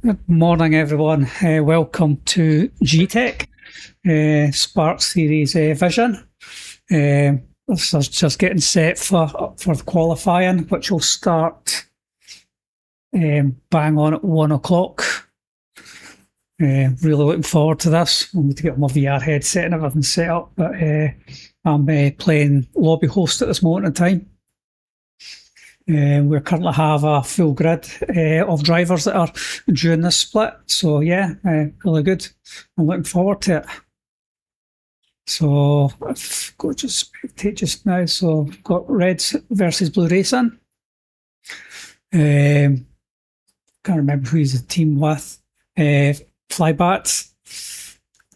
Good morning, everyone. Welcome to GTEC Spark Series Vision. This is just getting set for the qualifying, which will start bang on at 1 o'clock. Really looking forward to this. I need to get my VR headset and everything set up, but I'm playing lobby host at this moment in time. We currently have a full grid of drivers that are doing this split, so yeah, really good. I'm looking forward to it. So I've got to spectate just now. So I've got Reds versus Blue Racing. Can't remember who he's a team with. Flybats,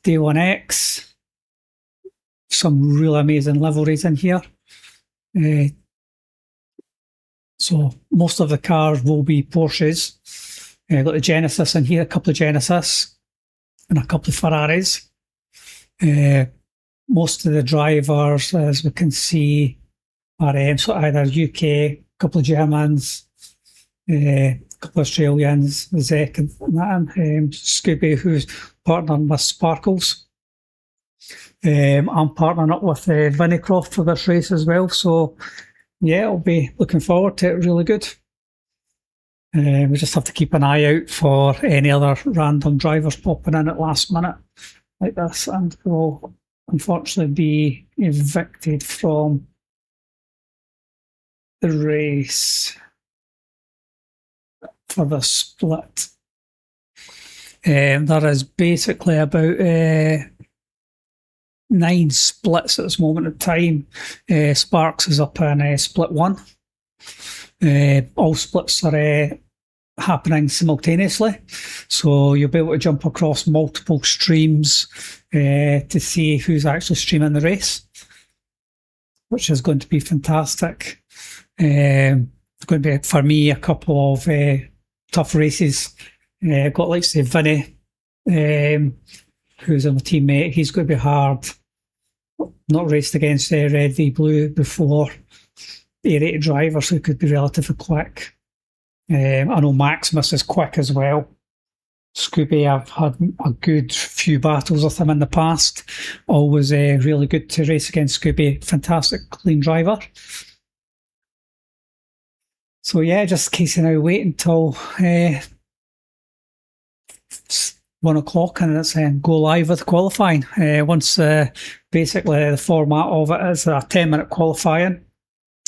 Day1X, some really amazing liveries in here. So most of the cars will be Porsches. Got the Genesis in here, a couple of Genesis and a couple of Ferraris. Most of the drivers, as we can see, are so either UK, a couple of Germans, a couple of Australians, Zek and that, Scooby, who's partnering with Sparkles. I'm partnering up with Vinnycroft for this race as well, so yeah, I'll be looking forward to it. Really good. We just have to keep an eye out for any other random drivers popping in at last minute like this, and will unfortunately be evicted from the race for the split. There is basically about 9 splits at this moment in time. Sparks is up in split 1. All splits are happening simultaneously, so you'll be able to jump across multiple streams to see who's actually streaming the race, which is going to be fantastic. It's going to be, for me, a couple of tough races. I've got, like, say, Vinny, who's my teammate. He's going to be hard. Not raced against Red v Blue before. A-rated driver, so he could be relatively quick. I know Maximus is quick as well. Scooby, I've had a good few battles with him in the past. Always really good to race against Scooby. Fantastic, clean driver. So yeah, just in case you now wait until 1 o'clock and it's go live with qualifying. Once basically the format of it is a 10-minute qualifying.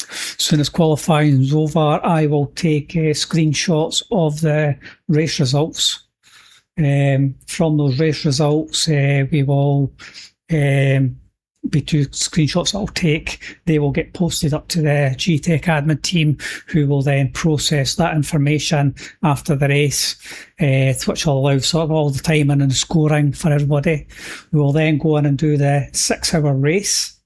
As soon as qualifying is over, I will take screenshots of the race results. From those race results, we will be 2 screenshots I'll take. They will get posted up to the GTEC admin team, who will then process that information after the race, which will allow sort of all the timing and the scoring for everybody. We will then go in and do the 6-hour race,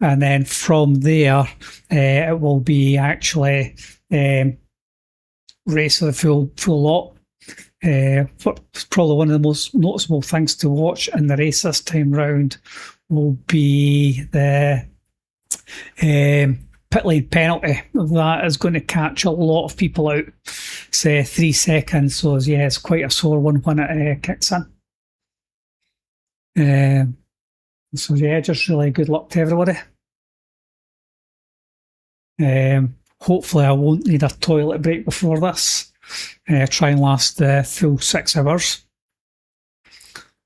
and then from there it will be actually race of the full lot. Probably one of the most noticeable things to watch in the race this time round will be the pit lane penalty. That is going to catch a lot of people out. It's 3 seconds, so yeah, it's quite a sore one when it kicks in. So yeah, just really good luck to everybody. Hopefully I won't need a toilet break before this. Try and last the full 6 hours.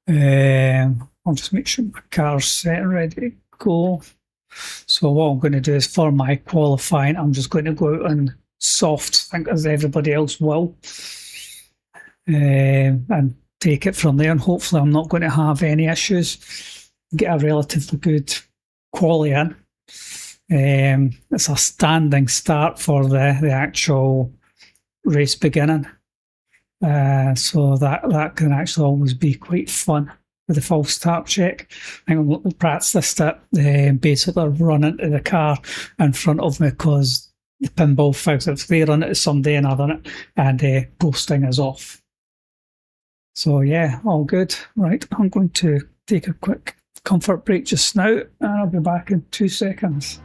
I'll just make sure my car's set and ready to go. So what I'm going to do is, for my qualifying, I'm just going to go out on soft, I think, as everybody else will, and take it from there, and hopefully I'm not going to have any issues. Get a relatively good quali in. It's a standing start for the actual race beginning, so that can actually always be quite fun with the false start check. I think I'm practiced it, basically run into the car in front of me, because the pinball figs, if they run into somebody and I run it, and ghosting is off. So yeah, all good. Right, I'm going to take a quick comfort break just now, and I'll be back in 2 seconds.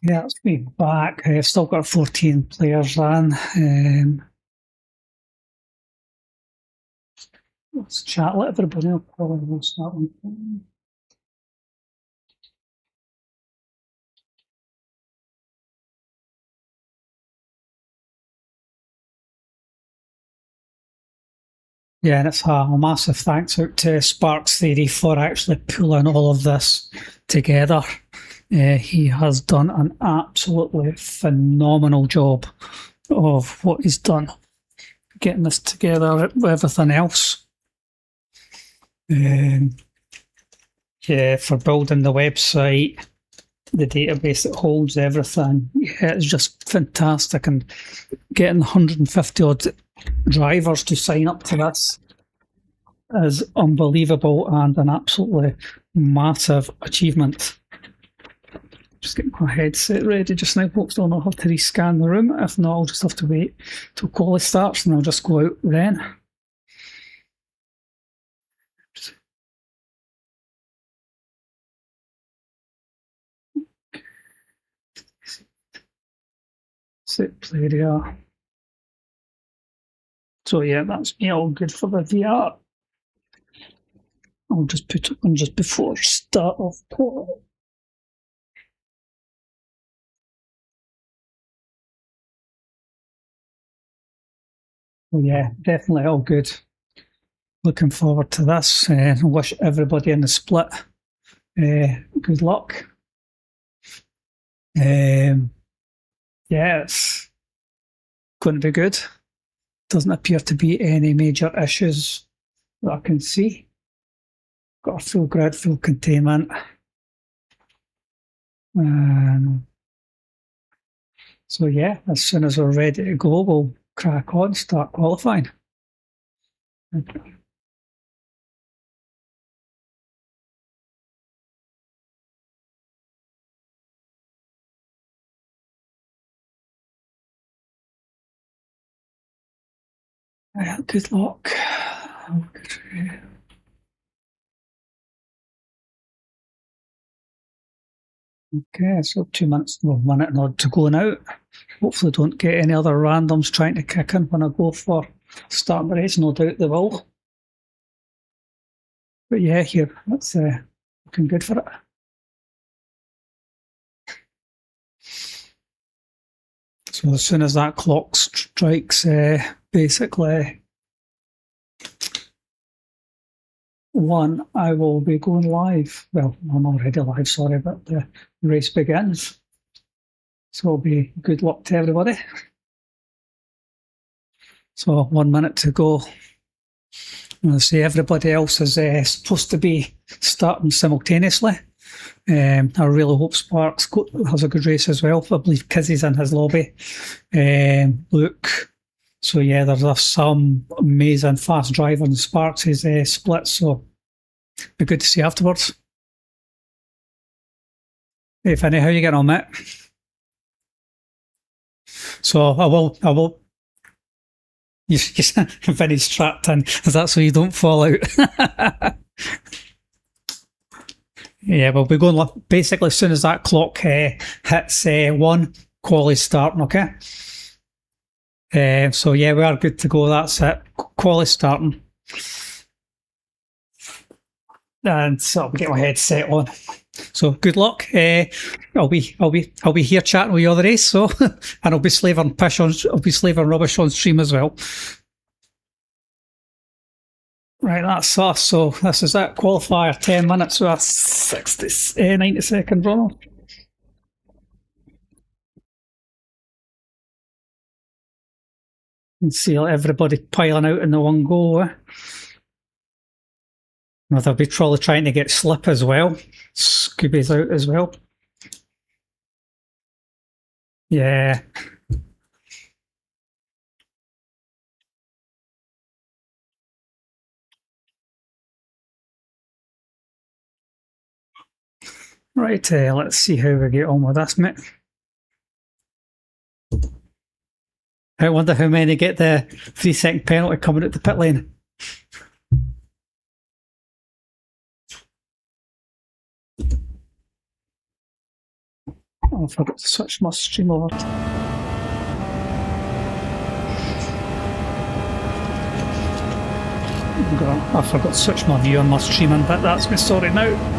Yeah, let's be back. I've still got 14 players on. Let's chat. Let everybody know. Probably we'll start one. Yeah, and it's a massive thanks out to Sparks Theory for actually pulling all of this together. He has done an absolutely phenomenal job of what he's done, getting this together with everything else. Yeah, for building the website, the database that holds everything. Yeah, it's just fantastic, and getting 150 odd drivers to sign up to this is unbelievable and an absolutely massive achievement. Just getting my headset ready just now, folks. I'll not have to rescan the room. If not, I'll just have to wait till quali starts and I'll just go out then. Set play area. So yeah, that's me all good for the VR. I'll just put it on just before start of quali. Oh yeah, definitely all good. Looking forward to this and wish everybody in the split good luck. Yeah, it's going to be good. Doesn't appear to be any major issues that I can see. Got a full grid, full containment. So yeah, as soon as we're ready to go, we'll crack on, start qualifying. Good luck. Okay, so 2 minutes, well, 1 minute and odd to go now. Hopefully don't get any other randoms trying to kick in when I go for starting the race. No doubt they will. But yeah, here, that's looking good for it. So as soon as that clock strikes, basically 1, I will be going live. Well, I'm already live, sorry, but the race begins. So it'll be good luck to everybody. So 1 minute to go. I say everybody else is supposed to be starting simultaneously. I really hope Sparks has a good race as well. I believe Kizzy's in his lobby. Luke. So yeah, there's some amazing fast driver in Sparks' split. So be good to see afterwards. Hey Finny, how you getting on, mate? So I will. Vinny's trapped in. Is that so you don't fall out? Yeah, we'll be going basically as soon as that clock hits 1, quali starting, okay? So yeah, we are good to go. That's it. Quali starting. And so I'll get my headset on. So good luck. I'll be here chatting with you all the race. So and I'll be slaving rubbish on stream as well. Right, that's us. So this is it. Qualifier 10 minutes. So that's 90-second run. You can see everybody piling out in the one go. They'll be probably trying to get slip as well. Scooby's out as well. Yeah. Right, let's see how we get on with this, mate. I wonder how many get the 3-second penalty coming at the pit lane. I forgot to switch my stream over. I forgot to switch my view on my streaming, but that's me sorry now.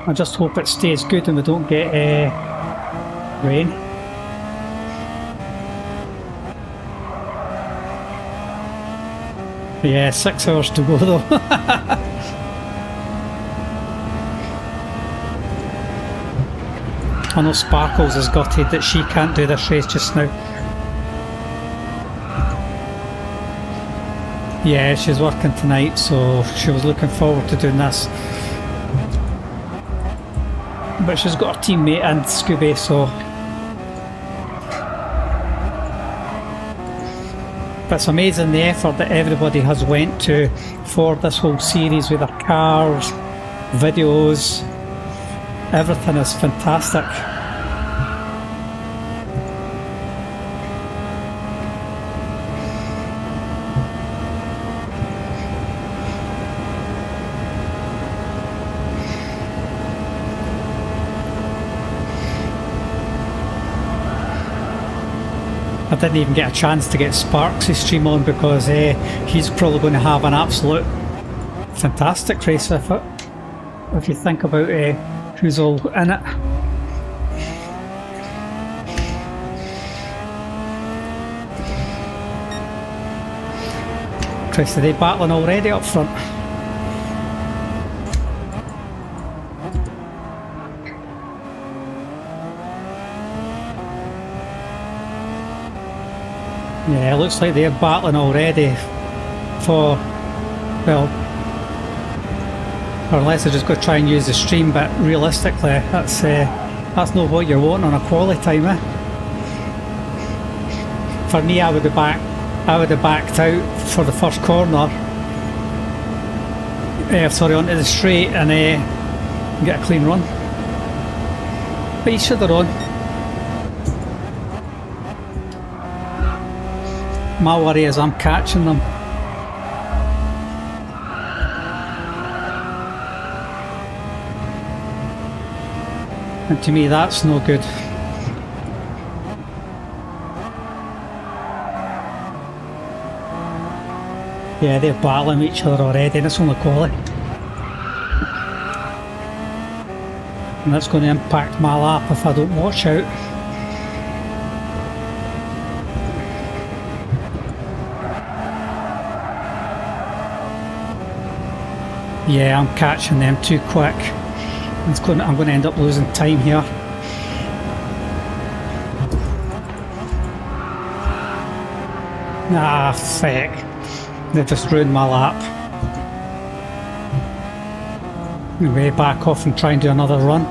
I just hope it stays good and we don't get rain. Yeah, 6 hours to go though. I know Sparkles has gutted that she can't do this race just now. Yeah, she's working tonight, so she was looking forward to doing this. But she's got her teammate and Scooby, so... But it's amazing the effort that everybody has went to for this whole series with their cars, videos, everything is fantastic. I didn't even get a chance to get Sparks' stream on because he's probably going to have an absolute fantastic race with it. If you think about who's all in it. Christ, are they battling already up front? Yeah, it looks like they're battling already for, well, or unless they're just going to try and use the stream, but realistically that's not what you're wanting on a quali time, eh? For me, I would have backed out for the first corner, sorry, onto the straight and get a clean run. But you should have run. My worry is I'm catching them. And to me that's no good. Yeah, they're battling each other already and it's only quality. And that's going to impact my lap if I don't watch out. Yeah, I'm catching them too quick. I'm going to end up losing time here. Ah, feck. They've just ruined my lap. I'm going to back off and try and do another run.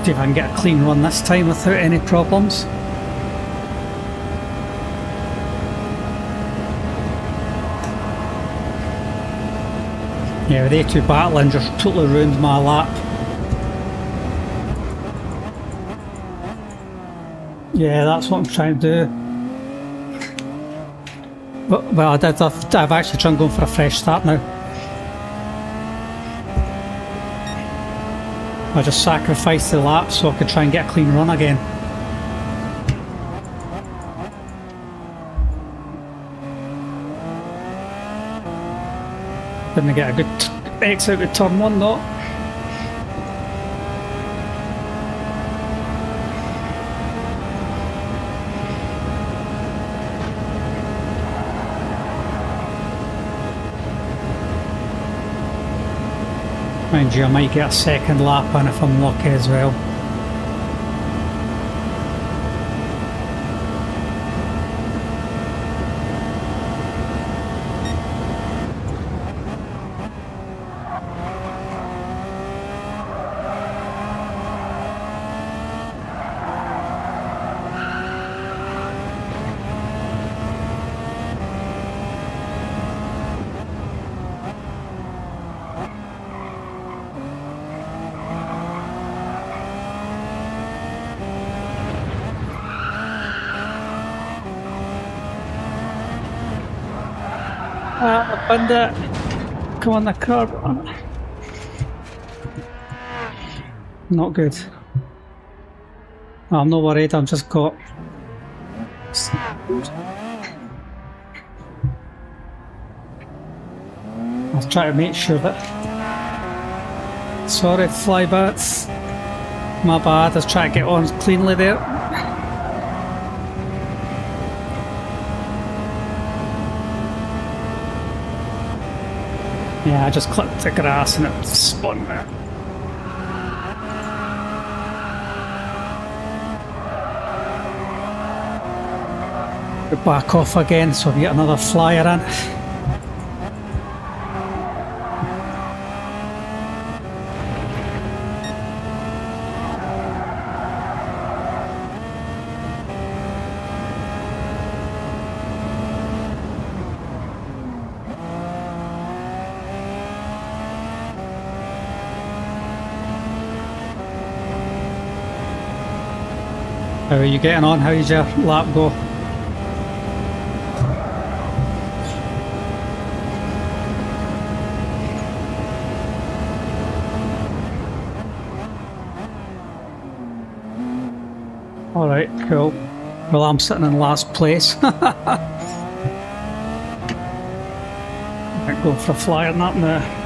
See if I can get a clean run this time without any problems. Yeah, they two battling just totally ruined my lap. Yeah, that's what I'm trying to do. Well, I've actually tried going for a fresh start now. I just sacrificed the lap so I could try and get a clean run again. Didn't get a good exit with turn one though. Mind you, I might get a second lap in if I'm lucky as well. Bind it. Come on the curb. Not good. I'm not worried, I've just got... I'll try to make sure that... Sorry, flybats. My bad, I was trying to get on cleanly there. Yeah, I just clipped the grass and it spun there. Back off again so we get another flyer in. How are you getting on? How did your lap go? Alright, cool. Well, I'm sitting in last place. Might go for a flyer nap now.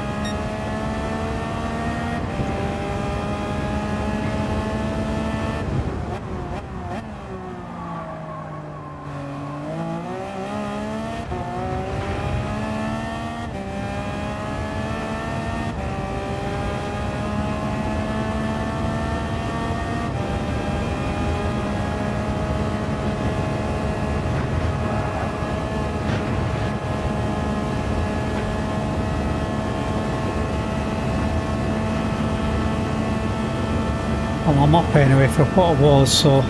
Well, I'm up anyway for what it was, so...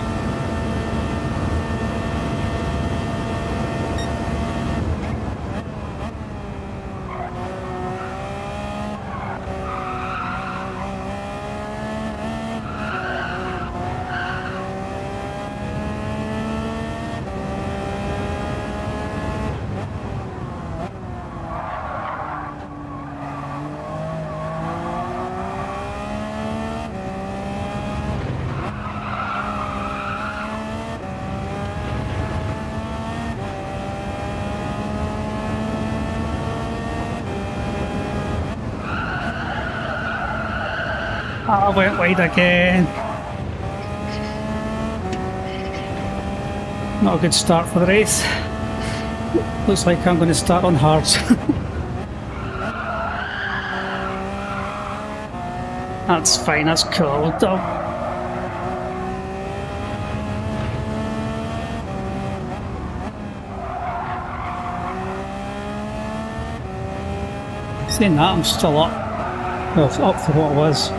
I went wide again. Not a good start for the race. Looks like I'm going to start on hards. That's fine, that's cool. Saying that, I'm still up. Well, up for what it was.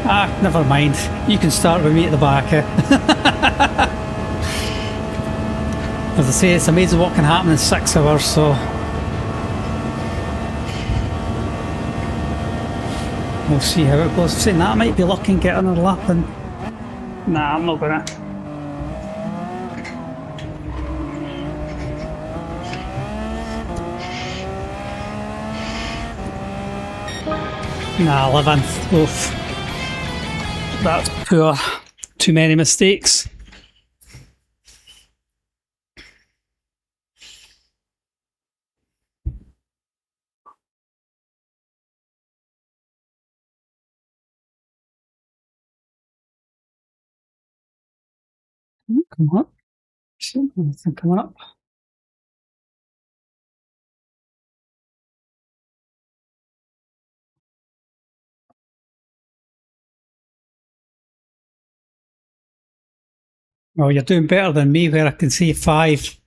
Ah, never mind. You can start with me at the back. As I say, it's amazing what can happen in 6 hours, so... We'll see how it goes. Saying that, I might be lucky and get another lap and... Nah, I'm not gonna. Nah, 11th. Oof. That's poor. Too many mistakes. Come on. Anything coming up? Oh, you're doing better than me where I can see 5.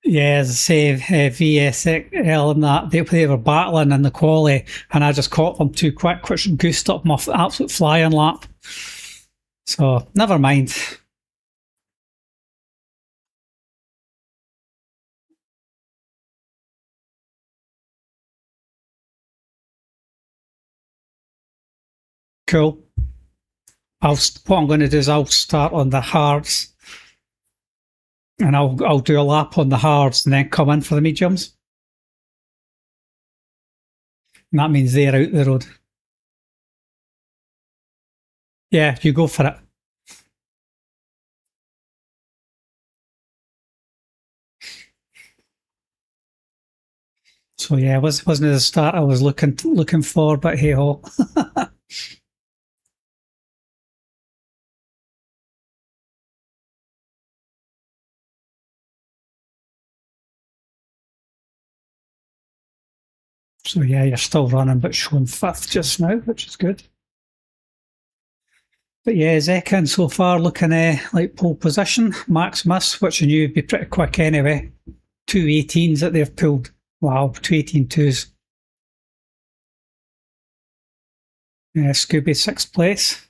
Yeah, as I say, VSL and that, they were battling in the quali and I just caught them too quick, which goosed up my absolute flying lap. So, never mind. Cool. What I'm going to do is I'll start on the hards, and I'll do a lap on the hards and then come in for the mediums. And that means they're out the road. Yeah, you go for it. So yeah, wasn't the start I was looking for, but hey ho. So yeah, you're still running, but showing 5th just now, which is good. But yeah, Zekin so far looking like pole position, max miss, which I knew would be pretty quick anyway. 218s that they've pulled. Wow, 218.2s. Yeah, Scooby 6th place.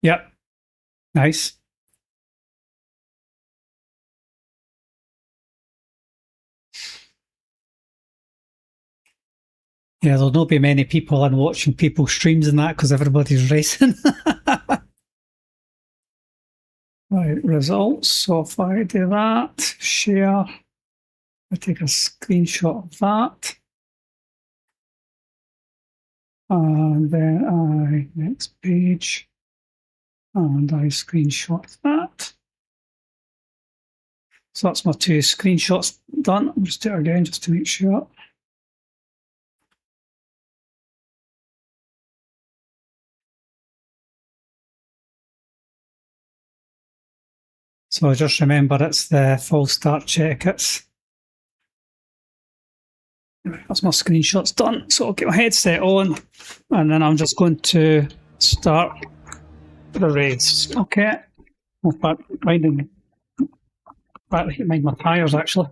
Yep, nice. Yeah, there'll not be many people in watching people's streams and that because everybody's racing. Right, results. So if I do that, share, I take a screenshot of that. And then next page, and I screenshot that. So that's my 2 screenshots done. I'll just do it again just to make sure. So just remember it's the full start check. That's my screenshots done. So I'll get my headset on and then I'm just going to start the race. Okay. In fact, mind my tyres actually.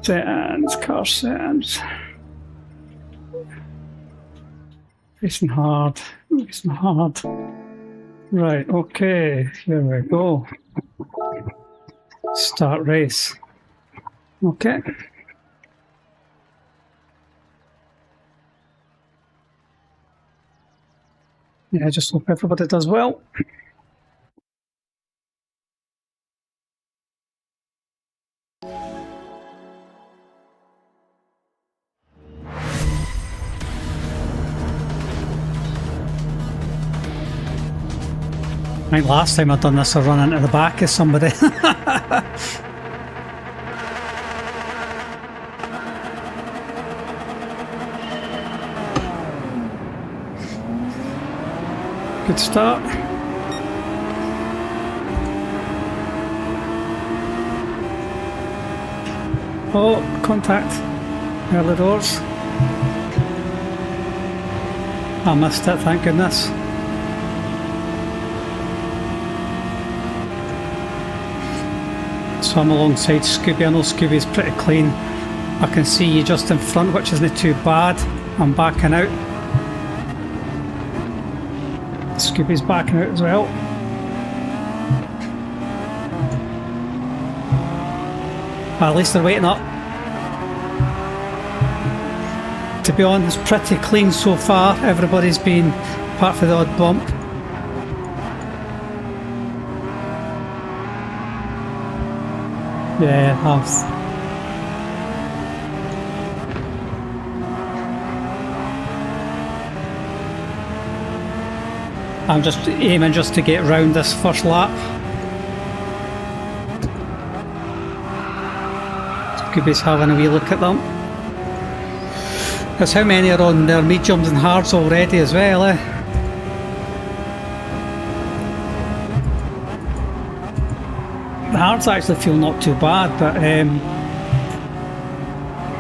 Settings, car settings. Racing hard, racing hard. Right, okay, here we go. Start race. Okay. Yeah, just hope everybody does well. I think last time I'd done this I run into the back of somebody. Good start. Oh, contact. Early doors. I missed it, thank goodness. So I'm alongside Scooby. I know Scooby's pretty clean. I can see you just in front, which isn't too bad. I'm backing out. Scooby's backing out as well. At least they're waiting up. To be honest, pretty clean so far. Everybody's been, apart from the odd bump. Yeah, I'm just aiming just to get round this first lap. Scooby's having a wee look at them. There's how many are on their mediums and hards already as well, eh? The hards actually feel not too bad, but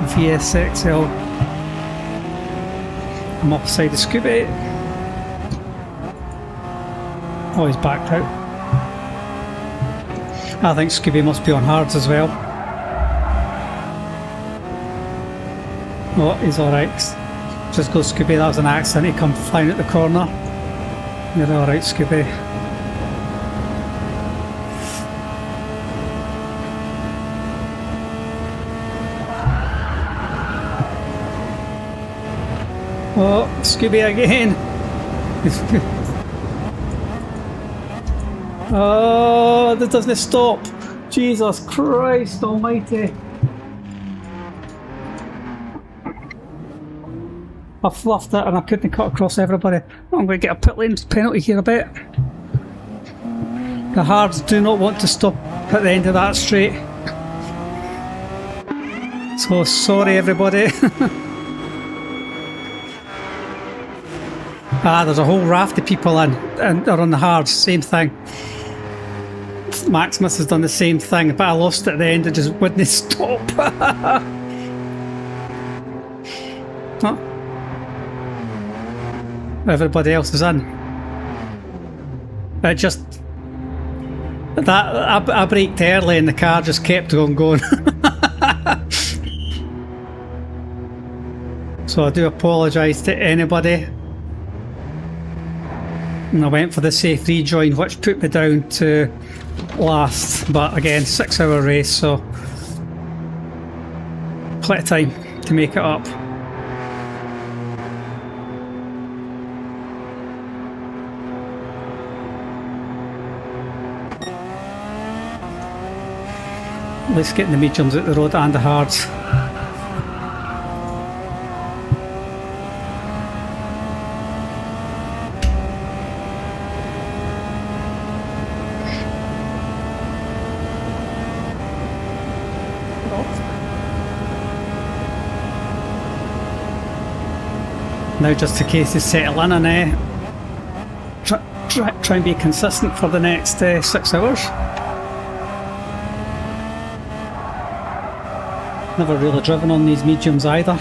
VSXL, I'm offside the Scooby. Oh, he's backed out. I think Scooby must be on hards as well. Oh, he's alright. Just go Scooby, that was an accident, he come flying out the corner. You're alright, Scooby. Oh, Scooby again. Oh, that doesn't stop. Jesus Christ almighty. I fluffed it and I couldn't cut across everybody. I'm going to get a pit lane penalty here a bit. The hards do not want to stop at the end of that straight. So sorry everybody. There's a whole raft of people in and are on the hards, same thing. Maximus has done the same thing, but I lost it at the end, it just wouldn't stop. Oh. Everybody else is in. It just... I braked early and the car just kept on going. So I do apologise to anybody. And I went for the safe rejoin, which put me down to last, but again 6-hour race, so plenty of time to make it up. At least getting the mediums out the road and the hards. Now just a case of settle in and try and be consistent for the next 6 hours. Never really driven on these mediums either.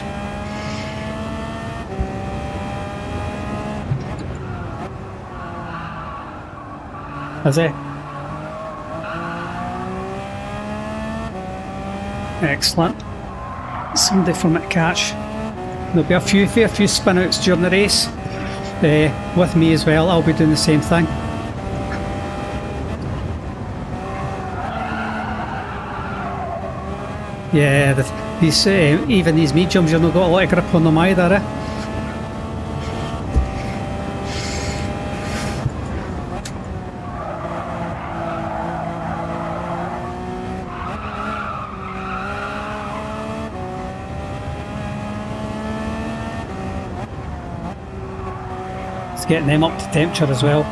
Is it? Excellent. Somebody from it catch. There'll be a fair few spin outs during the race. With me as well, I'll be doing the same thing. Yeah, even these mediums, you've not got a lot of grip on them either. It's getting them up to temperature as well.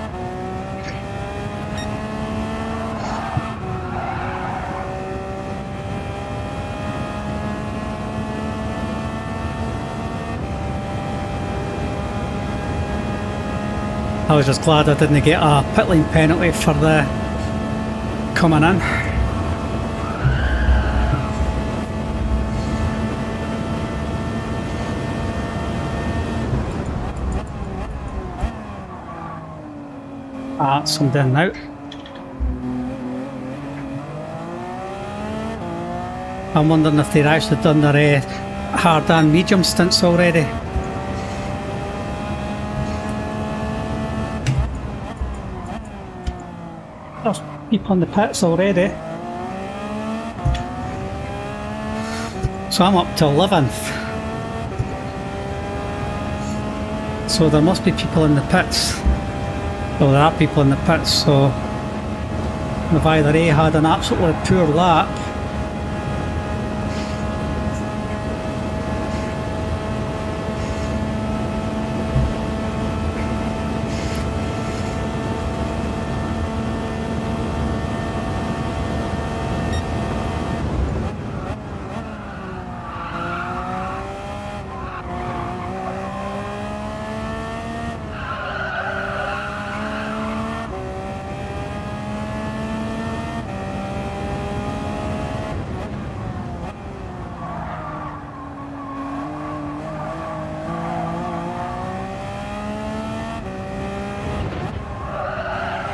I was just glad I didn't get a pit lane penalty for the coming in. Somebody in now. I'm wondering if they've actually done their hard and medium stints already. There's people in the pits already. So I'm up to 11th. So there must be people in the pits. Well, there are people in the pits, so they've either A, had an absolutely poor lap,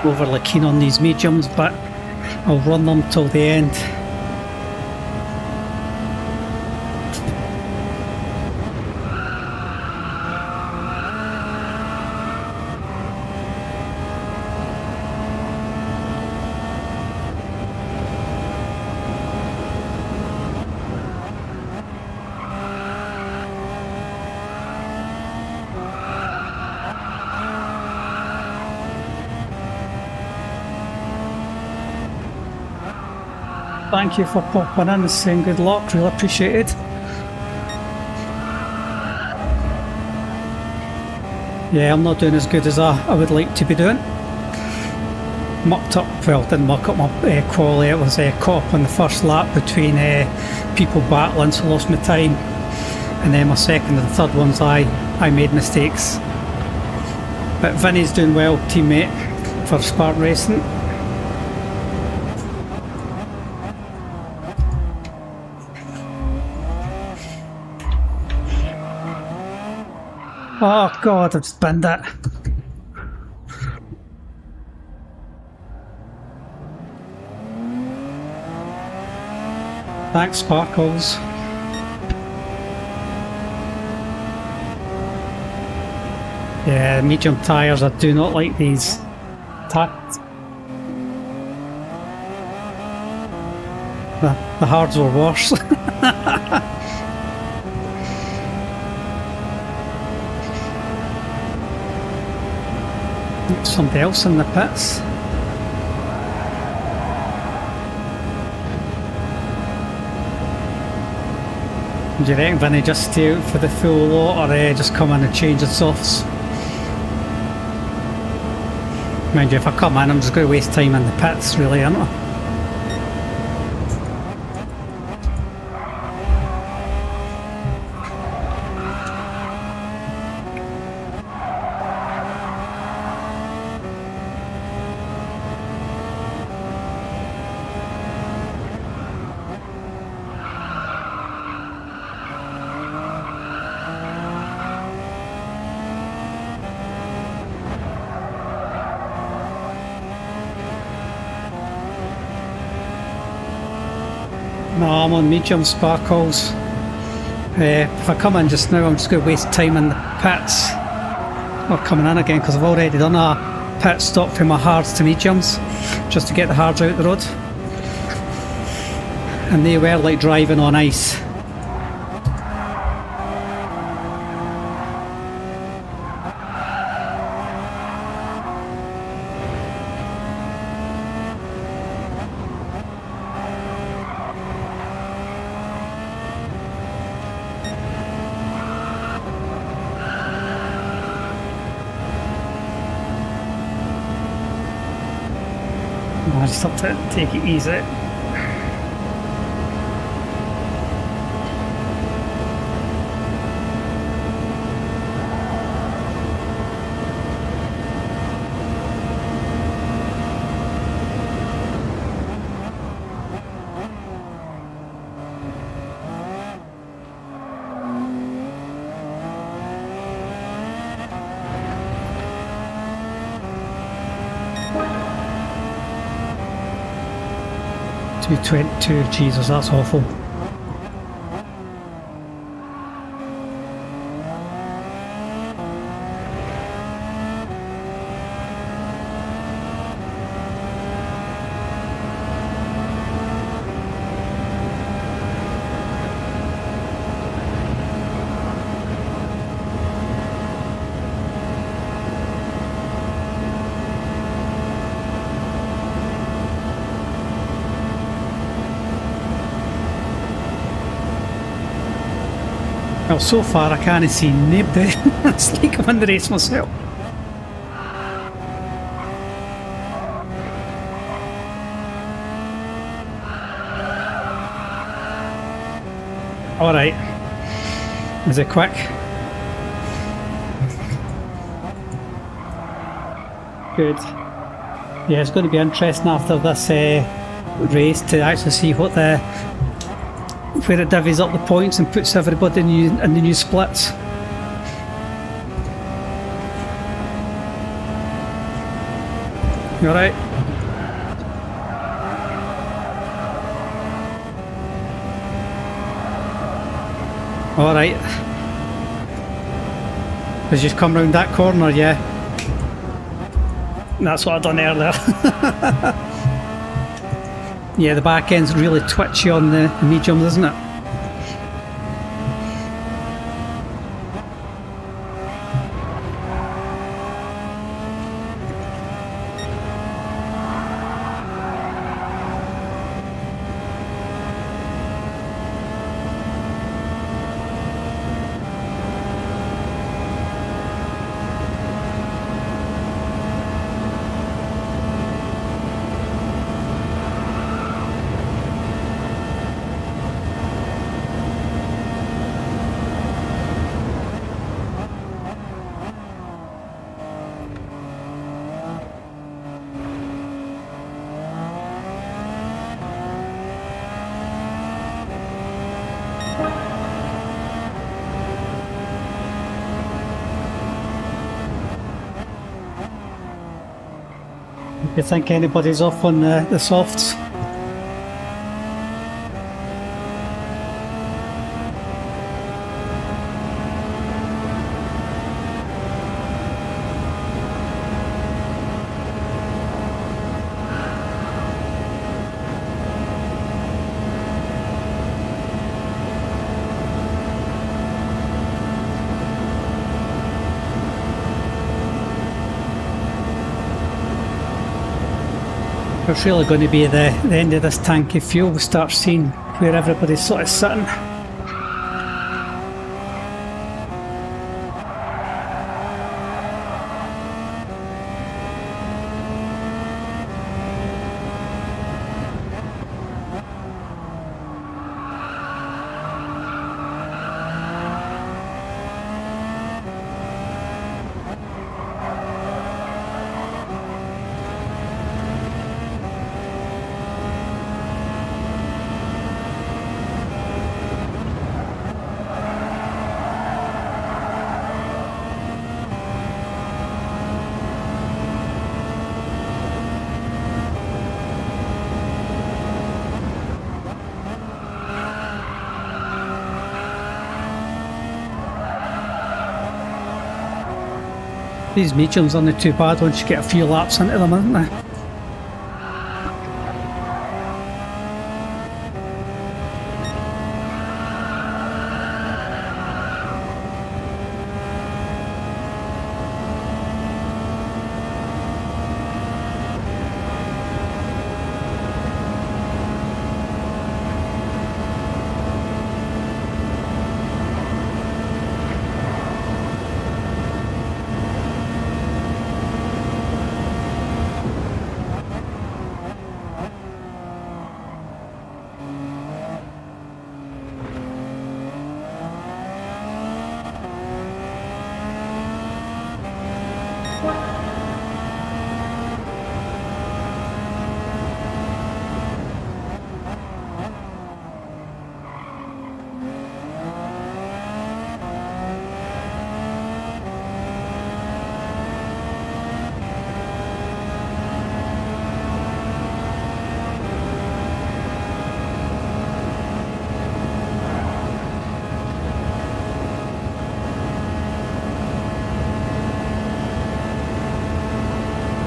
overly keen on these mediums, but I'll run them till the end. thank you for popping in and saying good luck, really appreciated. Yeah, I'm not doing as good as I would like to be doing. Mucked up, well, didn't muck up my quality, it was caught up on the first lap between people battling, so lost my time. And then my second and third ones, I made mistakes. But Vinny's doing well, teammate for Spartan Racing. Oh god, I've just binned it. Thanks, Sparkles. Yeah, medium tyres, I do not like these. The hards were worse. Somebody else in the pits. Do you reckon Vinny just stay out for the full lot, or just come in and change the softs? Mind you, if I come in, I'm just going to waste time in the pits, really, aren't I? No, I'm on medium, Sparkles. If I come in just now, I'm just going to waste time in the pits. Not coming in again, because I've already done a pit stop from my hards to mediums, just to get the hards out the road. And they were like driving on ice. I just have to take it easy. $222, Jesus, that's awful. Well, so far I can't see nobody. It's like I'm in the race myself. Alright. Is it quick? Good. Yeah, it's going to be interesting after this race to actually see what where it divvies up the points and puts everybody in the new splits. You alright? Alright. As you come round that corner, yeah. That's what I done earlier. Yeah, the back end's really twitchy on the mediums, isn't it? You think anybody's off on the softs? It's really going to be the end of this tank of fuel. We start seeing where everybody's sort of sitting. These mediums aren't too bad once you get a few laps into them, aren't they?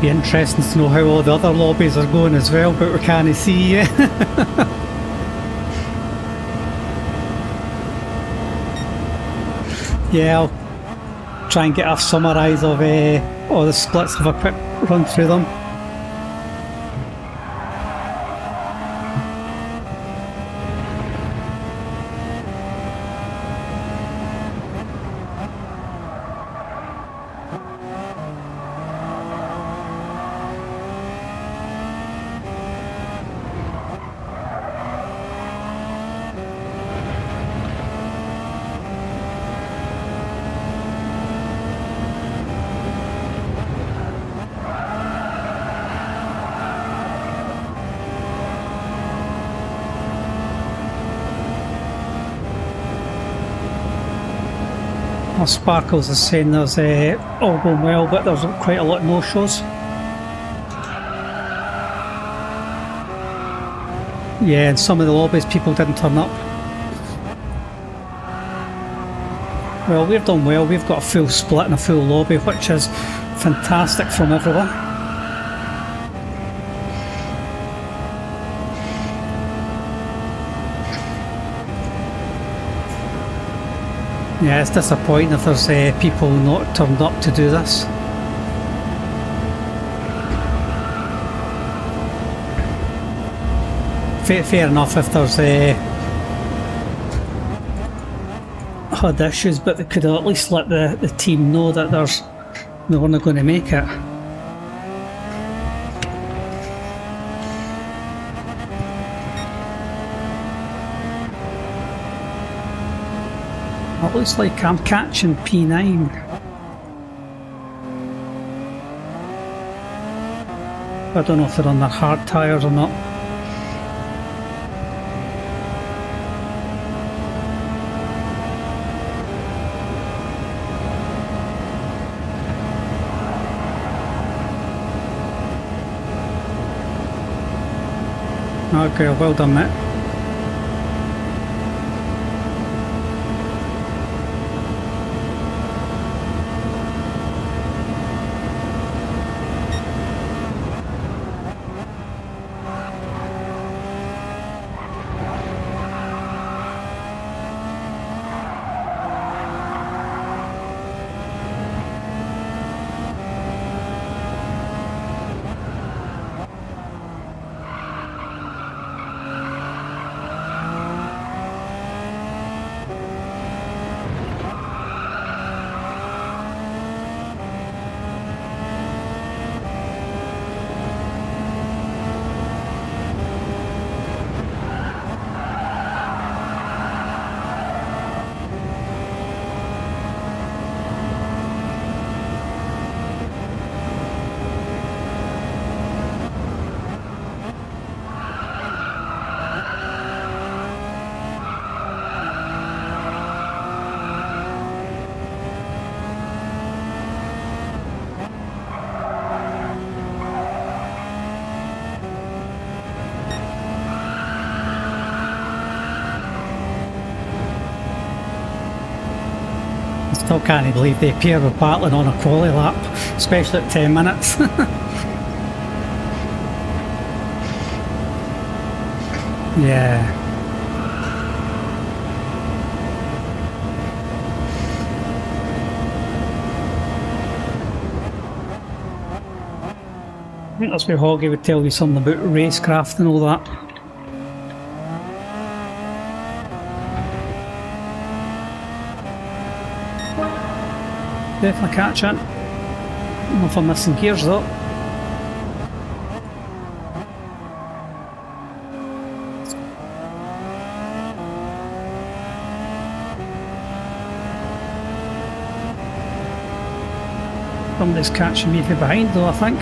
Be interesting to know how all the other lobbies are going as well, but we can't see yet. Yeah, I'll try and get a summarise of all the splits, have a quick run through them. Sparkles is saying there's all going well, but there's quite a lot of no-shows. Yeah, in some of the lobbies people didn't turn up. Well, we've done well. We've got a full split and a full lobby, which is fantastic from everyone. Yeah, it's disappointing if there's people not turned up to do this. Fair enough if there's had issues, but they could have at least let the team know that they weren't going to make it. It looks like I'm catching P9. I don't know if they're on their hard tyres or not. Okay, well done, mate. Still can't believe the pair were battling on a quali lap, especially at 10 minutes. Yeah. I think that's where Hoggy would tell you something about racecraft and all that. Definitely catch it. I don't know if I'm missing gears though. Somebody's catching me from behind though, I think.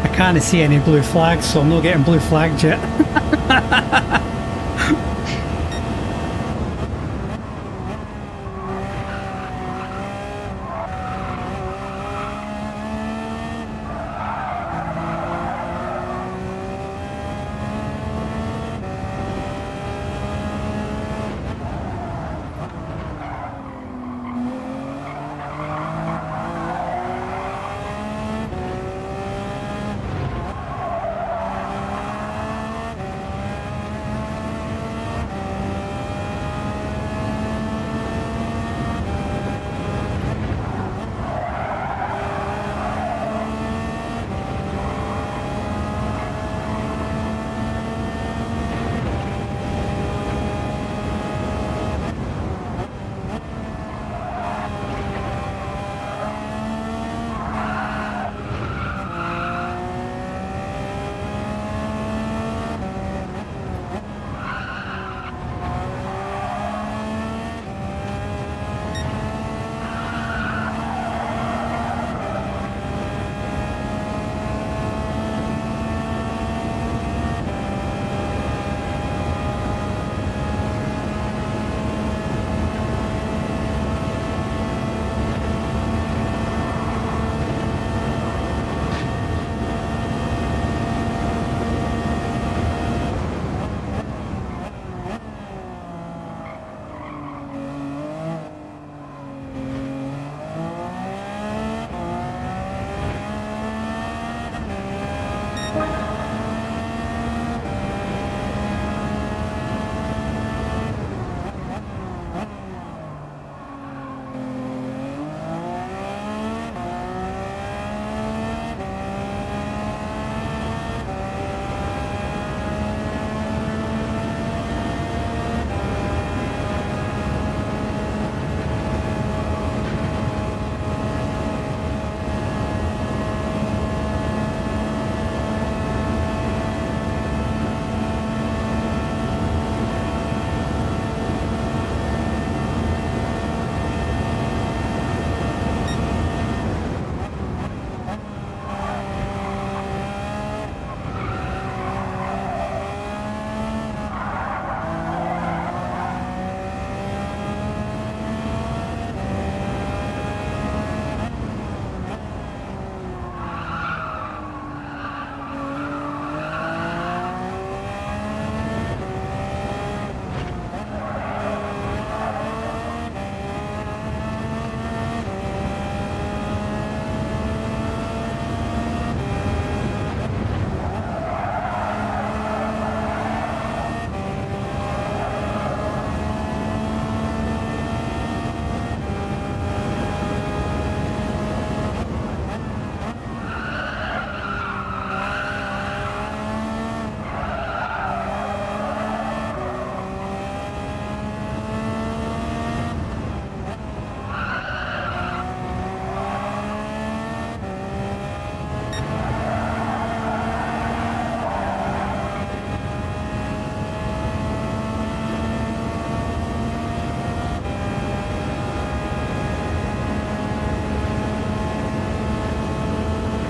I can't see any blue flags, so I'm not getting blue flagged yet.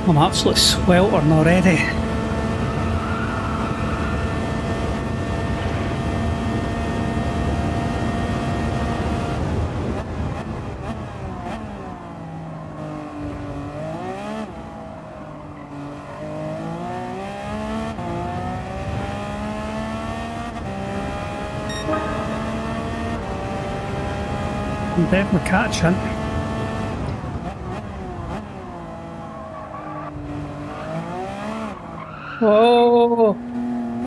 I'm absolutely sweltering already. I'm definitely catching. Oh,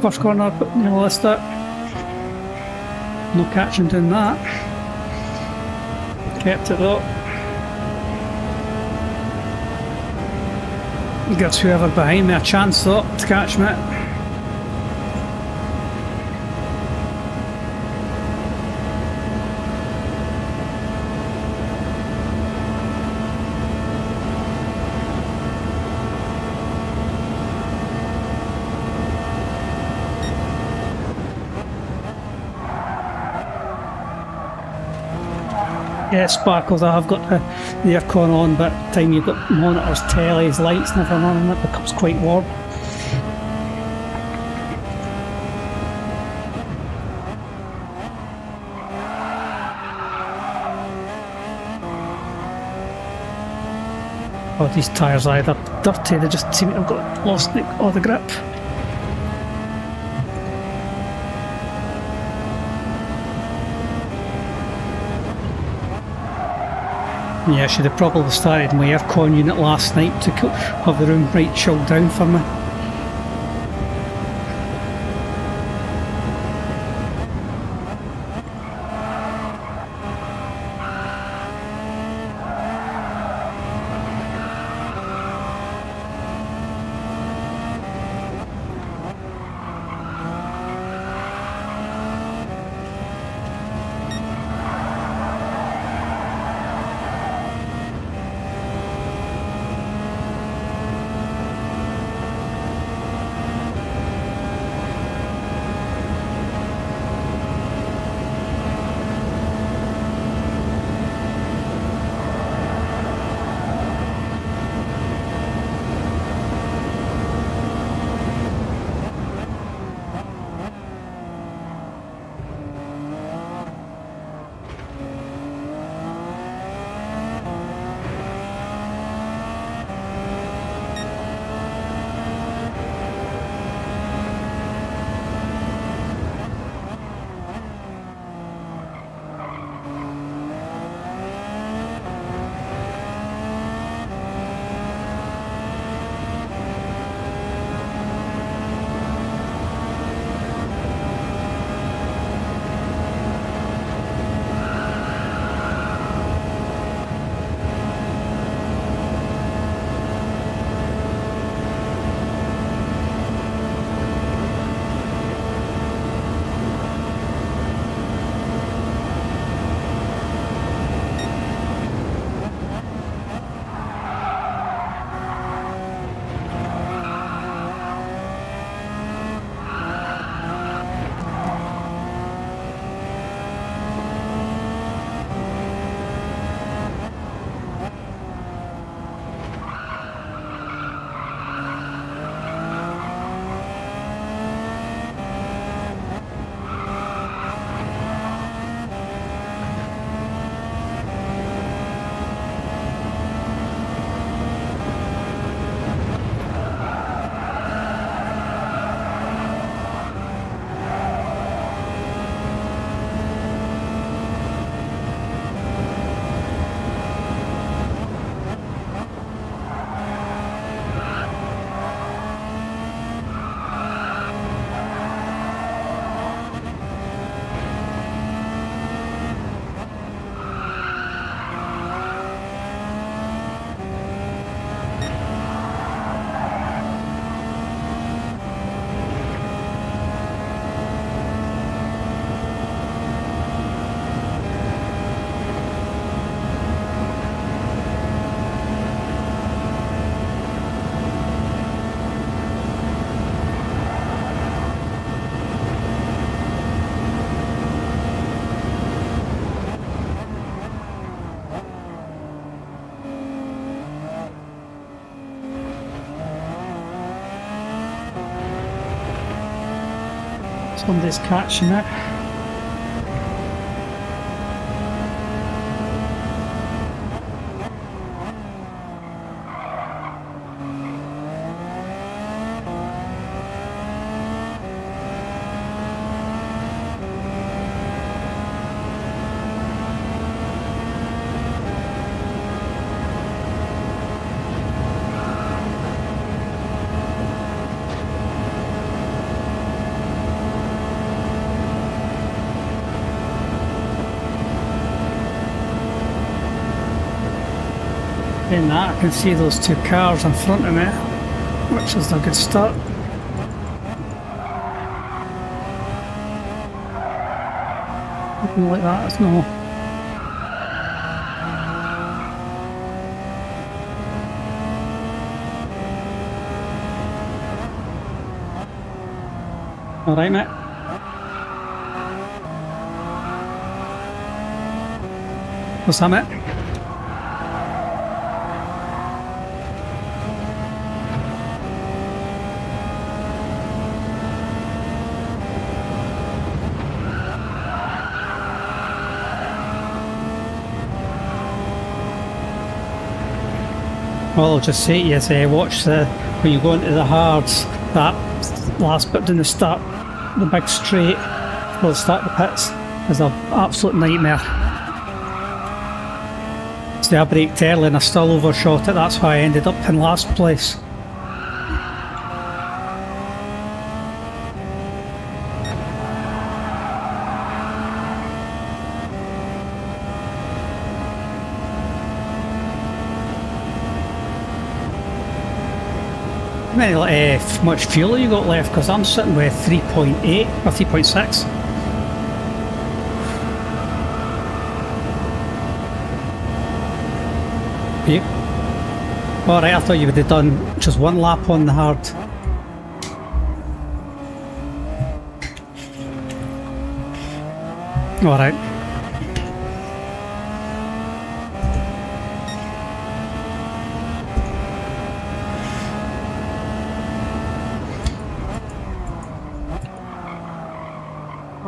first corner, but nearly lost it. No catching doing that. Kept it though. Gives whoever behind me a chance though to catch me. Yeah, sparkles. I have got the aircon on, but by the time you've got monitors, tellies, lights and everything on, it becomes quite warm. Oh, these tyres are either dirty, they just seem to have got lost all the grip. Yeah, I should have probably started my aircon unit last night to have the room right chilled down for me. Somebody's catching it. In that I can see those two cars in front of me, which is a good start. Something like that, it's no. Alright, mate. What's that, mate? Well, I'll just say to you, watch when you go into the hards, that last bit down the start, the big straight, will start the pits, is an absolute nightmare. See, I braked early and I still overshot it, that's why I ended up in last place. How much fuel you got left? Because I'm sitting with 3.8 or 3.6. You? Alright, I thought you would have done just one lap on the hard. Alright.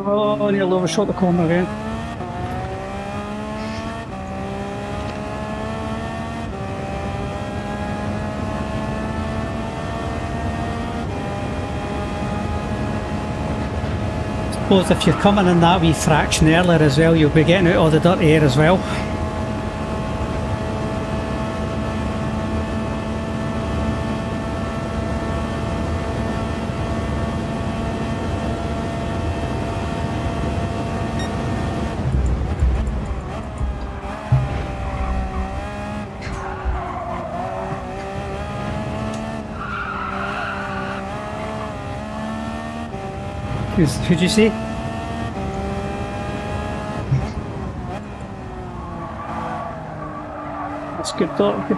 Oh, nearly overshot the corner again. Suppose if you're coming in that wee fraction earlier as well, you'll be getting out all the dirty air as well. Who'd you see? That's good, Doc.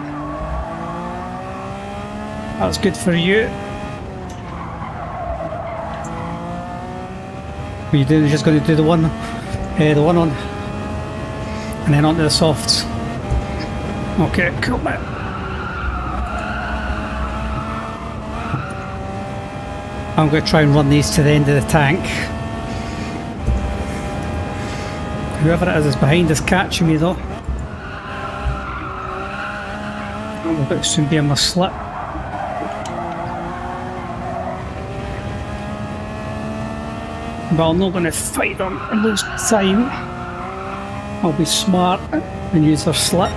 That's good for you. What are you doing? You're just going to do the one on, and then onto the softs. Okay, cool, mate. I'm going to try and run these to the end of the tank. Whoever it is behind is catching me though. I'm about to soon be on my slip. But I'm not going to fight them and lose time. I'll be smart and use their slip.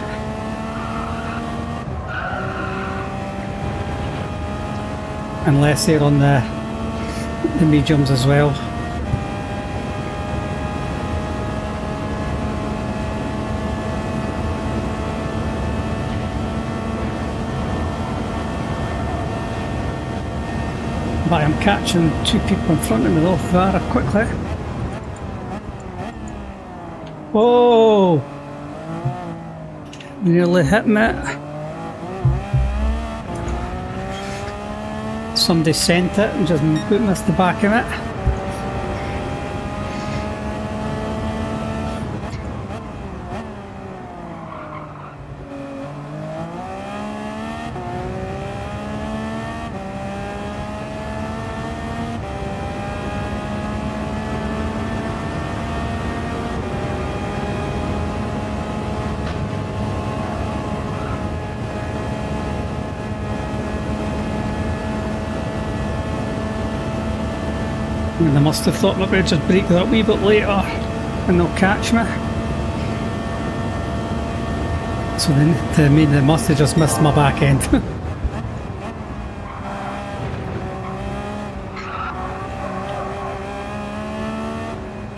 Unless they're on the mediums as well. But I'm catching two people in front of me though, very quickly. Whoa! Nearly hit me. Somebody sent it and just missed the back of it. And they must have thought maybe I'd just brake that wee bit later and they'll catch me. So then, to me, they must have just missed my back end.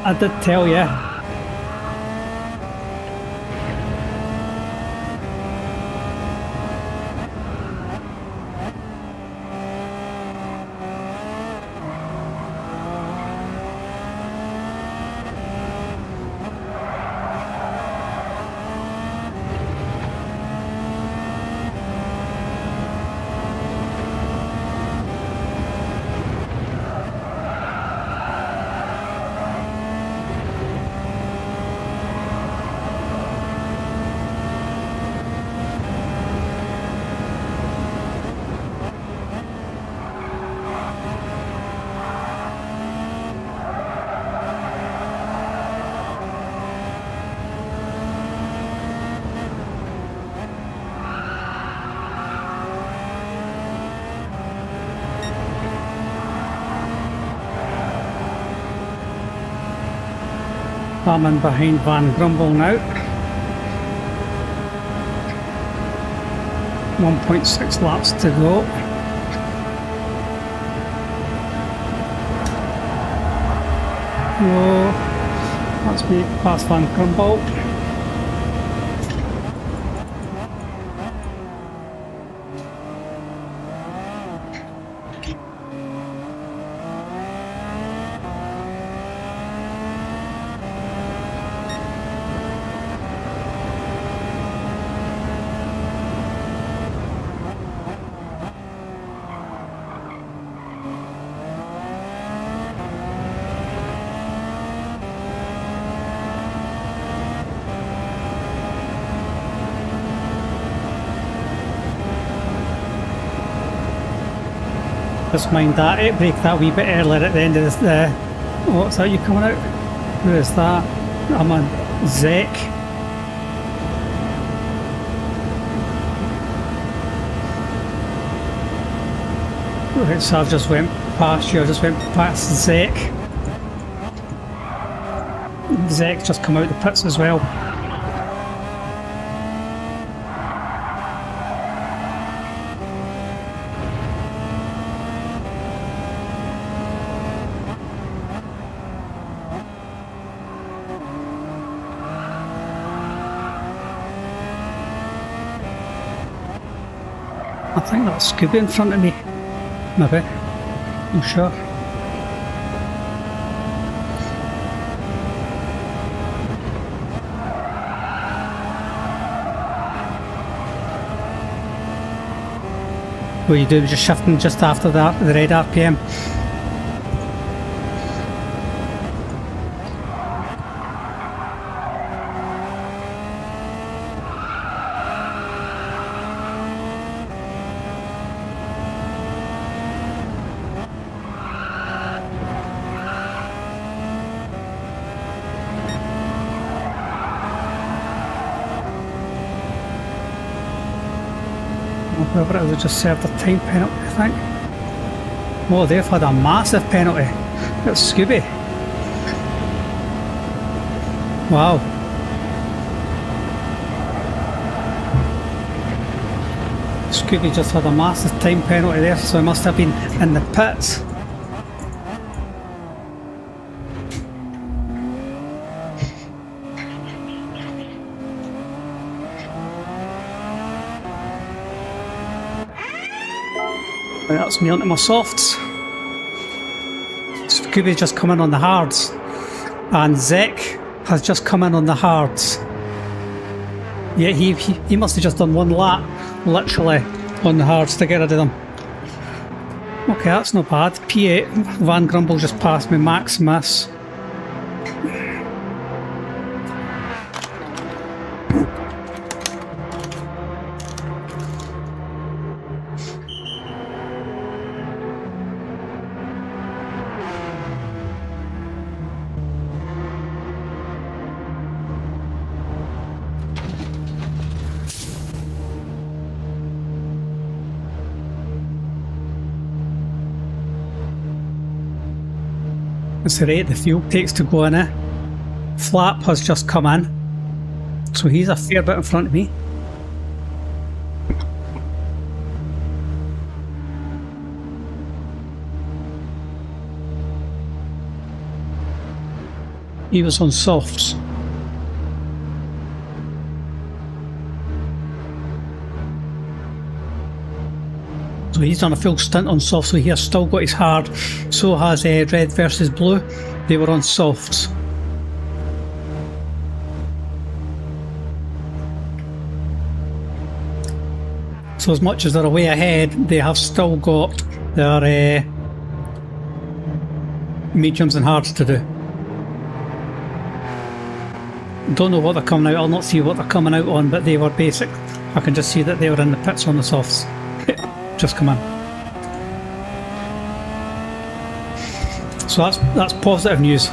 I did tell you. I'm in behind Van Grumble now. 1.6 laps to go. Oh, that's me past Van Grumble. Just mind that, it brake that wee bit earlier at the end of this. What's that you coming out? Where is that? I'm on ZEC. Right, so I've just went past you, I just went past ZEC. ZEC's just come out the pits as well. I think that's Scooby in front of me. Maybe. I'm sure. What you do, just shifting just after that, the red RPM. Whoever it is, just served a time penalty, I think. Oh, they've had a massive penalty. It's Scooby. Wow. Scooby just had a massive time penalty there, so he must have been in the pits. Right, that's me onto my softs. Scooby's just come in on the hards, and ZEC has just come in on the hards. Yeah, he must have just done one lap, literally, on the hards to get rid of them. Okay, that's not bad. P8, Van Grumble just passed me, max miss. It's the rate the fuel takes to go in it. Flap has just come in, so he's a fair bit in front of me. He was on softs. So he's done a full stint on softs, so he has still got his hard. So has Red versus Blue. They were on softs. So as much as they're way ahead, they have still got their mediums and hards to do. Don't know what they're coming out. I'll not see what they're coming out on, but they were basic. I can just see that they were in the pits on the softs. Just come in. So that's positive news.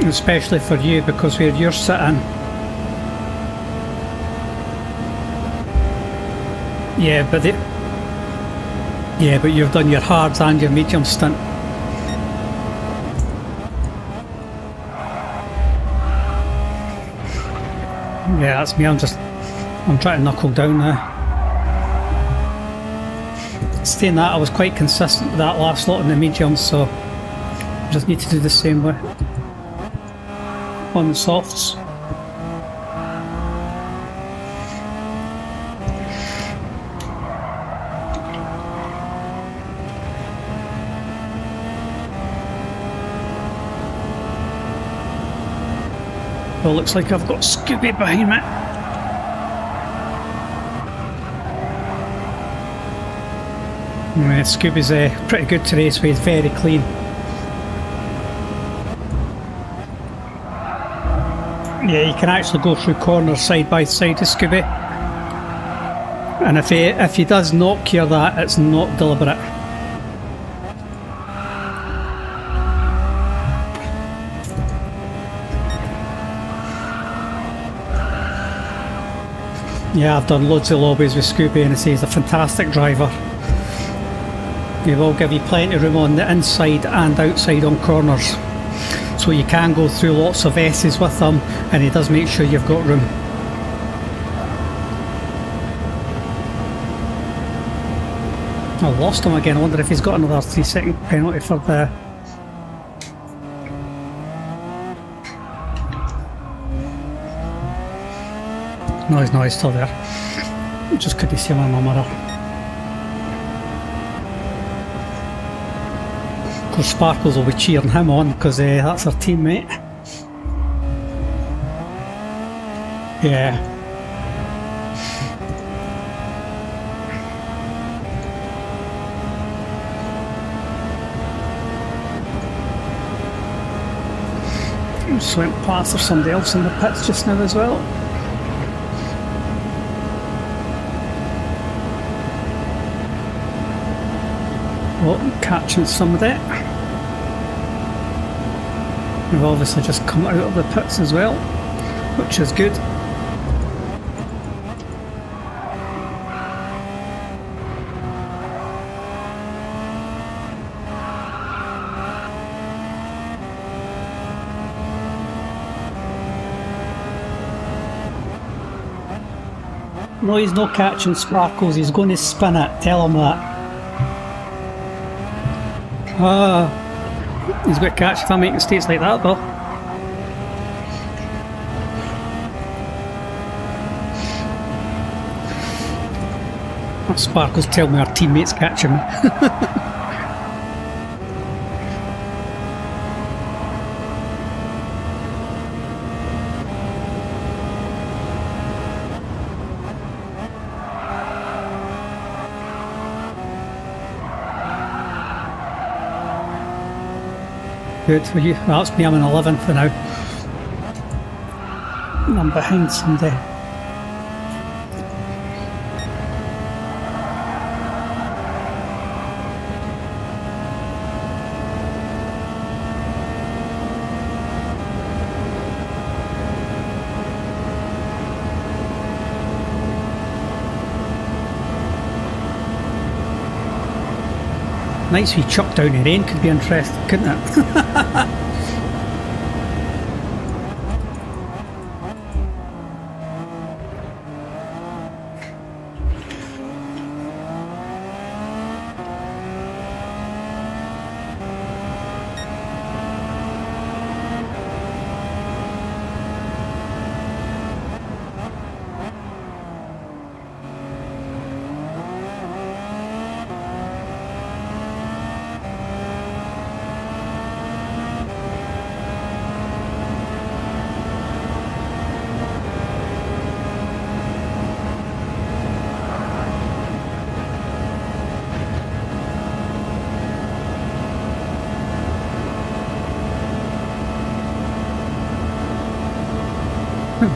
Especially for you, because where you're sitting, but you've done your hards and your medium stint. Yeah, that's me. I'm trying to knuckle down now. Saying that, I was quite consistent with that last lot in the mediums, so I just need to do the same way on the softs. Well, looks like I've got Scooby behind me. Scooby's pretty good to race with, very clean. Yeah, you can actually go through corners side by side with Scooby. And if he does not clear that, it's not deliberate. Yeah, I've done loads of lobbies with Scooby, and he's a fantastic driver. He will give you plenty of room on the inside and outside on corners. So you can go through lots of S's with him, and he does make sure you've got room. I lost him again. I wonder if he's got another 3-second penalty for the... No, he's still there. Just couldn't see him on my mirror. Of course, Sparkles will be cheering him on because that's her teammate. Yeah. Just went past there's somebody else in the pits just now as well. Oh, catching somebody. We've obviously just come out of the pits as well, which is good. No, he's not catching Sparkles, he's going to spin it, tell him that. He's got to catch if I make mistakes like that though. That Sparkles tell me our teammates catching me. Good for you. Well, that's me, I'm in 11th for now. I'm behind somebody. Nice wee chuck down the rain could be interesting, couldn't it?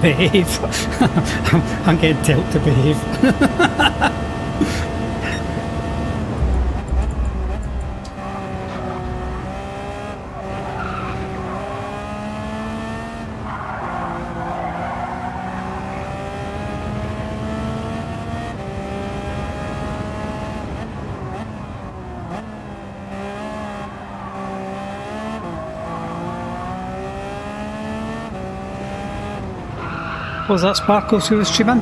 Behave. I'm getting told to behave. Was that Sparkles who was streaming?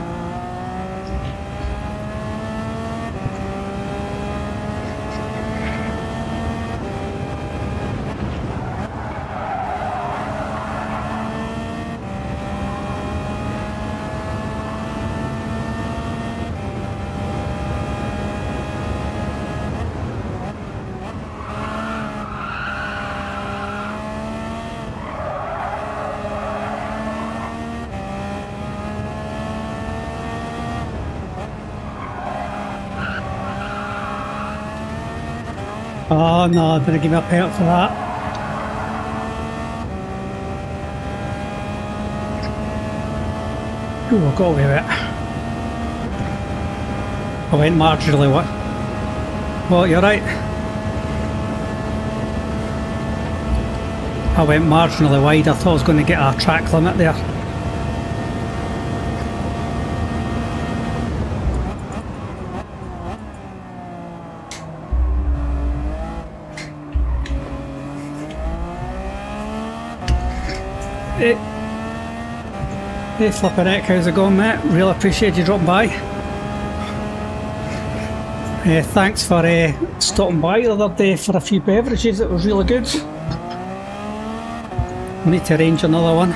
Oh no, they're going to give me a penalty for that. Ooh, I got away with it. I went marginally what? Well, you're right. I went marginally wide. I thought I was going to get a track limit there. Hey Flippin' Heck, how's it going, mate? Really appreciate you dropping by. Thanks for stopping by the other day for a few beverages, it was really good. We need to arrange another one.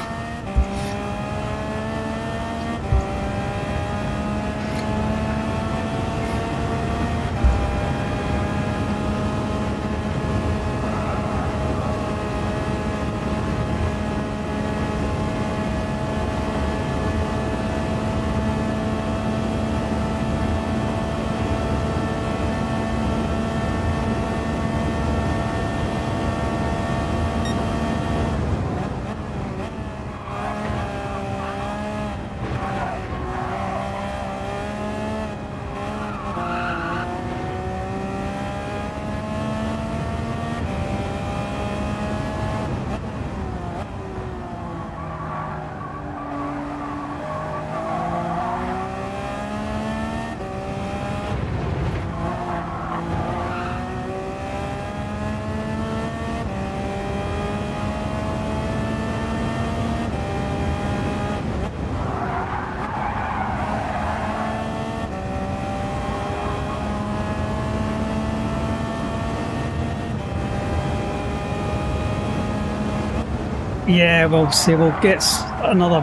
Yeah, we'll see. We'll get another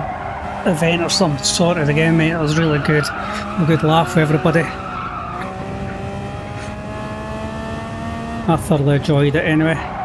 event or something sorted again, mate. It was really good. A good laugh with everybody. I thoroughly enjoyed it anyway.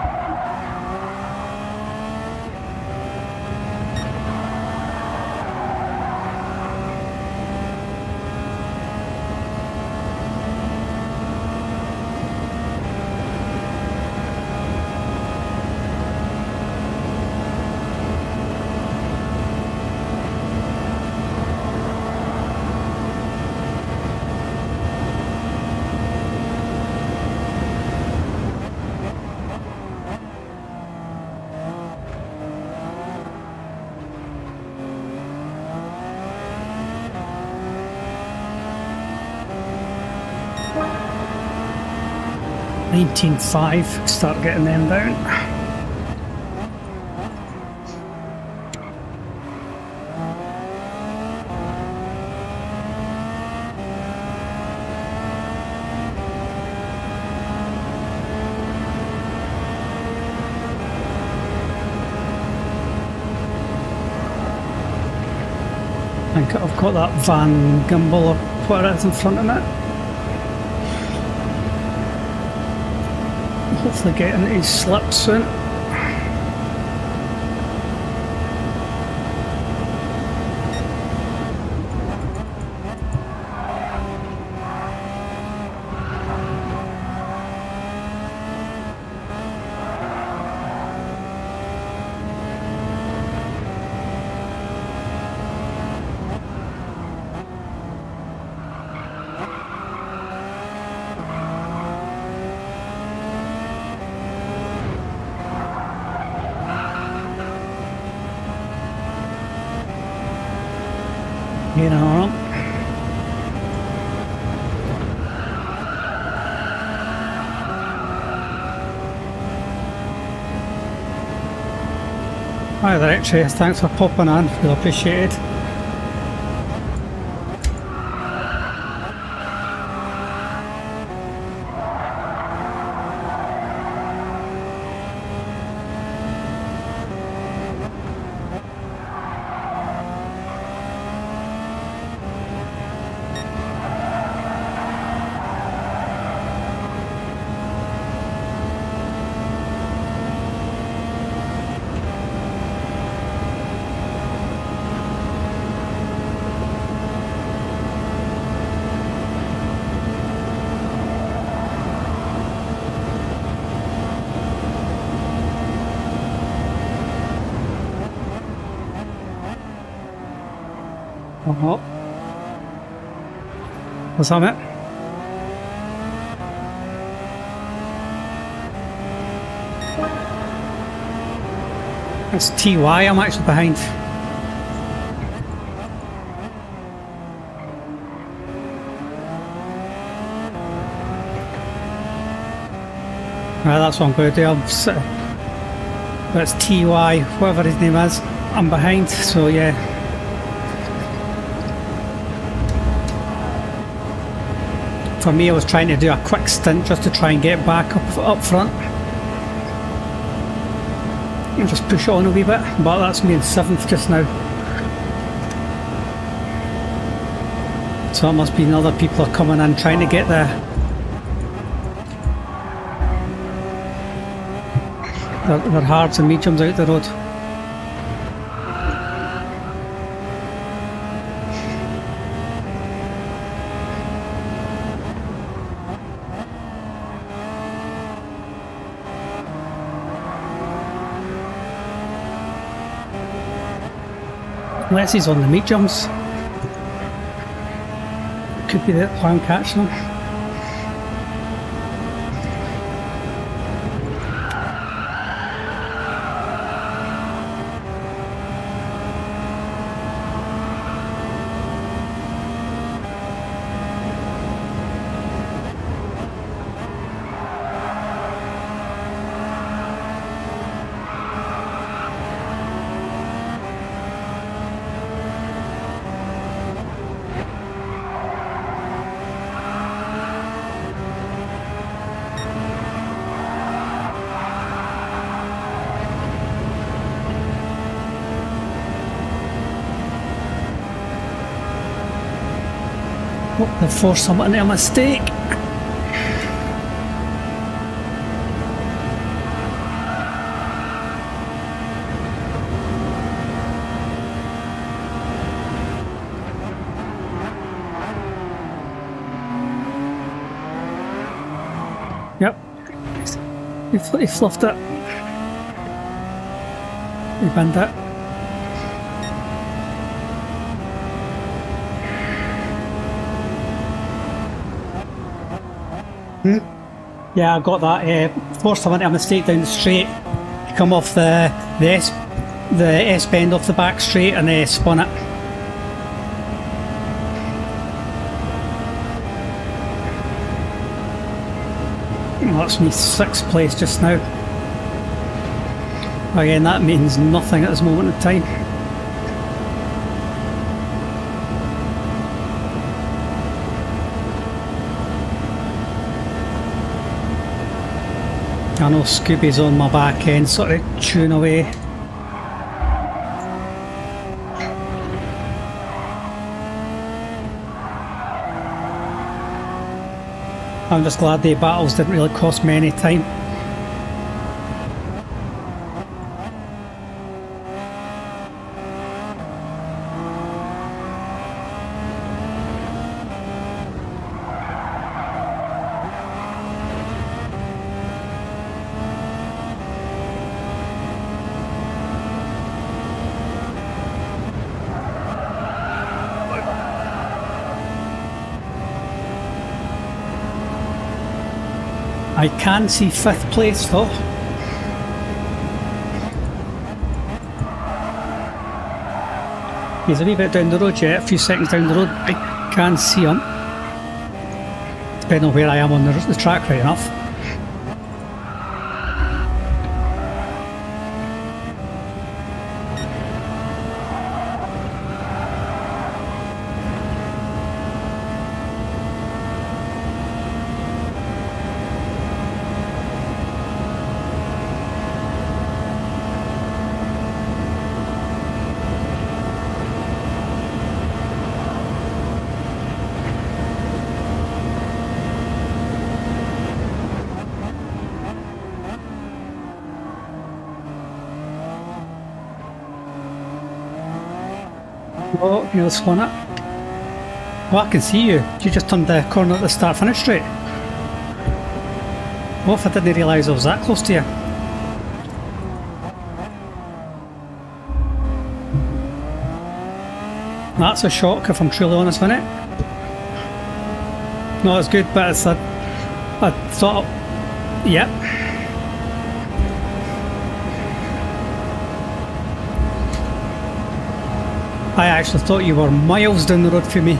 19.5, start getting them down. I think I've got that van gimbal or what it is in front of it. Hopefully get into his slip soon. You know, hi there, actually. Thanks for popping on. Feel appreciated. Oh, what's on it? It's TY, I'm actually behind. Right, that's what I'm going to do. It's TY, whatever his name is. I'm behind, so yeah. For me, I was trying to do a quick stint just to try and get back up front. And just push on a wee bit, but that's me in 7th just now. So it must be other people are coming in trying to get their hards and mediums out the road. Unless he's on the mediums. Could be the plan catching him. Oh, they've forced someone into a mistake. Yep. He fluffed it. He banned it. Yeah, I got that. Forced someone into a mistake down the straight. Come off the S bend off the back straight and spun it. That's me 6th place just now. Again, that means nothing at this moment in time. I know Scooby's on my back end, sort of chewing away. I'm just glad the battles didn't really cost me any time. I can see 5th place though. He's a wee bit down the road yet, a few seconds down the road. I can see him. Depending on where I am on the track, right enough. Oh, you're slowing it. Oh, I can see you. You just turned the corner at the start finish straight. Oh, if I didn't realise I was that close to you. That's a shock if I'm truly honest with it. No, it's good, but it's I thought, yep. I actually thought you were miles down the road from me.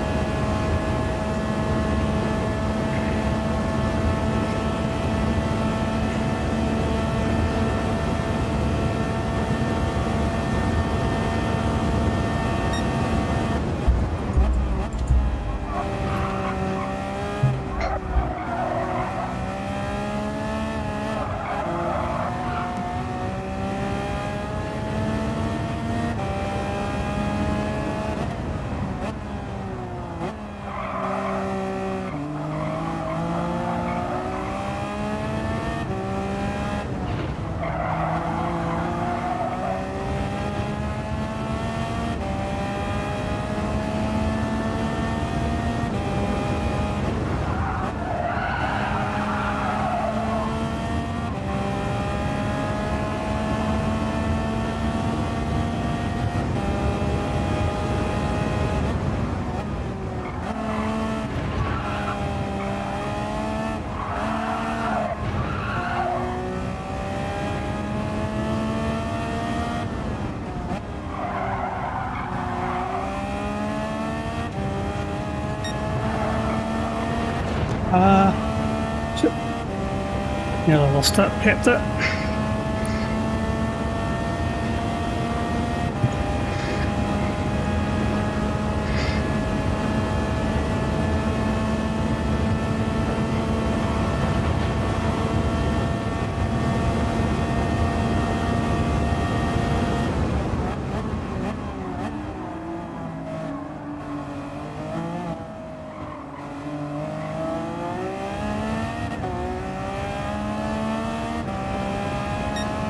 Yeah, I lost it, kept it.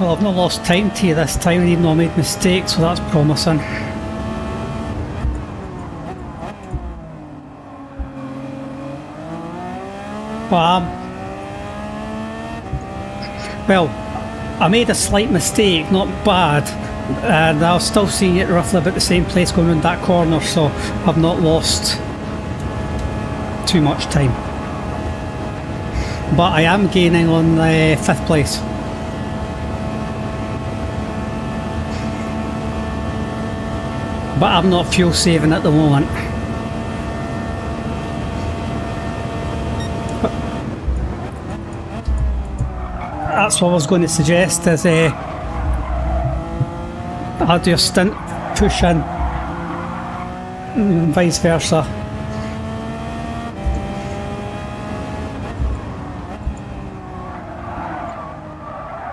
Well, I've not lost time to you this time, even though I made mistakes, so that's promising. Well, I made a slight mistake, not bad, and I was still seeing it roughly about the same place going around that corner, so I've not lost too much time. But I am gaining on the 5th place. But I'm not fuel saving at the moment. that's what I was going to suggest, is I'll do a stint, push in, and vice versa.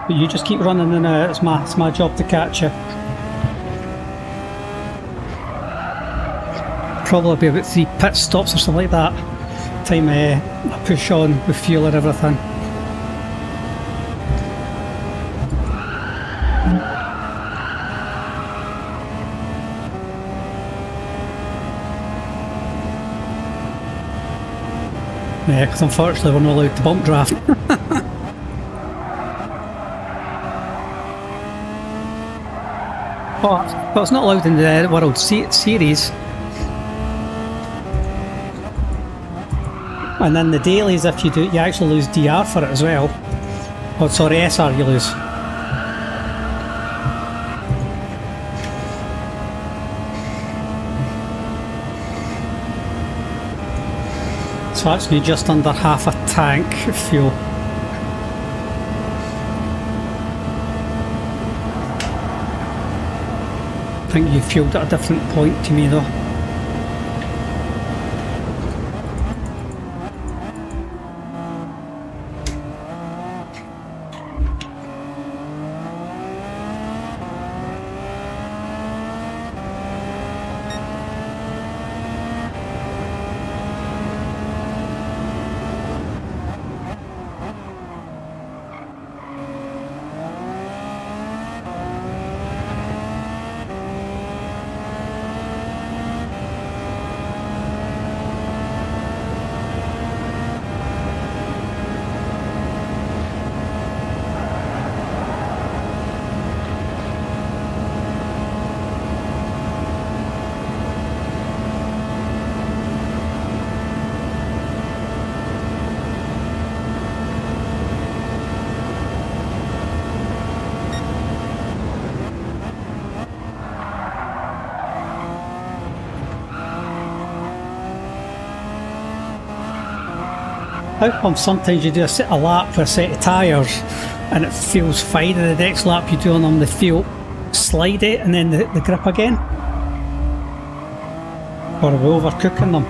But you just keep running in and out, it's my job to catch you. Probably be about 3 pit stops or something like that. Time I push on with fuel and everything. Yeah, because unfortunately we're not allowed to bump draft. Oh, but it's not allowed in the World Series. And then the dailies, if you do, you actually lose DR for it as well. Oh, sorry, SR you lose. So that's me just under half a tank of fuel. I think you fueled at a different point to me though. How come sometimes you do a lap with a set of tyres and it feels fine, and the next lap you do on them they feel slidey and then the grip again? Or are we overcooking them?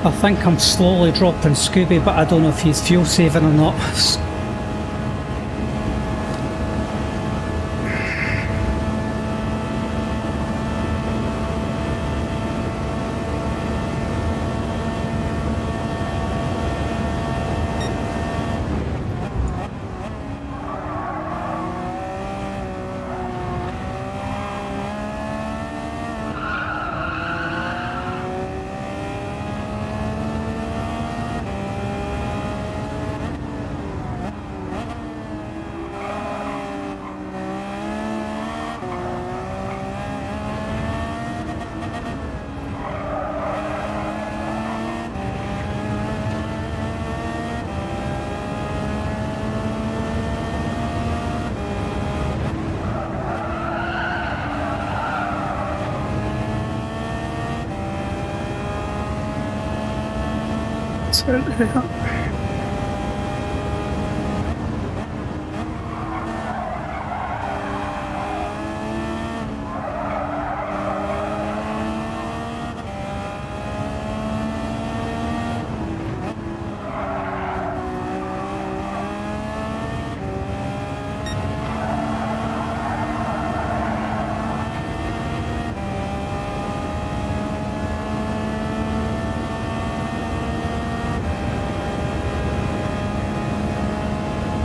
I think I'm slowly dropping Scooby, but I don't know if he's fuel saving or not.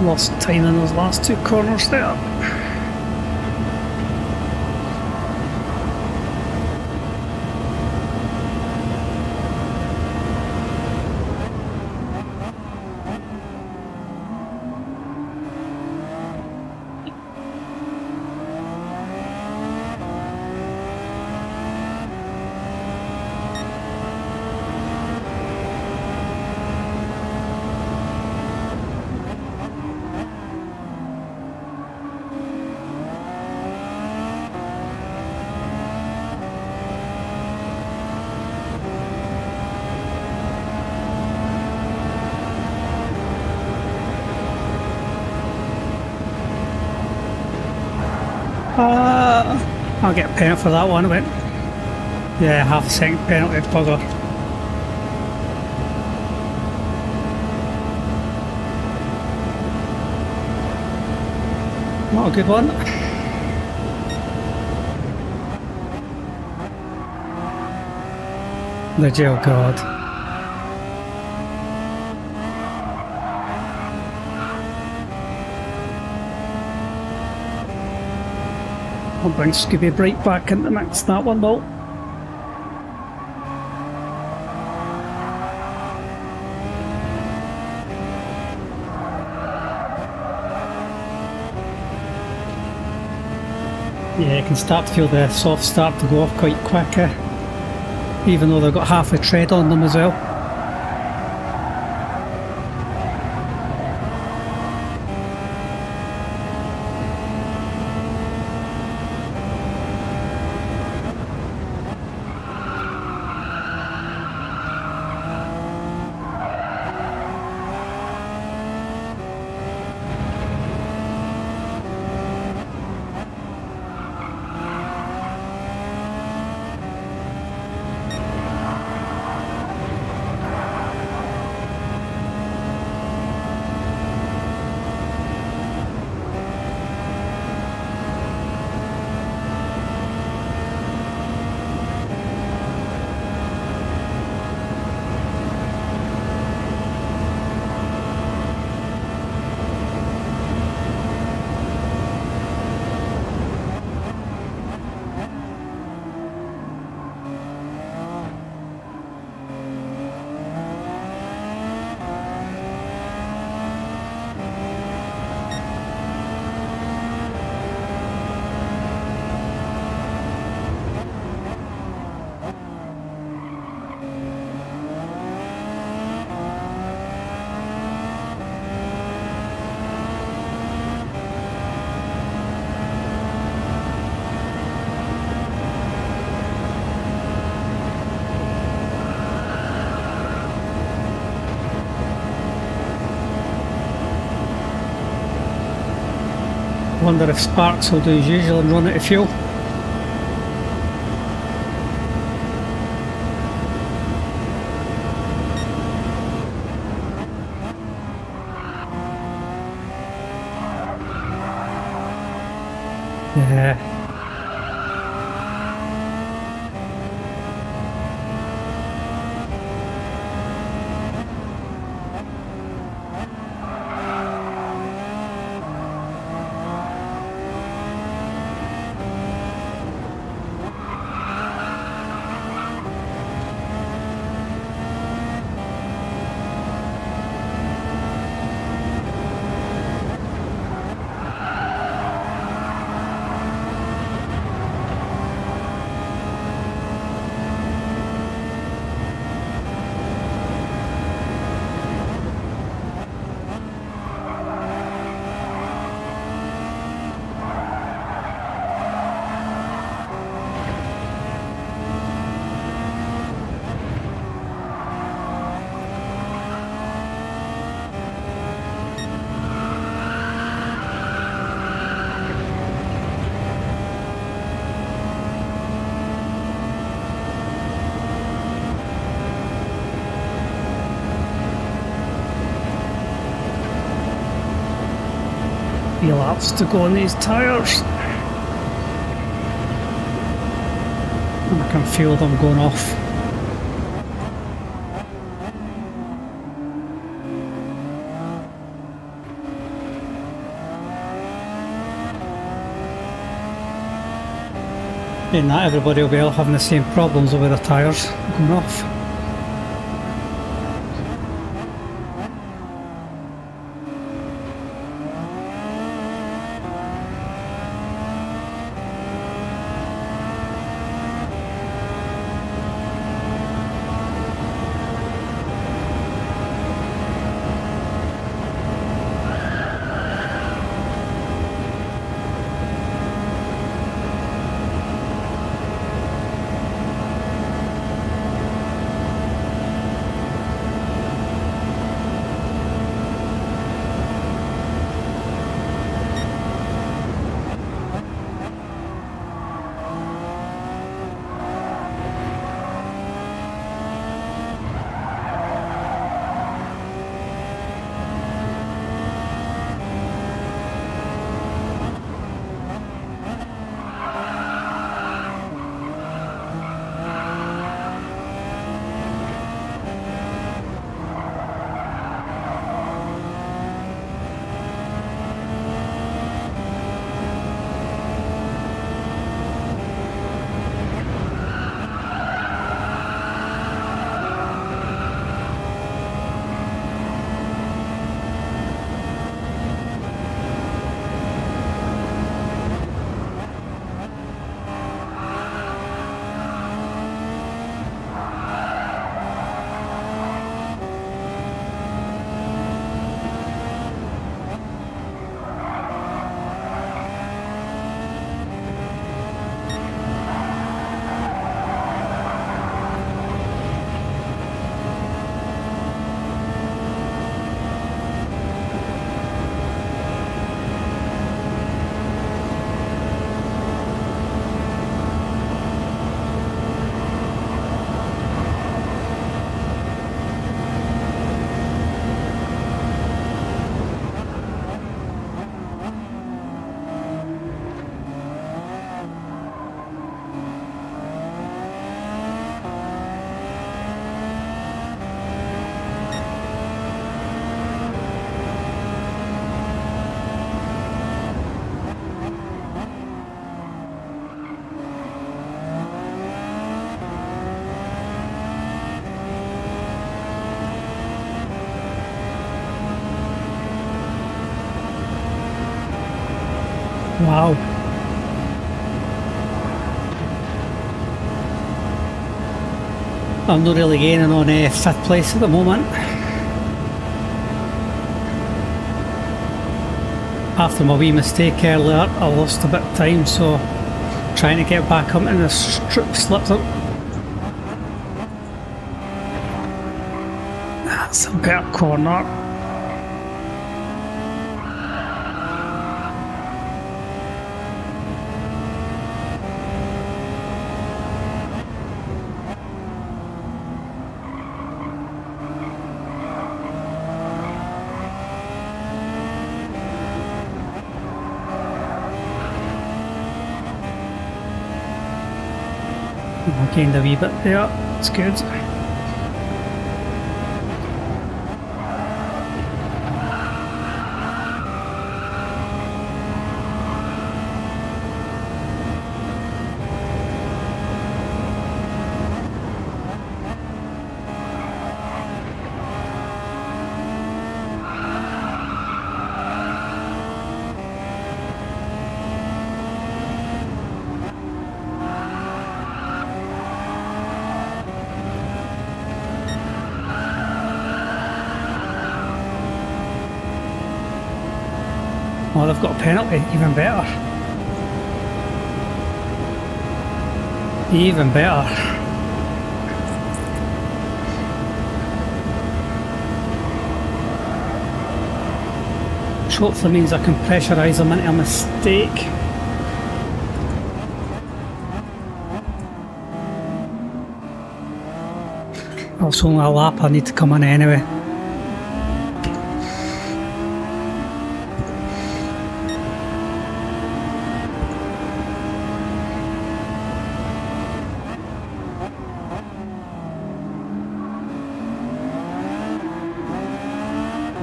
Lost time in those last two corners there. I'll get a penalty for that one. Yeah, half a second penalty, bugger. Not a good one. The jail guard. I'll bring Scooby right back in the mix, that one though. Yeah, you can start to feel the soft start to go off quite quick, even though they've got half a tread on them as well. Wonder if Sparks will do as usual and run out of fuel. Yeah. few laps to go on these tyres. And I can feel them going off. In that, everybody will be all having the same problems with the tyres going off. Wow. I'm not really gaining on 5th place at the moment. After my wee mistake earlier, I lost a bit of time, so trying to get back up in the slipped up. That's a better corner. I gained a wee bit there, it's good. Oh, they've got a penalty, even better. Even better. Which hopefully means I can pressurise them into a mistake. That's only a lap I need to come in anyway.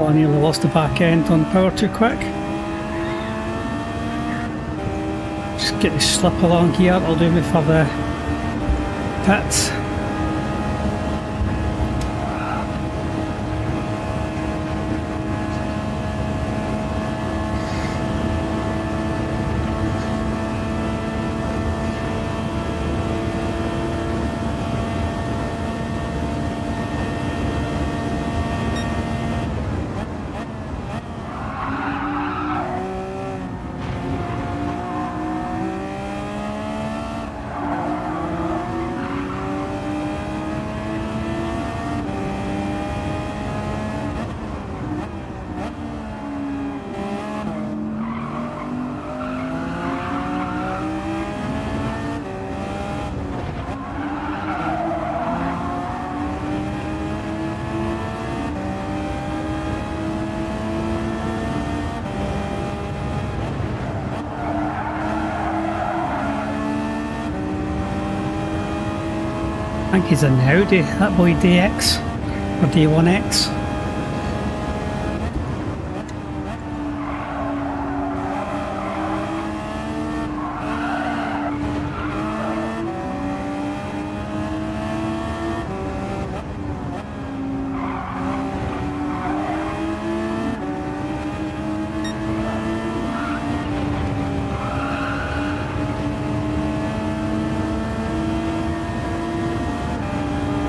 Oh, I nearly lost the back end on power too quick. Just get the slip along here, it'll do me for the pits. I think he's an Audi, that boy DX, or D1X.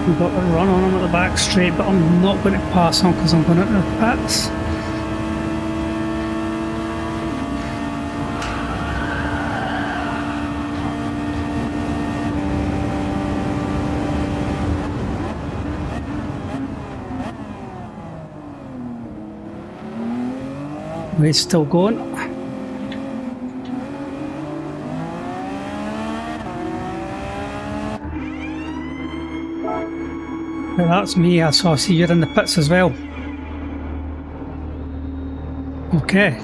We've got a run on him at the back straight, but I'm not going to pass on because I'm going into the pits. He's still going. Well, that's me, I see you're in the pits as well. Okay.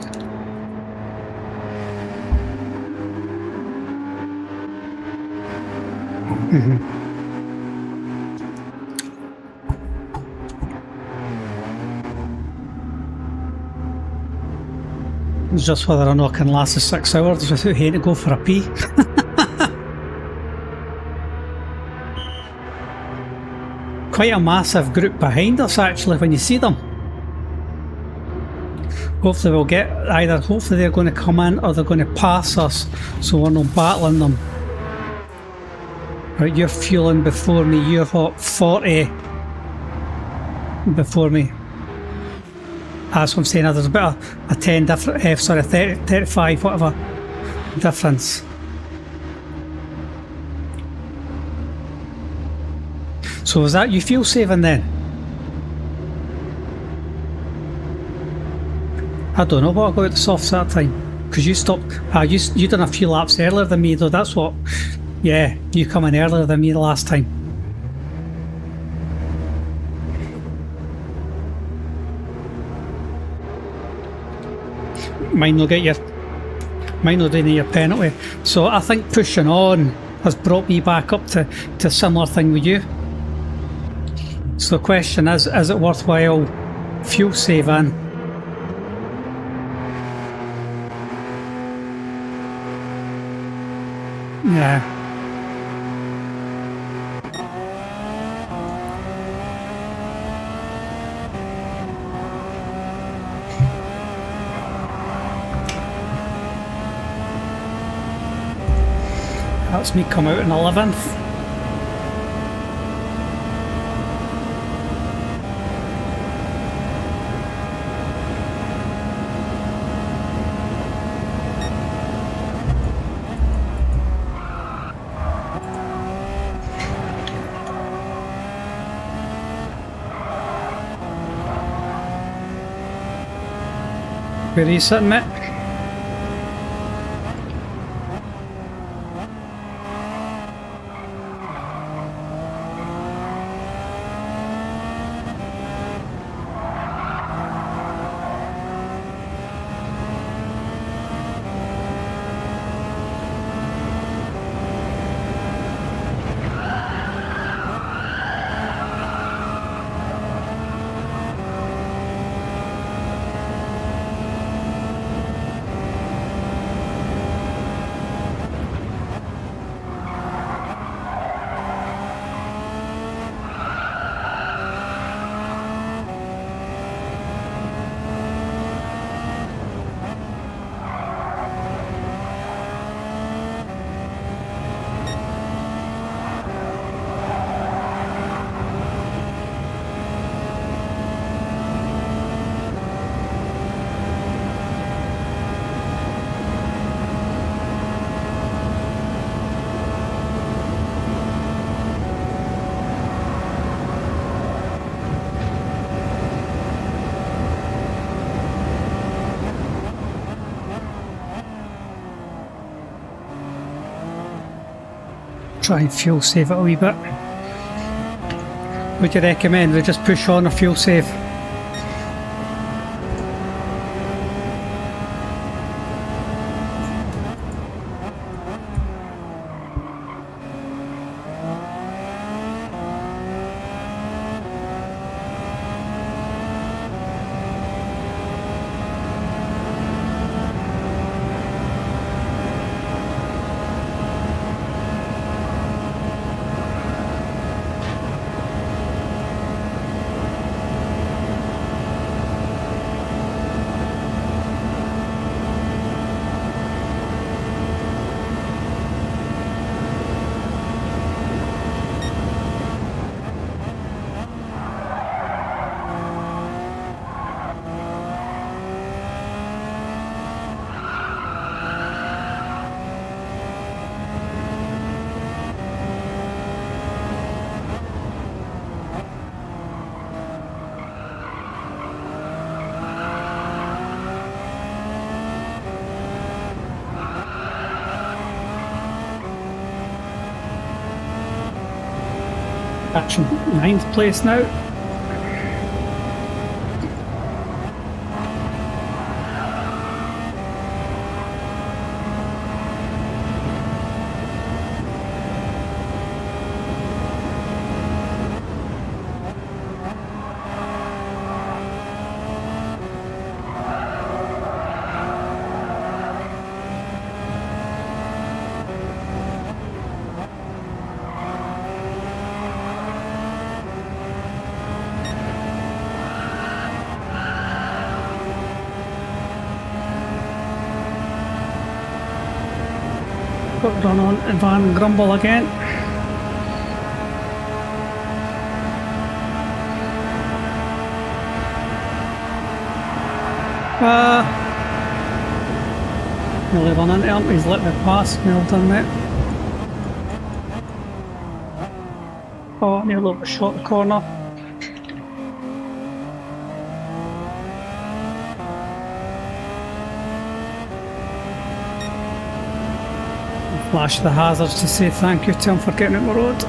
It's just whether or not I can last the 6 hours without having to go for a pee. Quite a massive group behind us actually when you see them. Hopefully we'll get hopefully they're going to come in or they're going to pass us so we're not battling them. Right, you're fueling before me, you're what, 40 before me. That's what I'm saying, there's about a 10 different, 30, 35 whatever difference. So was that you fuel saving then? I don't know what I got at the softs that time. Because you stopped, you done a few laps earlier than me though, that's what, yeah, you come in earlier than me the last time. Mine will do your penalty. So I think pushing on has brought me back up to a similar thing with you. So the question is it worthwhile fuel saving? Yeah. That's me come out in 11th. Where are you sitting, mate? try and fuel save it a wee bit. Would you recommend we just push on a fuel save? Actually, 9th place now. Got run on Van Grumble again. Nearly run into him, he's let me pass, well done mate. Oh, nearly overshot the corner. Flash the hazards to say thank you to him for getting out the road.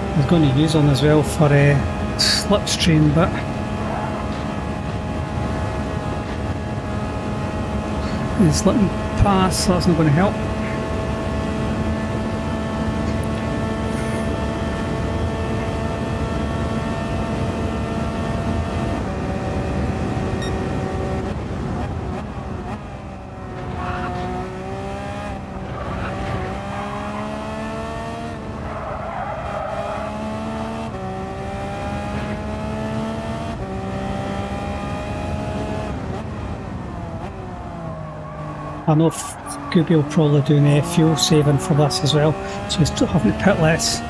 I was going to use one as well for a slipstream, but he's letting pass, so that's not going to help. I know Gooby will probably do an fuel saving for this as well, so he's having to pit less.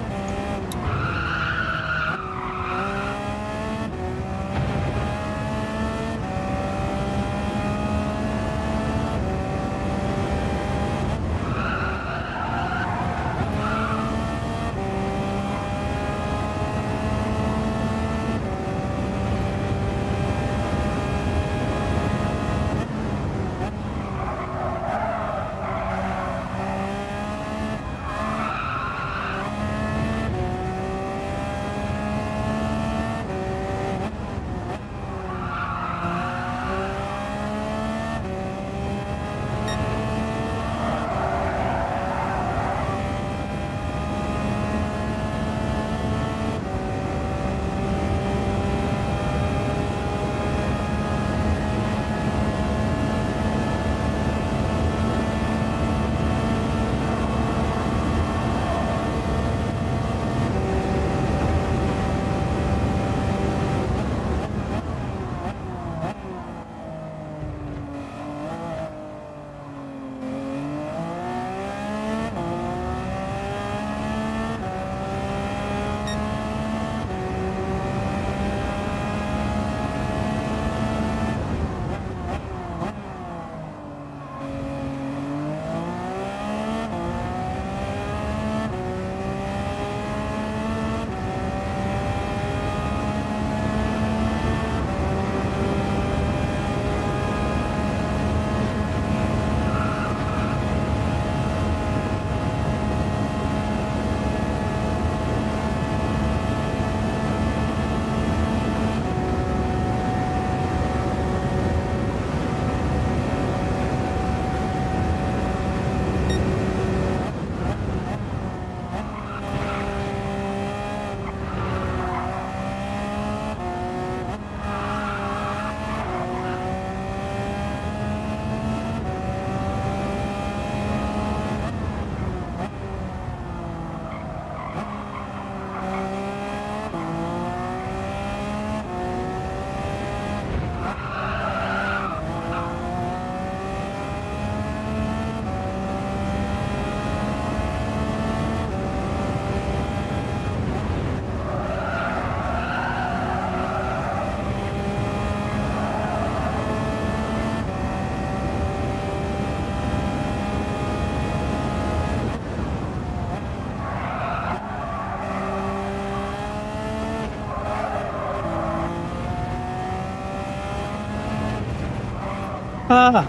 Ah!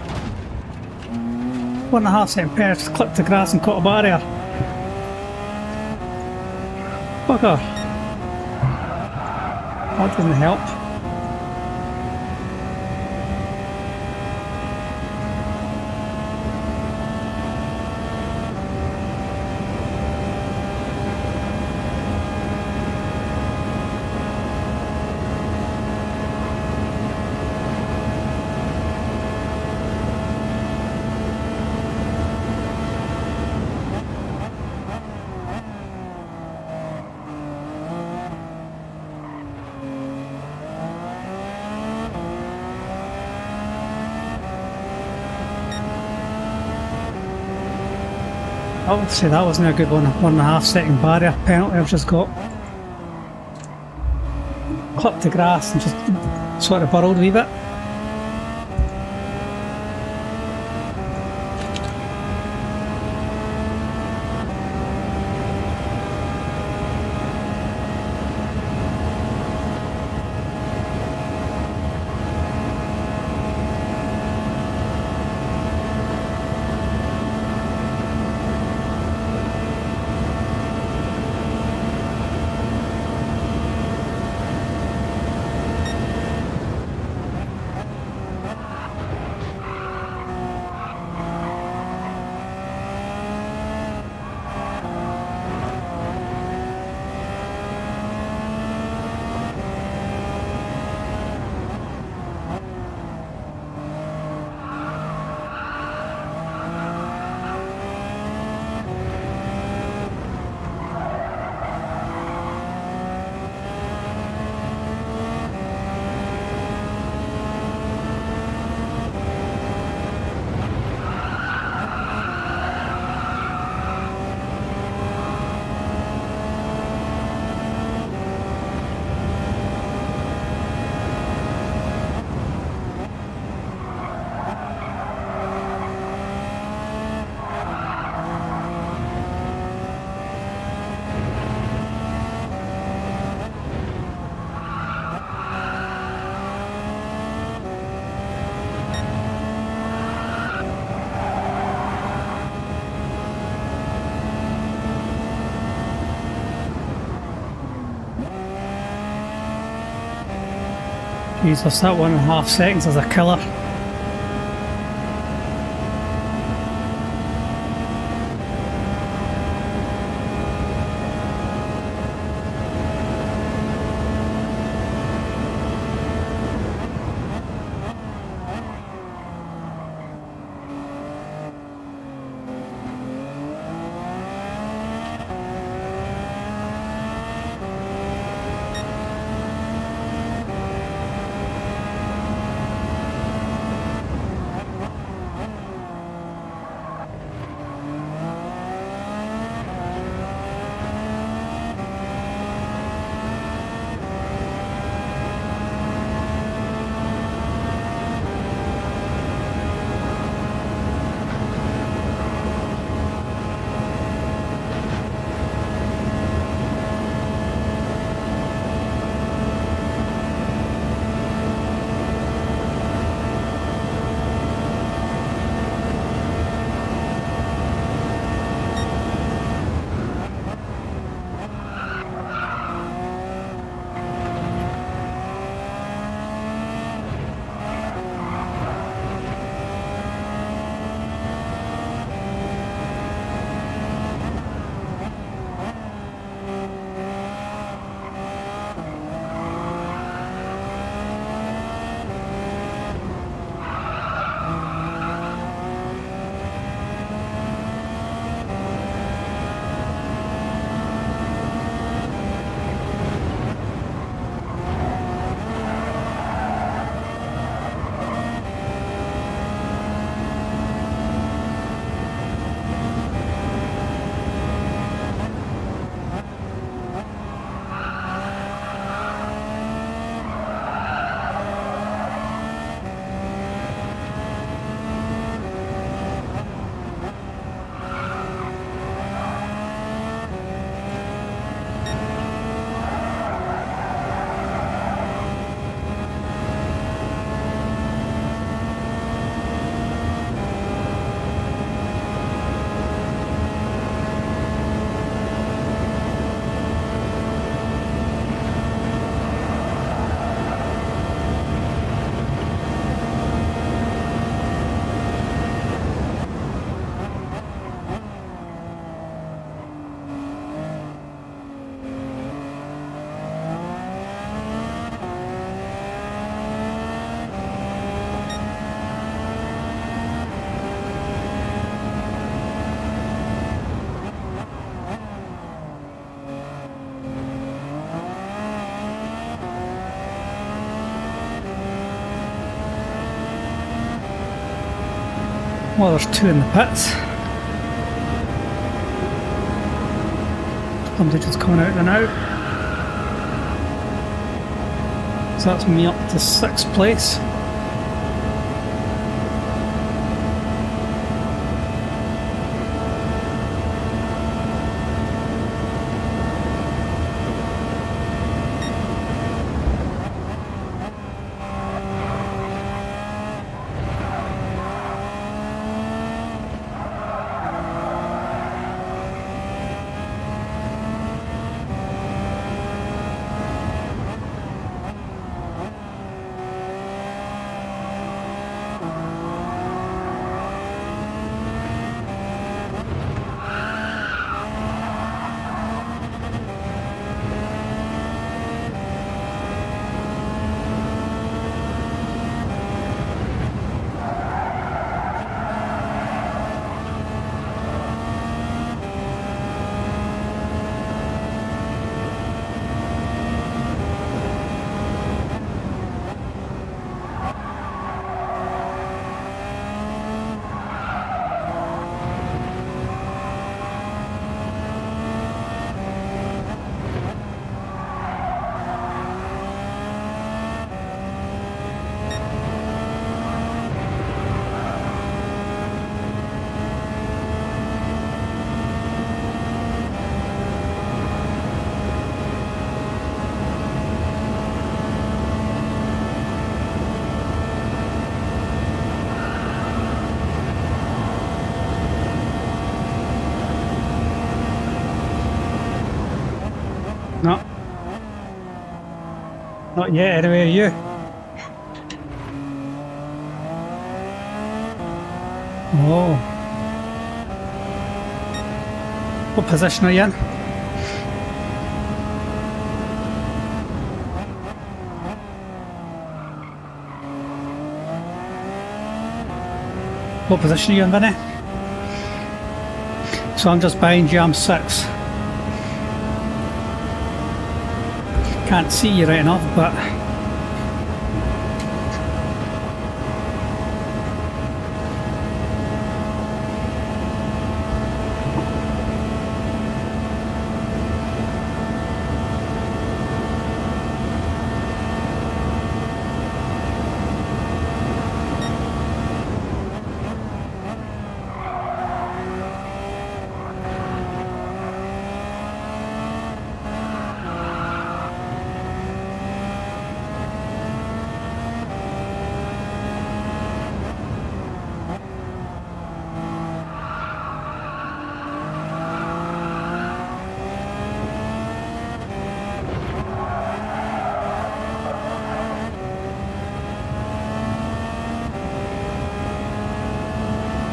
1.5 second pair, clipped the grass and caught a barrier. Bugger. That didn't help. I would say that wasn't a good one. 1.5 second barrier penalty I've just got. Clipped the grass and just sort of burrowed a wee bit. Jesus, that 1.5 seconds is a killer. Well, there's two in the pits. Somebody just coming out and out. So that's me up to 6th place. No. Not yet, anyway, are you? Oh. What position are you in? What position are you in, Vinny? So I'm just behind you, I'm 6. Can't see you right enough, but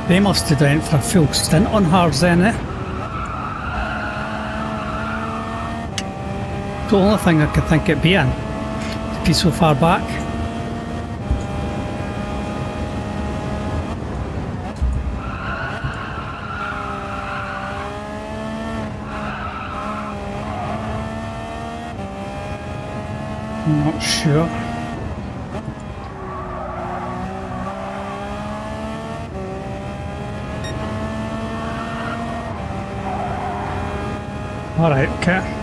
they must have went for a full stint on hards then, eh? The only thing I could think it'd be in, to be so far back. I'm not sure. Alright, okay.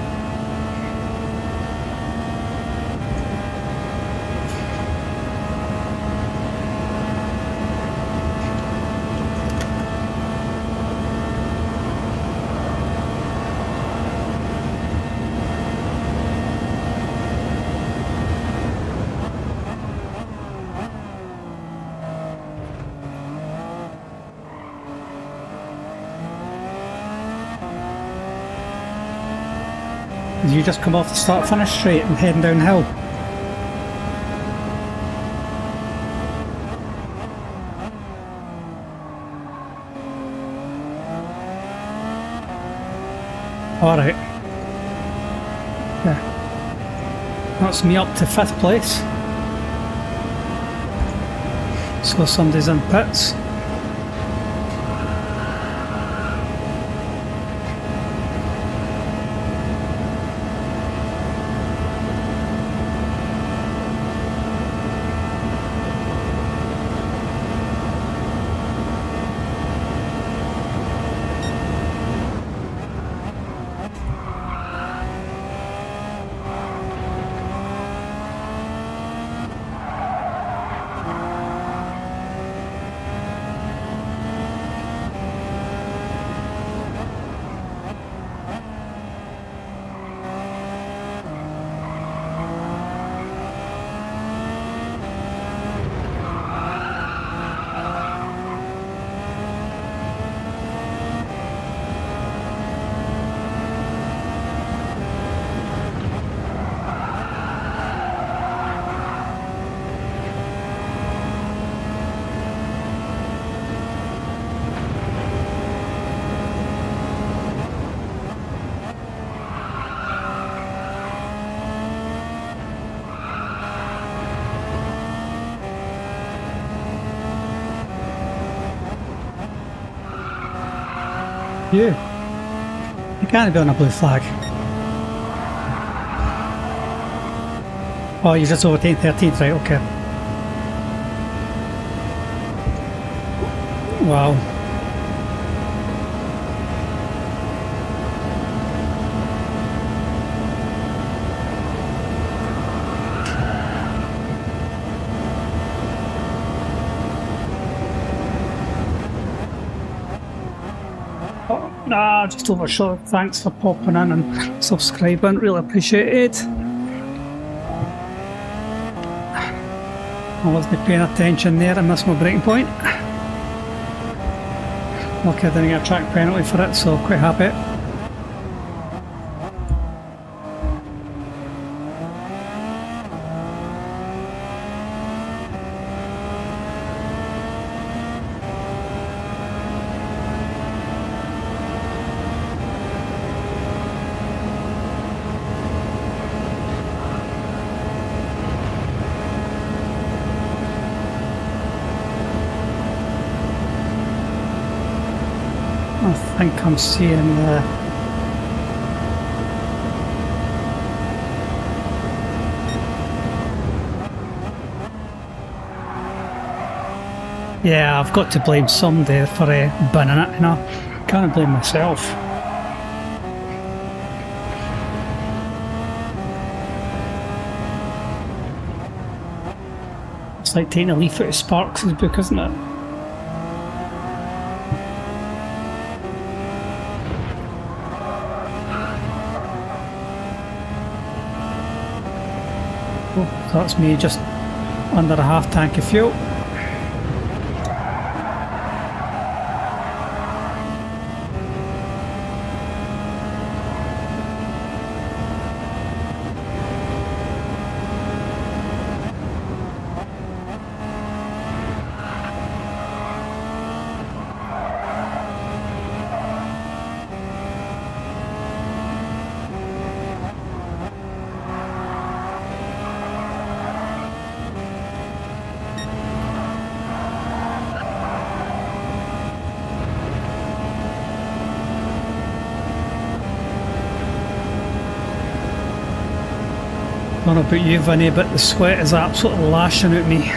Did you just come off the start-finish straight and heading downhill? Alright. Yeah. That's me up to 5th place. So somebody's in pits. You can't be on a blue flag. Oh, you're just overtaking 13th, right? Okay. Wow. Oh, nah, just overshot. Thanks for popping in and subscribing. Really appreciate it. I wasn't paying attention there. I missed my breaking point. Lucky I didn't get a track penalty for it, so quite happy. I think I'm seeing yeah, I've got to blame somebody for binning it, you know. Can't blame myself. It's like taking a leaf out of Sparks' book, isn't it? Oh, that's me just under a half tank of fuel. I don't know about you, Vinny, but the sweat is absolutely lashing at me.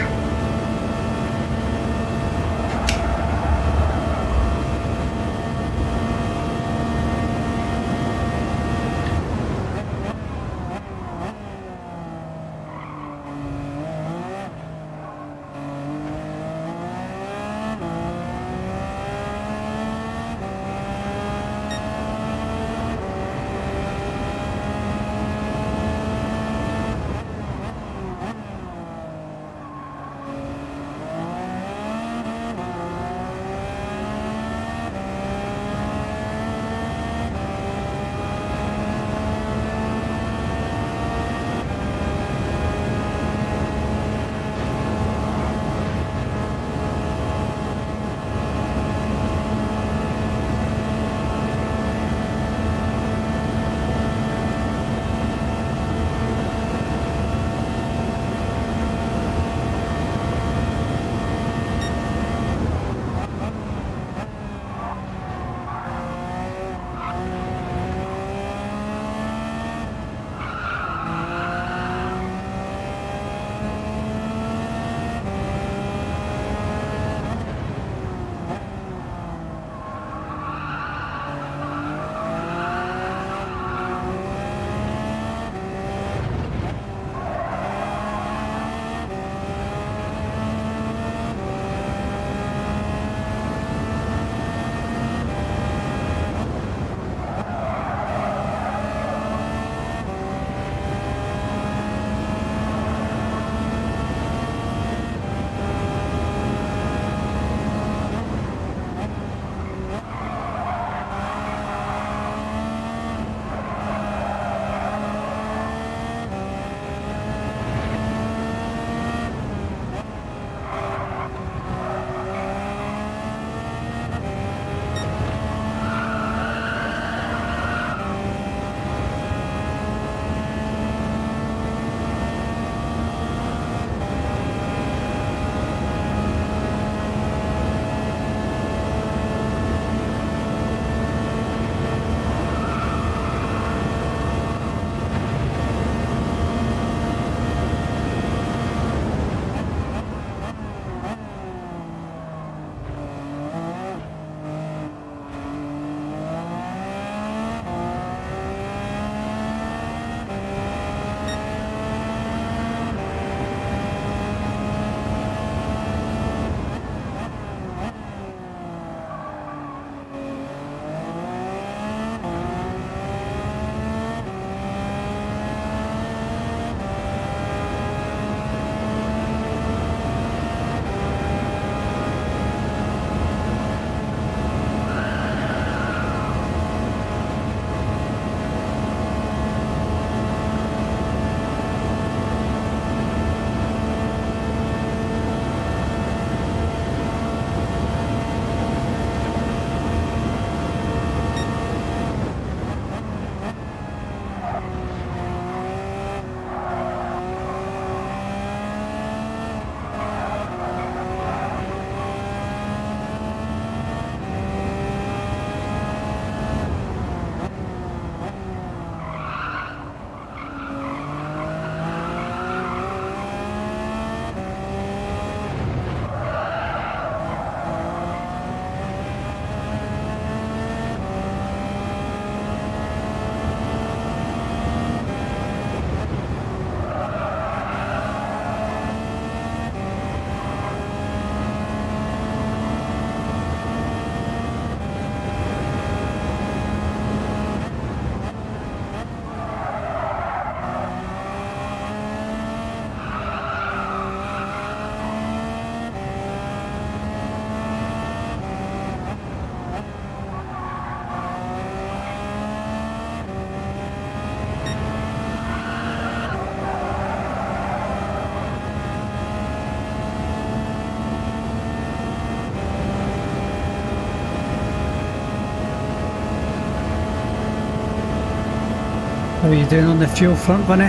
are you doing on the fuel front, Vinny?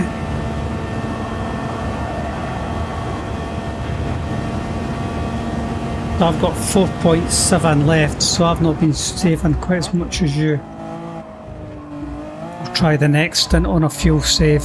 I've got 4.7 left, so I've not been saving quite as much as you. I'll try the next stint on a fuel save.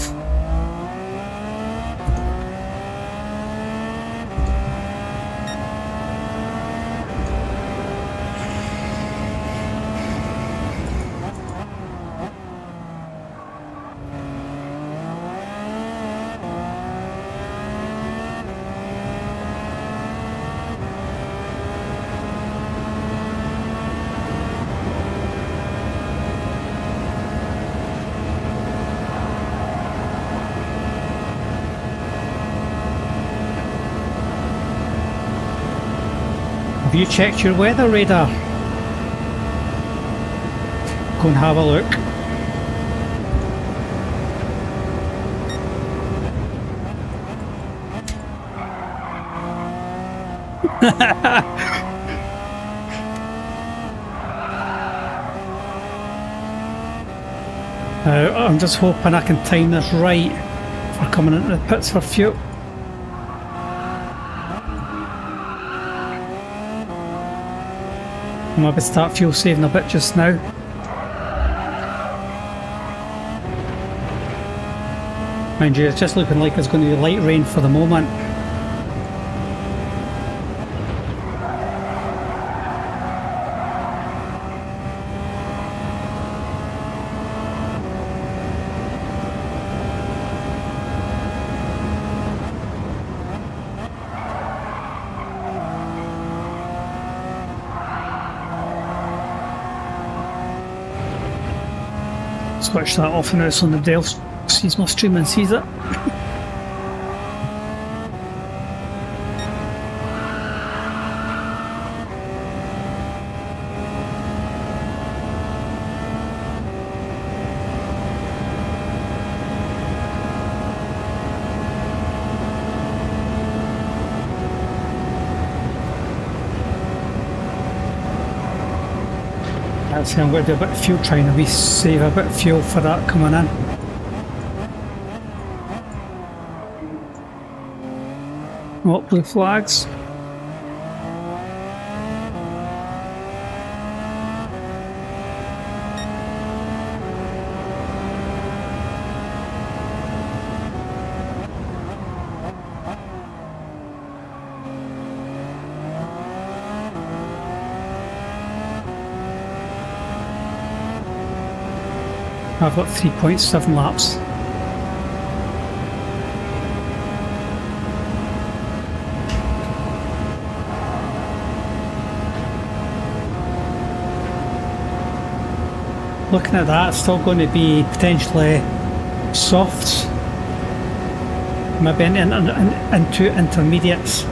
Have you checked your weather radar? Go and have a look. I'm just hoping I can time this right for coming into the pits for fuel. I'm about to start fuel saving a bit just now. Mind you, it's just looking like it's going to be light rain for the moment. Switch that off and it's on the Dell sees my stream and sees it. Actually, I'm going to do a bit of fuel, trying to save a bit of fuel for that coming in. Oh, blue flags. I've got 3.7 laps. Looking at that, it's still going to be potentially softs, maybe into intermediates.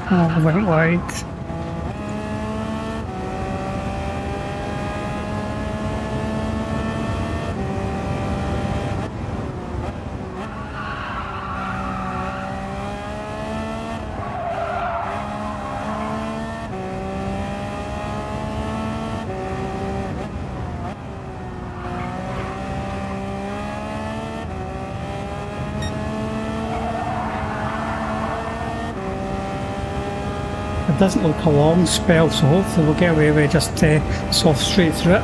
Oh, I went wide. It doesn't look a long spell, so hopefully we'll get away with just soft straight through it.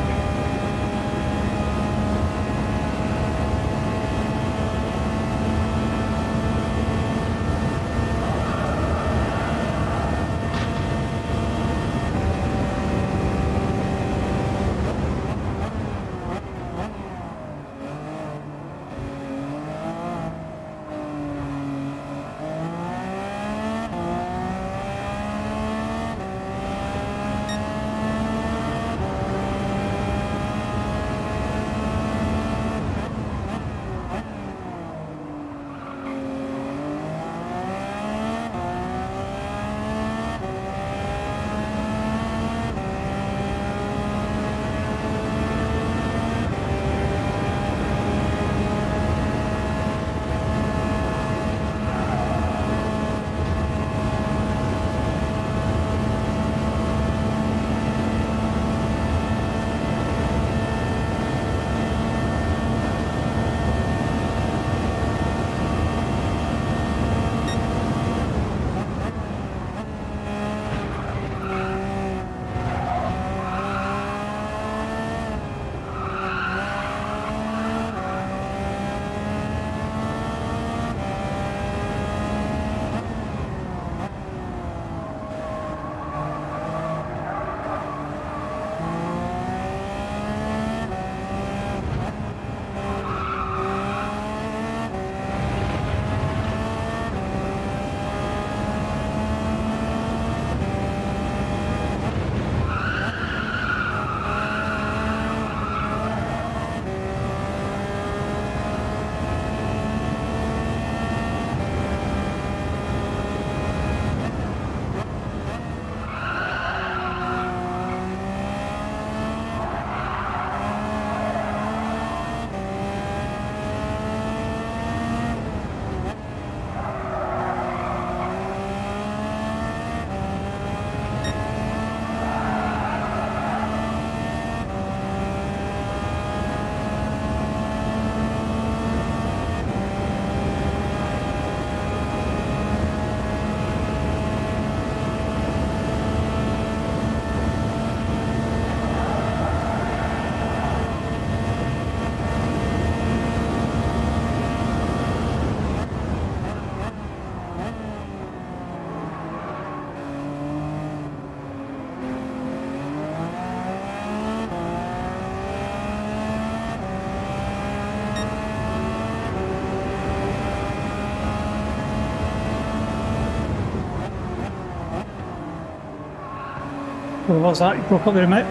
What was that? You broke up there a minute.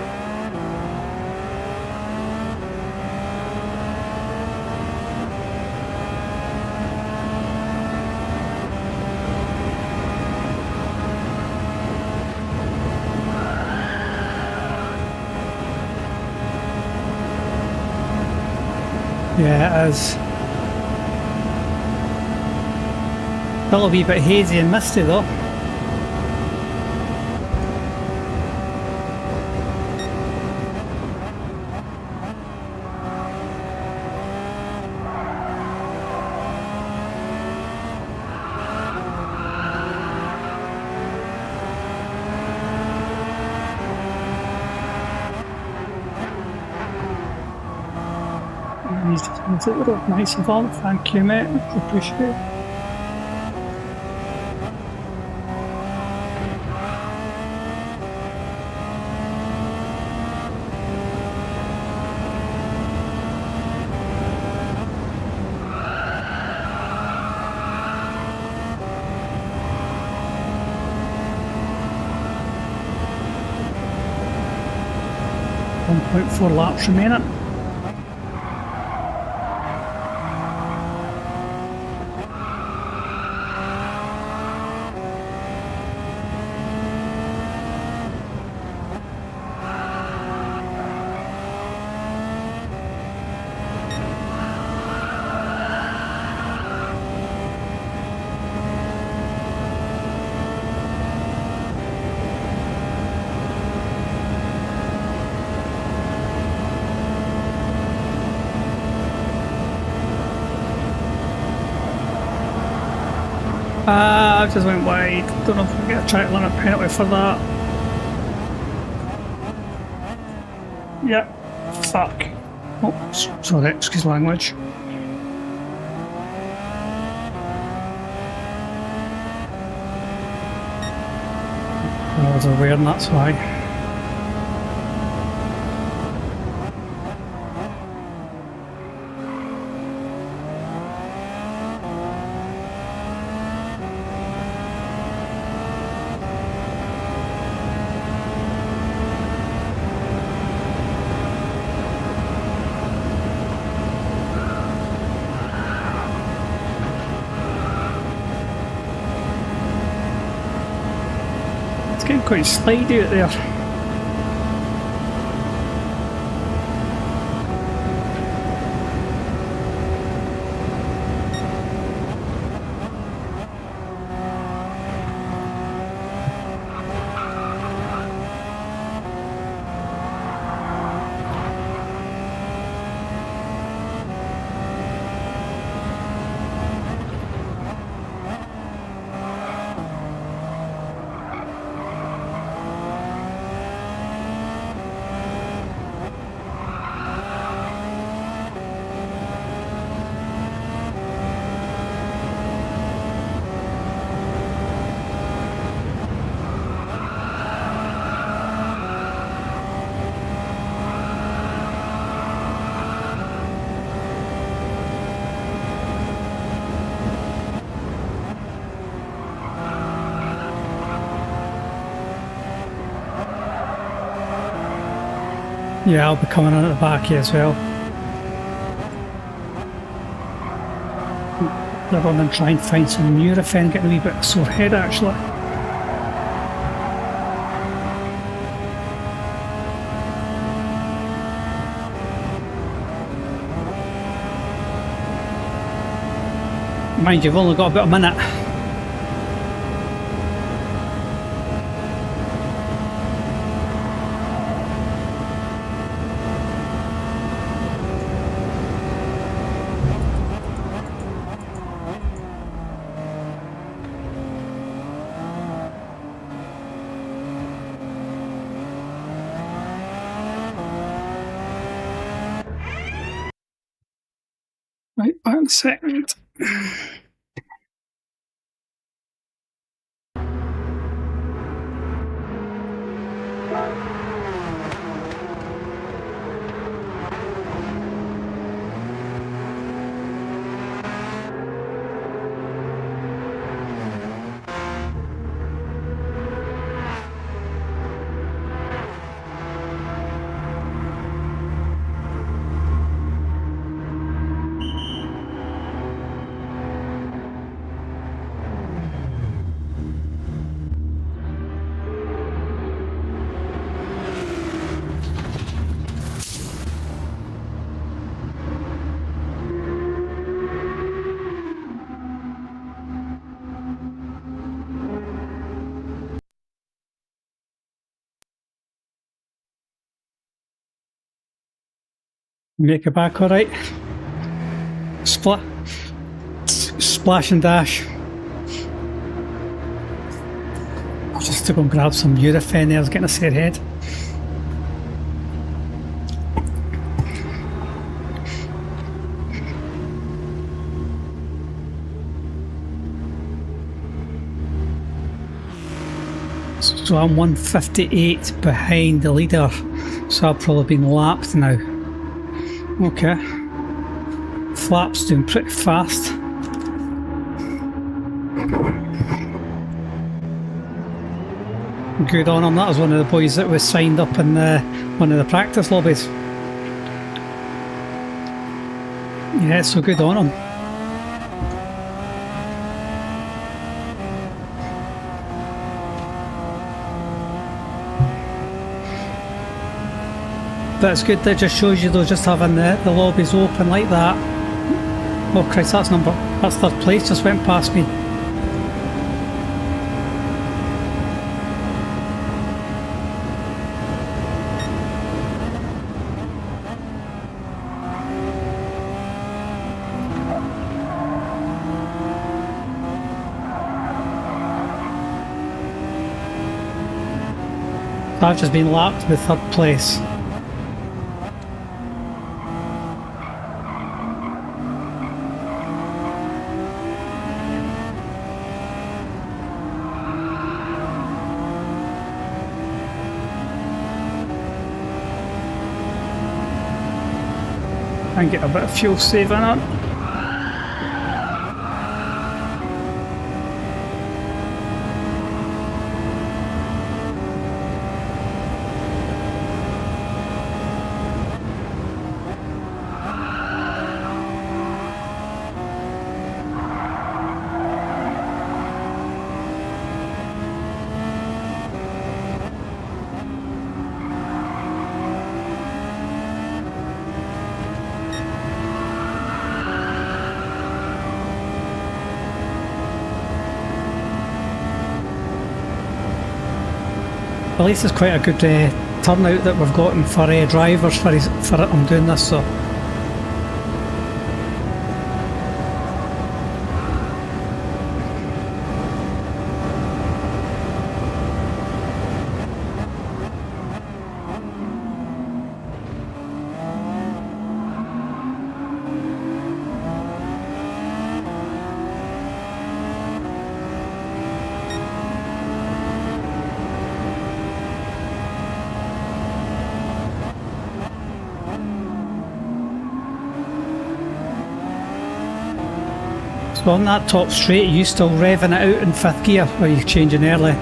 Yeah, it is. Still a wee bit hazy and misty though. Nice of all, thank you mate, appreciate it. .4 laps remaining. I just went wide. Don't know if we get a track limit penalty for that. Yeah. Fuck. Oh, sorry, excuse language. I was aware and that's why. It's getting quite slidey out there. Yeah, I'll be coming in at the back here as well. I'll run and try and find some Nurofen, getting a wee bit of sore head actually. Mind you, you've only got about a minute. Right, back in a second. Make it back alright. Splash and dash. Just to go and grab some Nurofen there, I was getting a sore head. So I'm 158 behind the leader, so I've probably been lapped now. Okay. Flap's doing pretty fast. Good on him, that was one of the boys that was signed up in one of the practice lobbies. Yeah, so good on him. But it's good, that just shows you though, just having the lobbies open like that. Oh Christ, that's third place, just went past me. I've just been lapped with third place. And get a bit of fuel saving on. At least it's quite a good turnout that we've gotten for drivers for I'm doing this, so. So on that top straight, are you still revving it out in 5th gear, or are you changing early?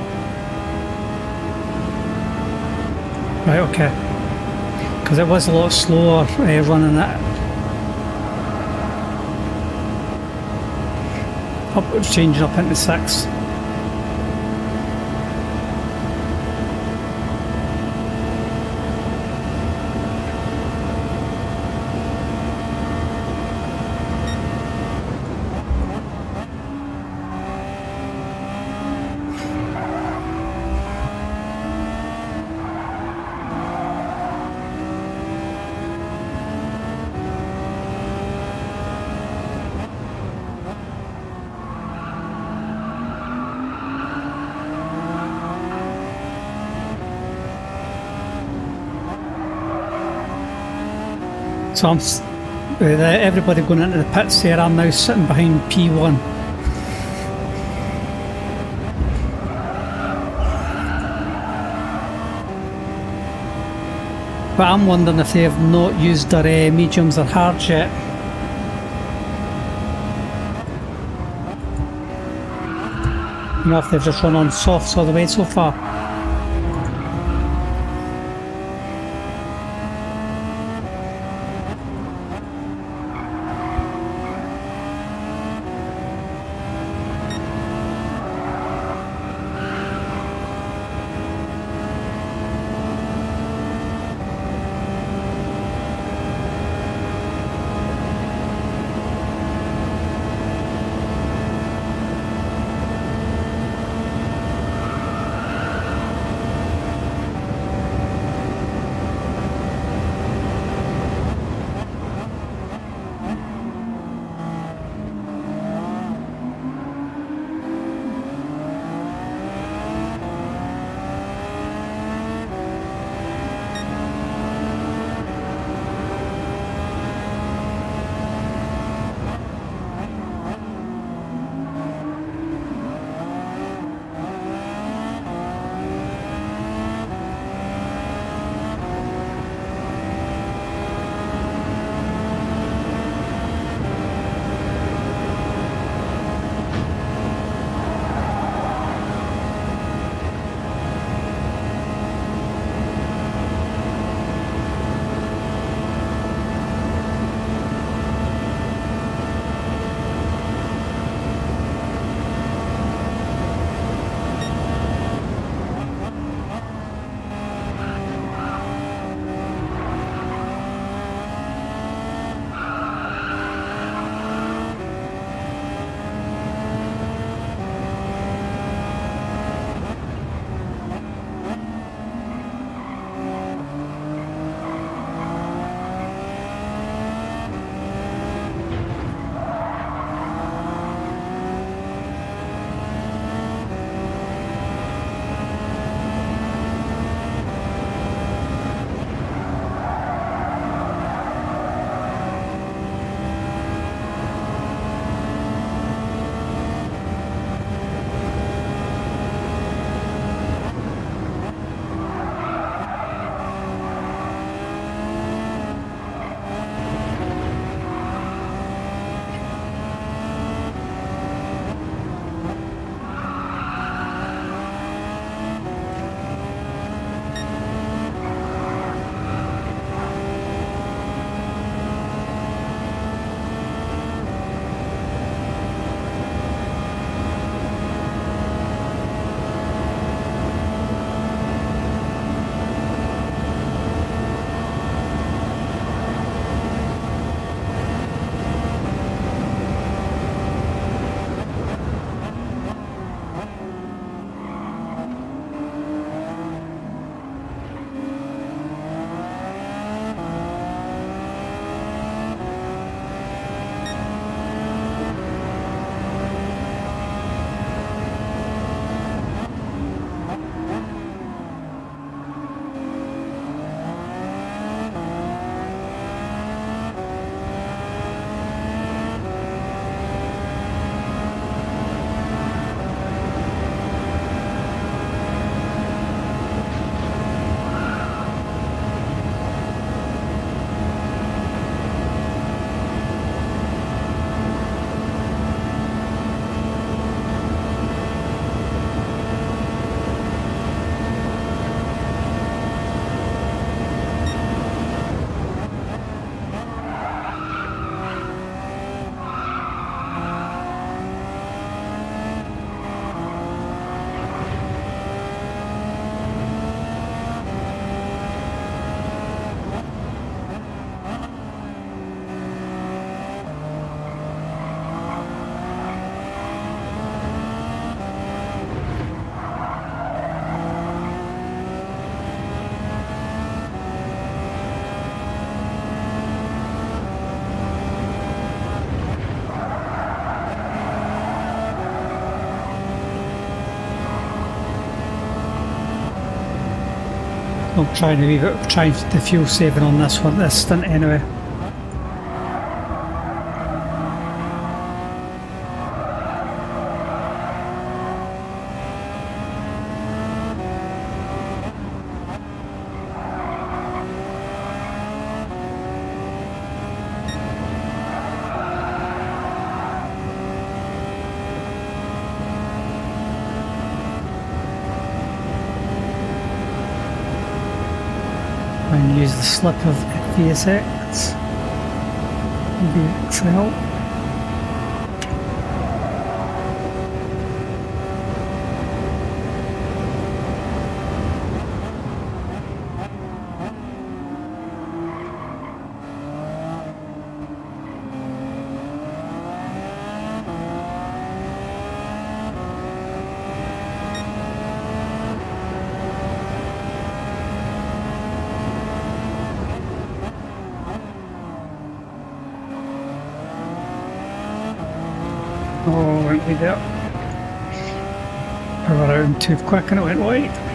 Right, okay. Because it was a lot slower running it. Changing up into 6. So I'm, with everybody going into the pits there, I'm now sitting behind P1. But I'm wondering if they have not used their mediums or hards yet. You know, if they've just run on softs all the way so far. I'm trying the fuel saving on this one, this stint anyway. And use the slip of VSX, VXL. Oh, went way there. I ran around too quick and it went wide.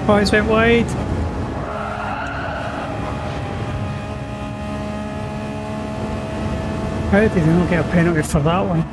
Boys went wide. How did they not get a penalty for that one?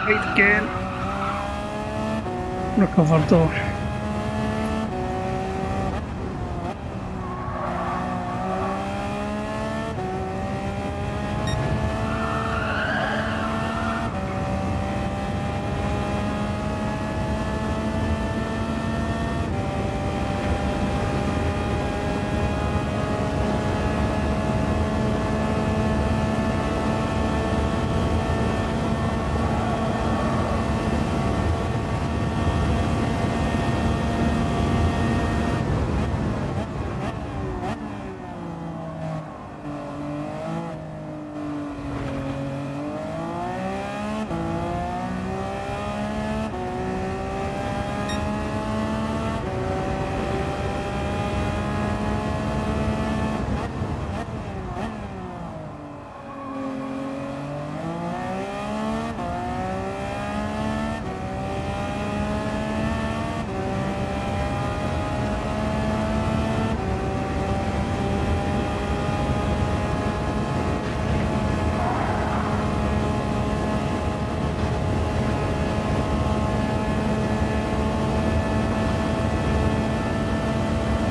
Right again. Recovered though.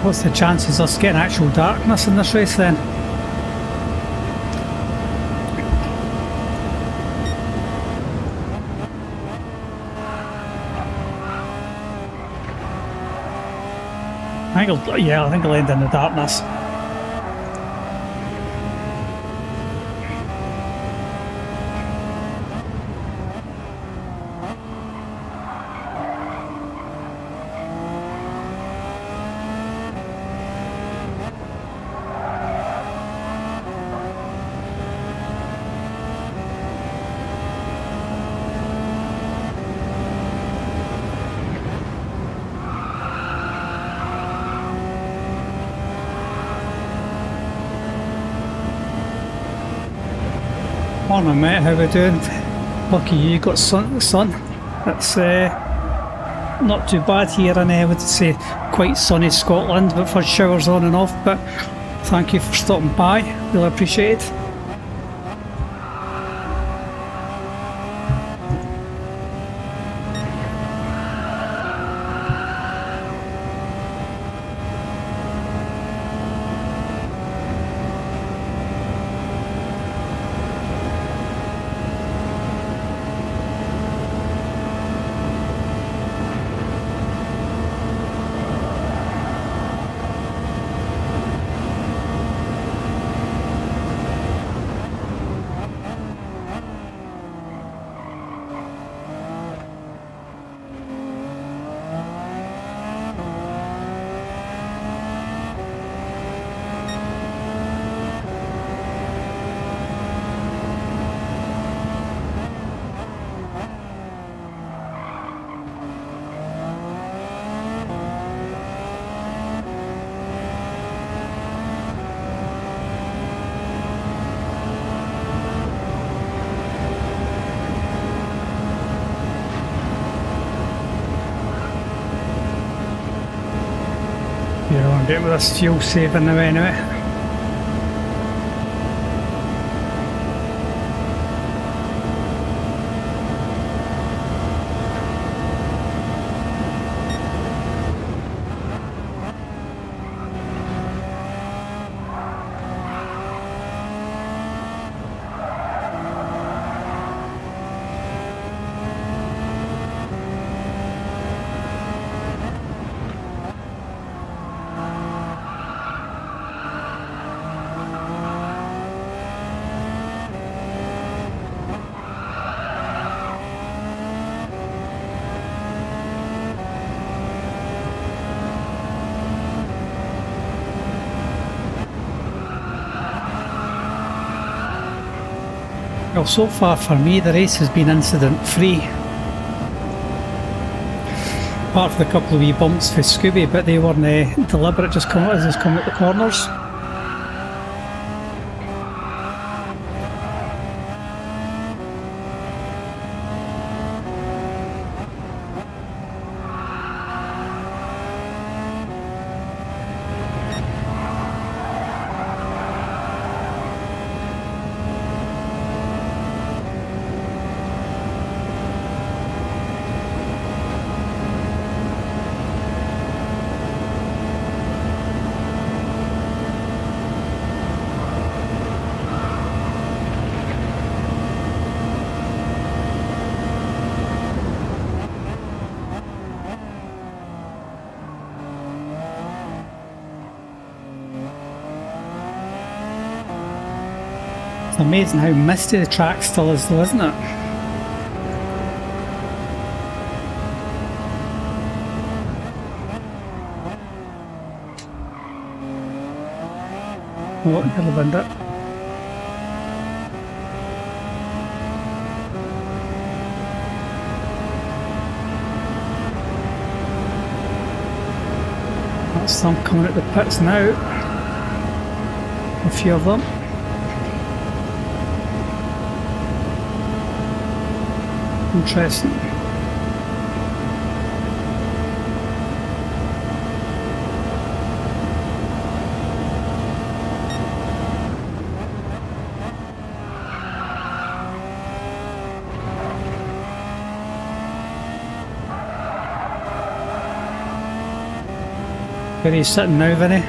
What's the chances of us getting actual darkness in this race then? I think I'll end in the darkness. Morning mate, how we doing? Lucky you got sun. It's not too bad here in I would say quite sunny Scotland, but for showers on and off. But thank you for stopping by, really appreciate it. Yeah, I'm getting with this fuel saving now anyway. Well, so far for me the race has been incident free. Apart from a couple of wee bumps for Scooby, but they weren't deliberate, just come out the corners. It's amazing how misty the track still is though, isn't it? Oh, nearly binned it. That's some coming at the pits now. A few of them. Interesting. Where are you sitting now, Vinny?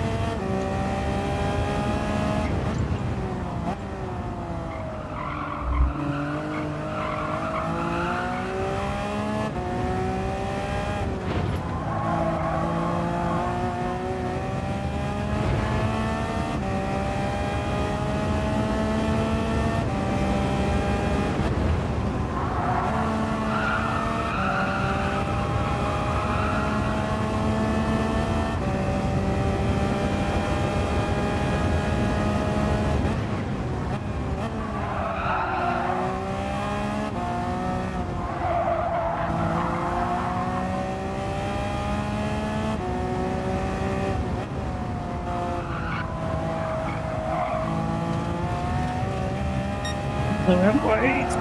They went wide.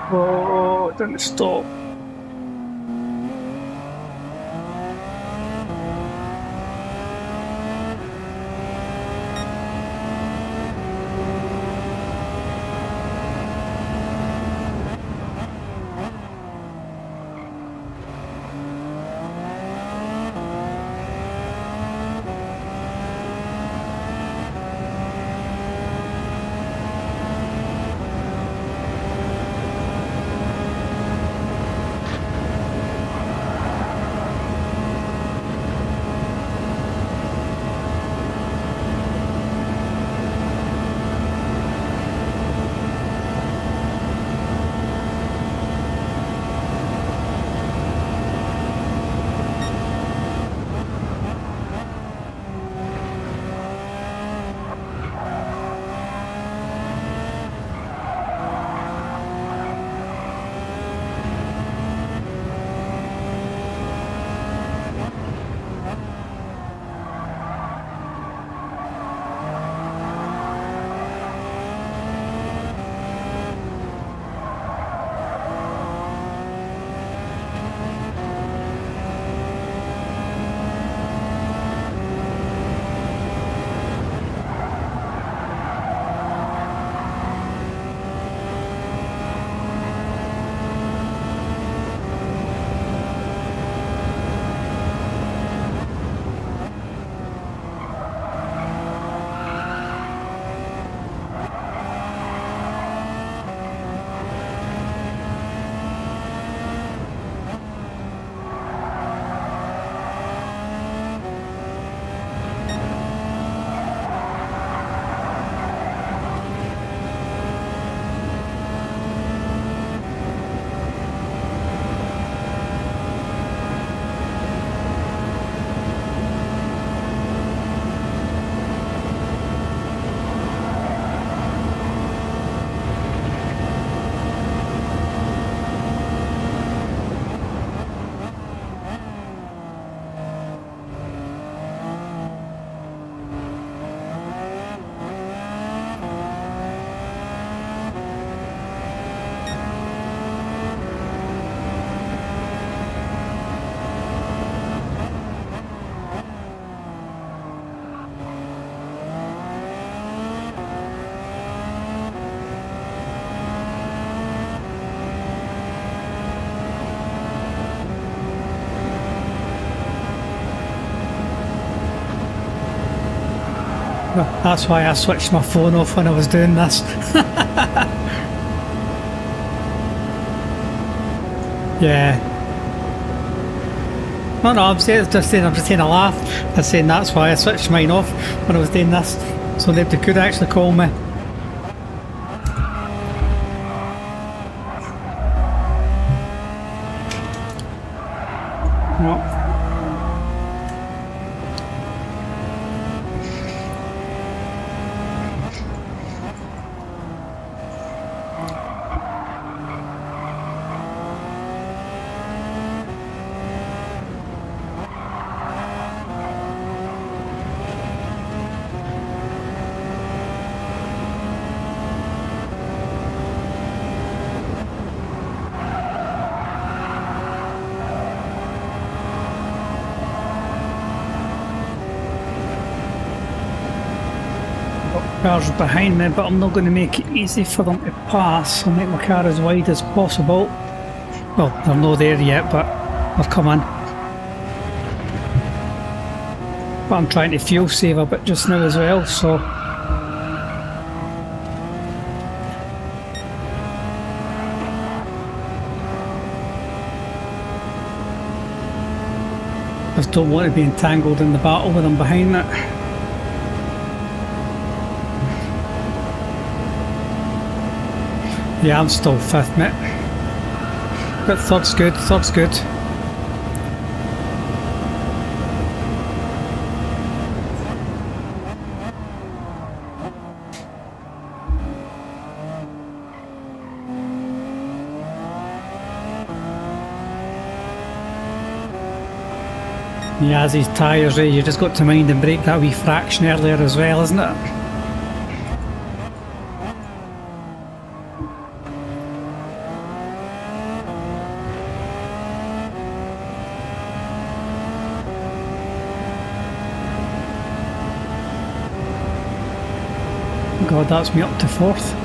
Oh, it didn't stop. That's why I switched my phone off when I was doing this. Yeah. No, I'm just saying a laugh. I'm saying that's why I switched mine off when I was doing this, so nobody could actually call me. No. cars behind me, but I'm not going to make it easy for them to pass. I'll make my car as wide as possible. Well, they're not there yet, but they're coming. But I'm trying to fuel save a bit just now as well, so I just don't want to be entangled in the battle with them behind me. Yeah, I'm still 5th, mate. But 3rd's good, 3rd's good. Yeah, as these tyres, you just got to mind and brake that wee fraction earlier as well, isn't it? God, that's me up to 4th.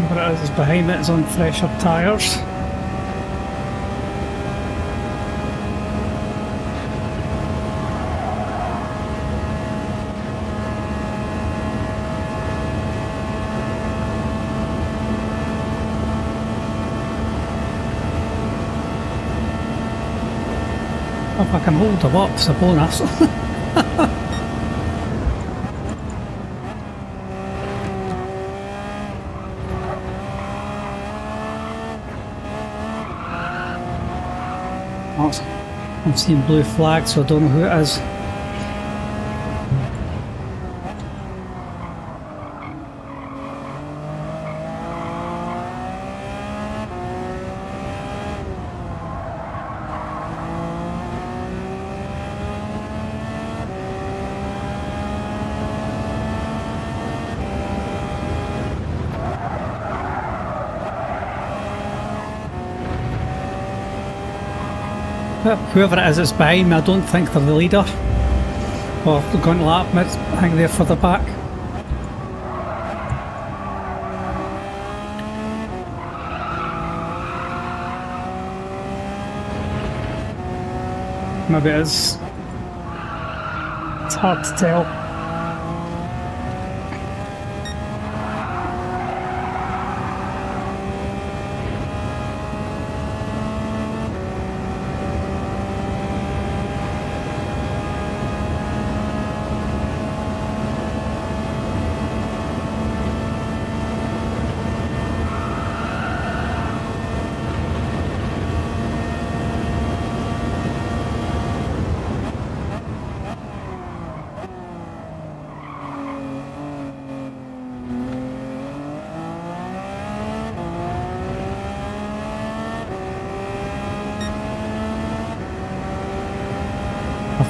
Whatever it is behind me, it's on fresher tyres. If I can hold them up, it's a bonus. I'm seeing blue flags, so I don't know who it is. Whoever it is that's behind me, I don't think they're the leader. Or they're going to lap me, I think they're further back. Maybe it is. It's hard to tell.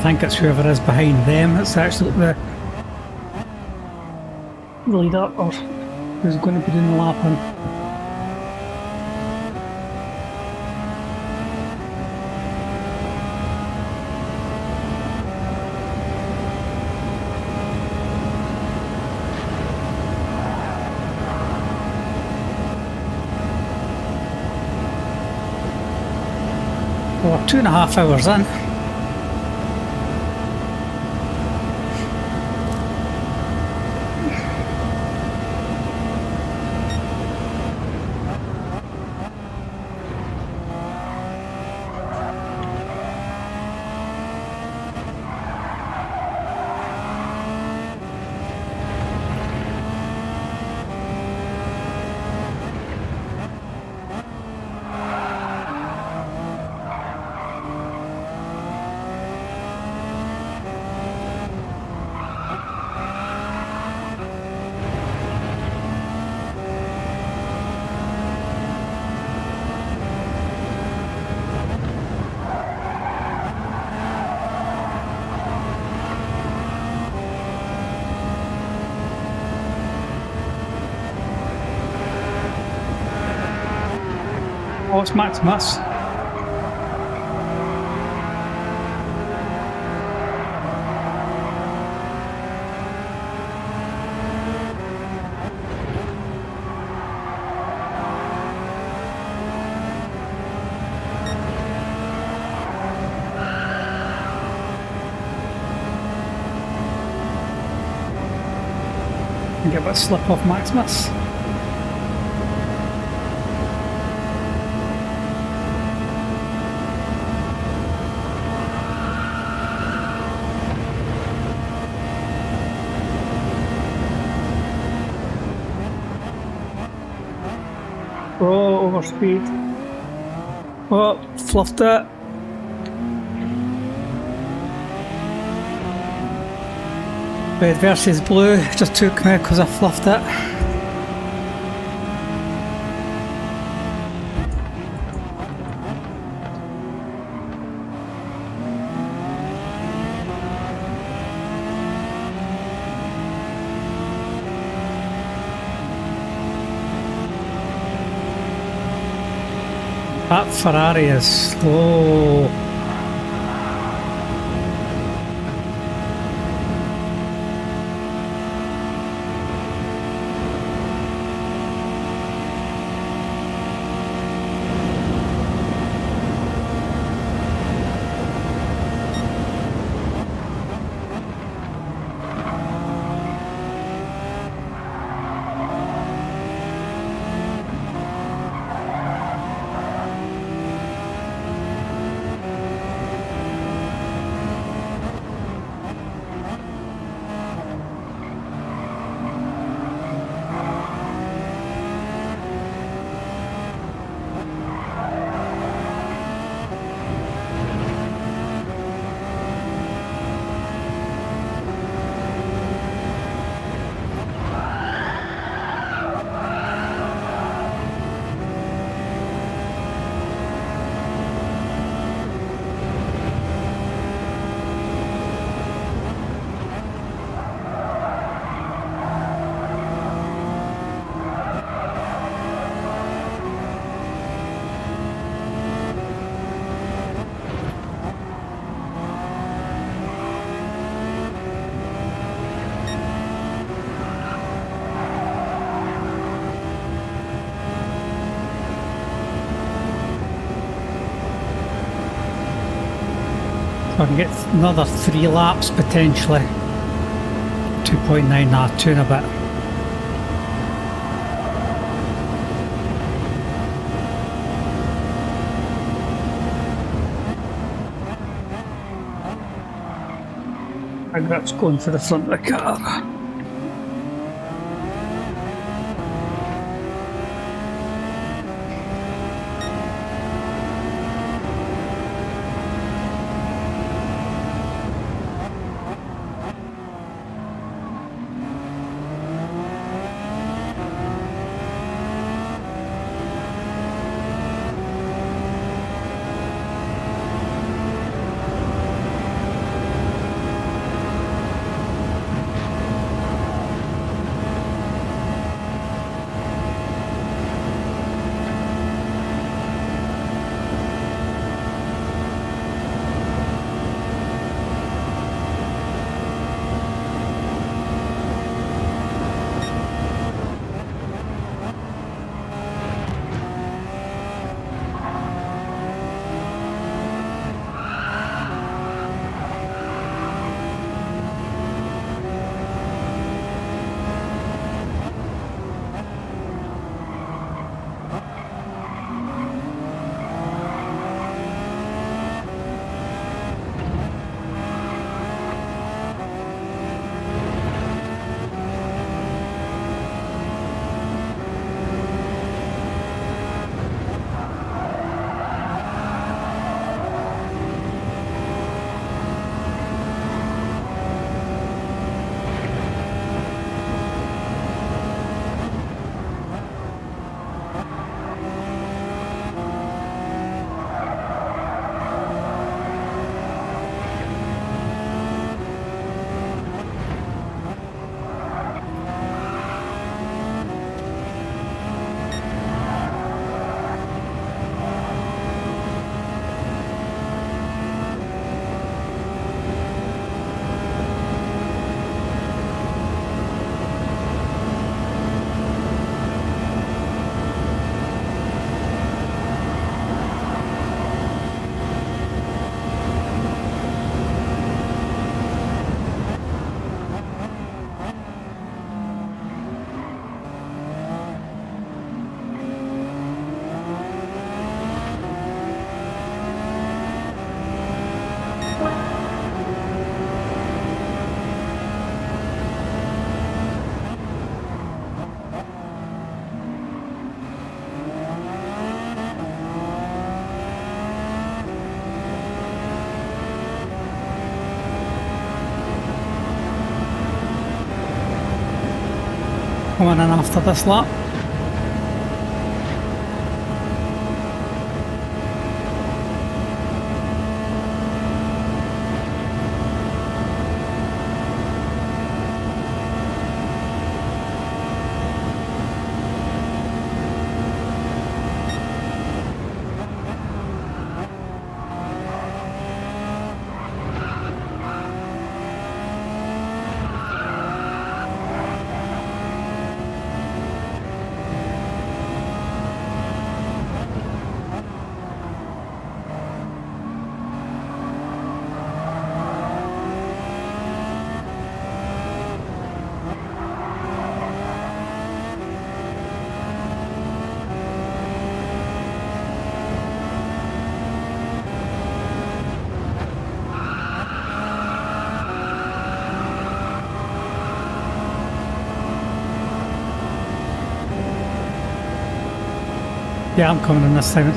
think it's whoever is behind them. It's actually the leader or who's going to be doing the lapping. Well, we're 2.5 hours in. Oh, it's Maximus. Give it a slip off Maximus. Oh, overspeed. Oh, fluffed it. Red versus blue just took me because I fluffed it. That Ferrari is slow. I can get another 3 laps potentially. 2.9, nah, 2 and a bit. I think that's going for the front of the car. coming in after this lap. Yeah, I'm coming in this time.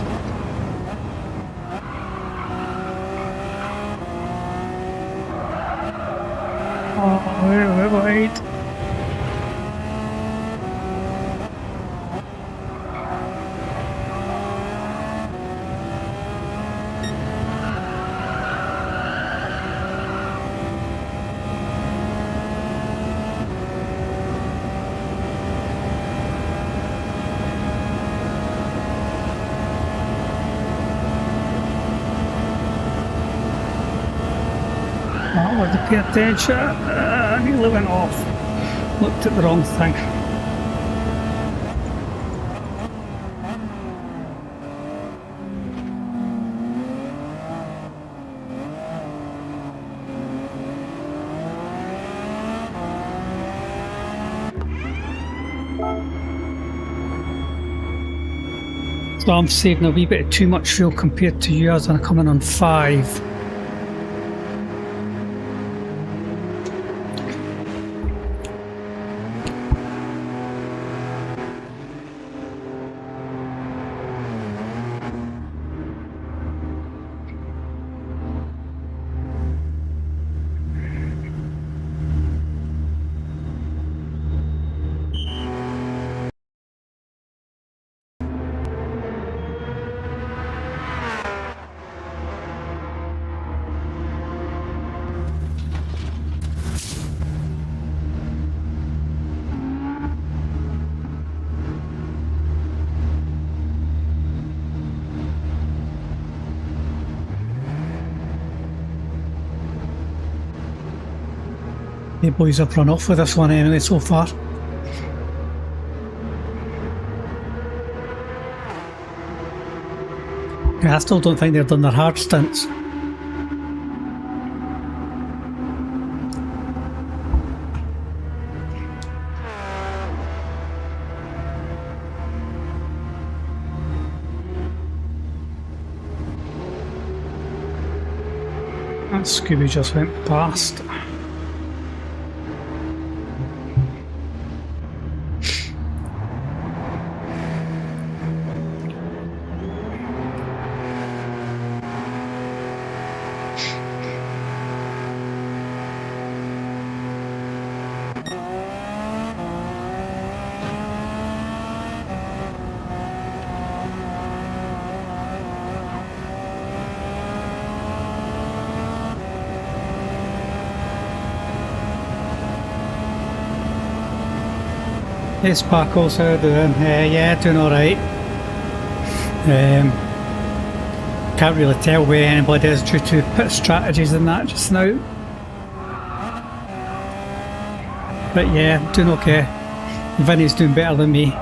Oh, wait. I wanted to pay attention. I nearly went off. Looked at the wrong thing. So I'm saving a wee bit too much fuel compared to yours, and I'm coming on 5. The boys have run off with this one anyway so far. Yeah, I still don't think they've done their hard stints. That Scooby just went past. Hey Sparkles, how you doing? Yeah, doing alright. Can't really tell where anybody is due to pit strategies and that just now. But yeah, doing okay. Vinny's doing better than me.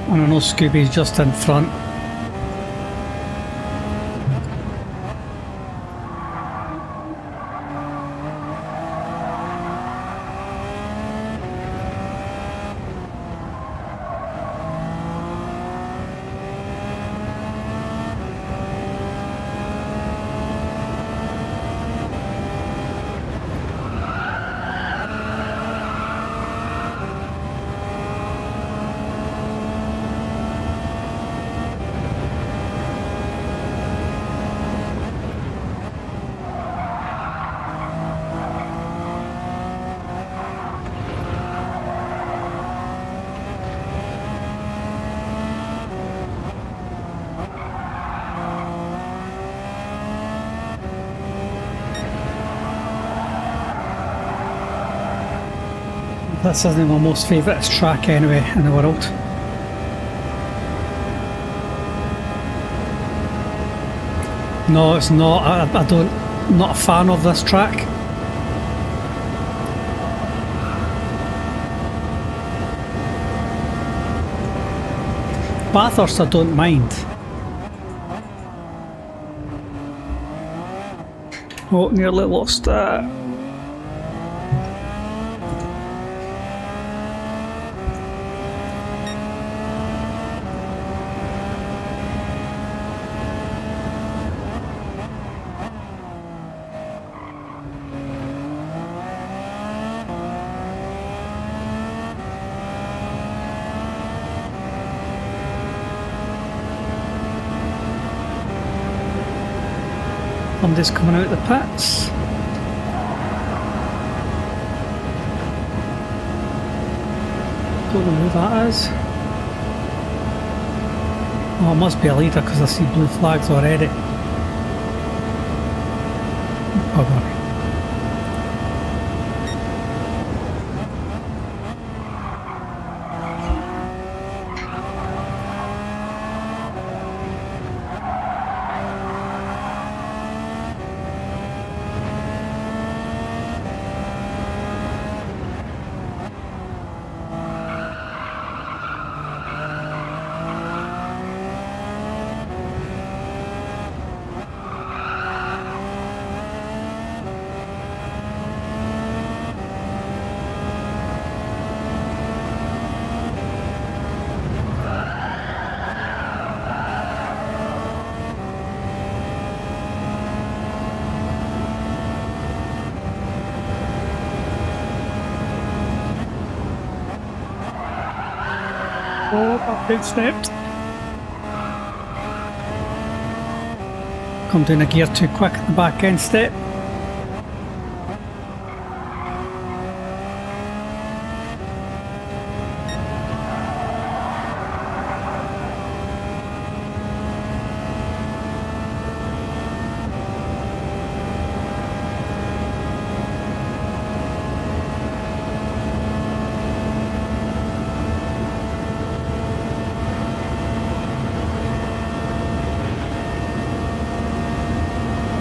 And I know Scooby's just in front. This isn't my most favourite track anyway in the world. No, it's not. I don't. Not a fan of this track. Bathurst I don't mind. Oh, nearly lost that. Somebody's coming out of the pits. Don't know who that is. Oh, it must be a leader because I see blue flags already. Bugger. Oh, I've been snapped. Come down a gear too quick at the back end step.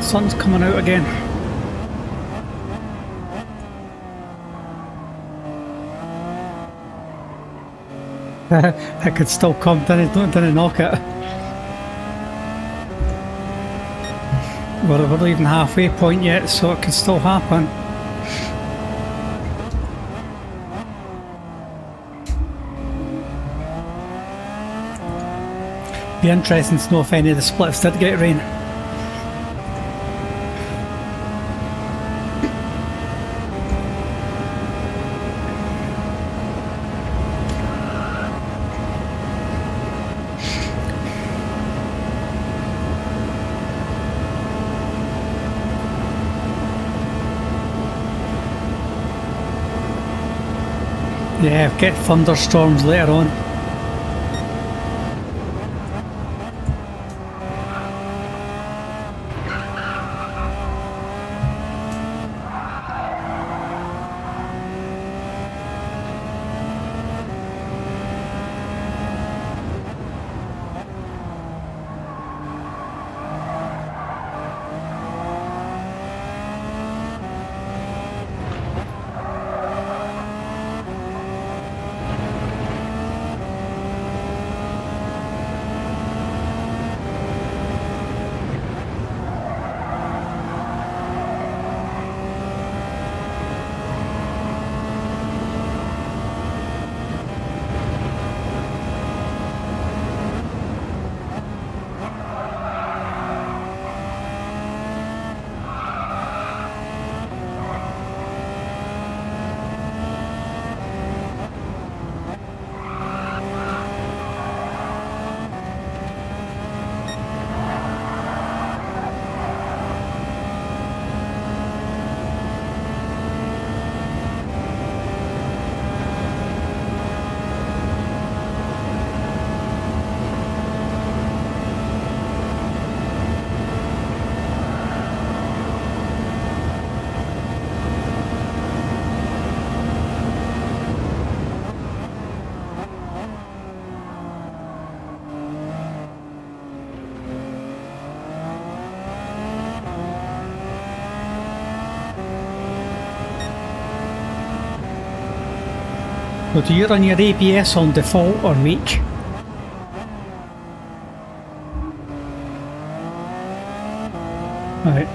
Sun's coming out again. It could still come, didn't knock it. We're not even halfway point yet, so it could still happen. Be interesting to know if any of the splits did get rain. Yeah, get thunderstorms later on. So do you run your ABS on default or weak? Right.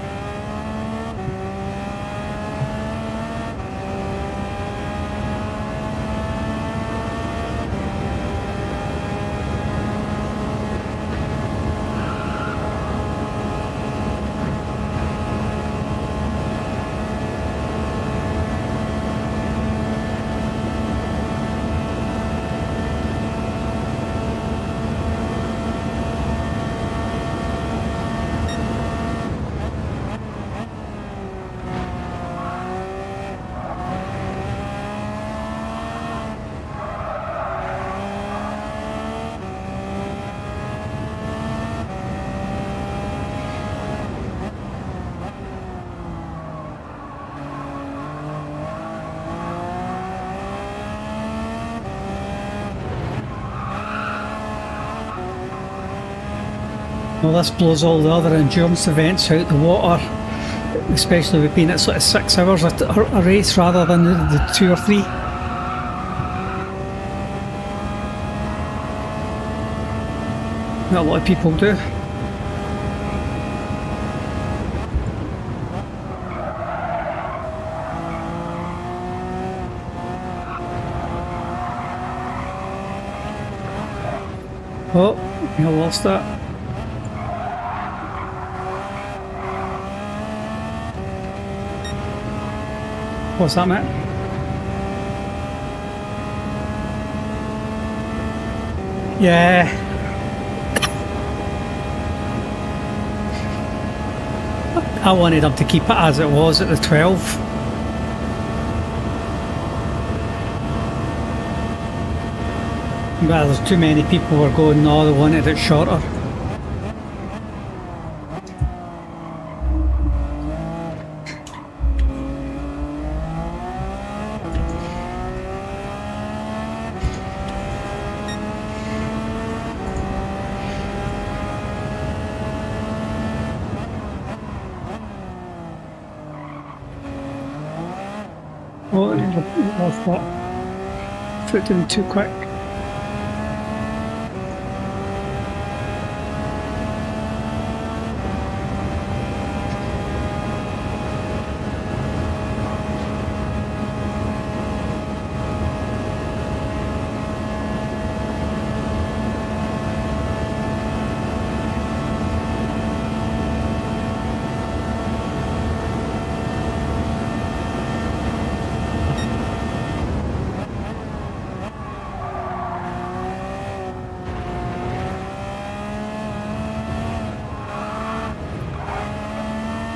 Well, this blows all the other endurance events out the water, especially with being at sort of 6 hours a race rather than the 2 or 3. That a lot of people do. Oh, I lost that. What's that, Matt? Yeah. I wanted them to keep it as it was at the 12. But there's too many people who were going, no, they wanted it shorter. Oh, I lost that. Foot down too quick.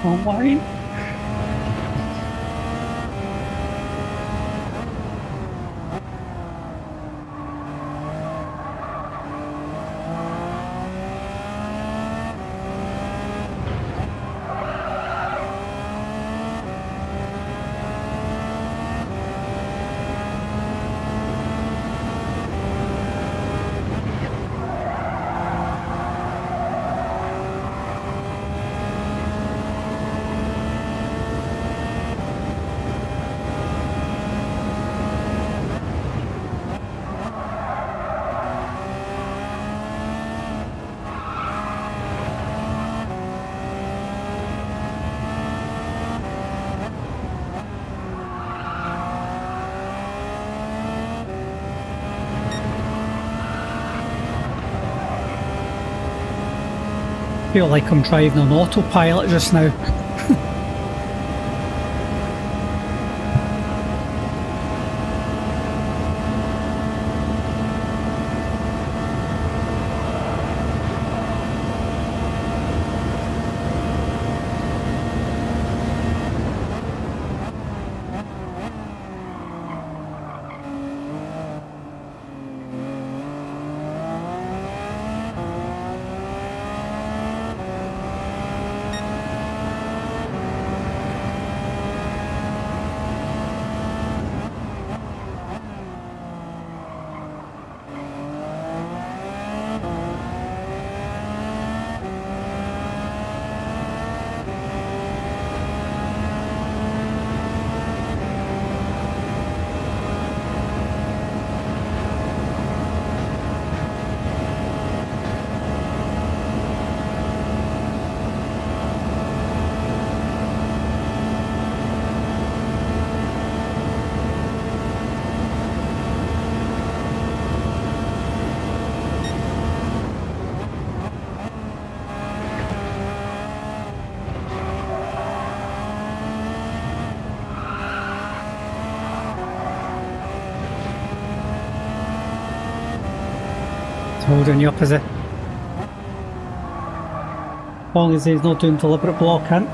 Online. Feel like I'm driving on autopilot just now. holding you up, is he? As long as he's not doing deliberate blocking.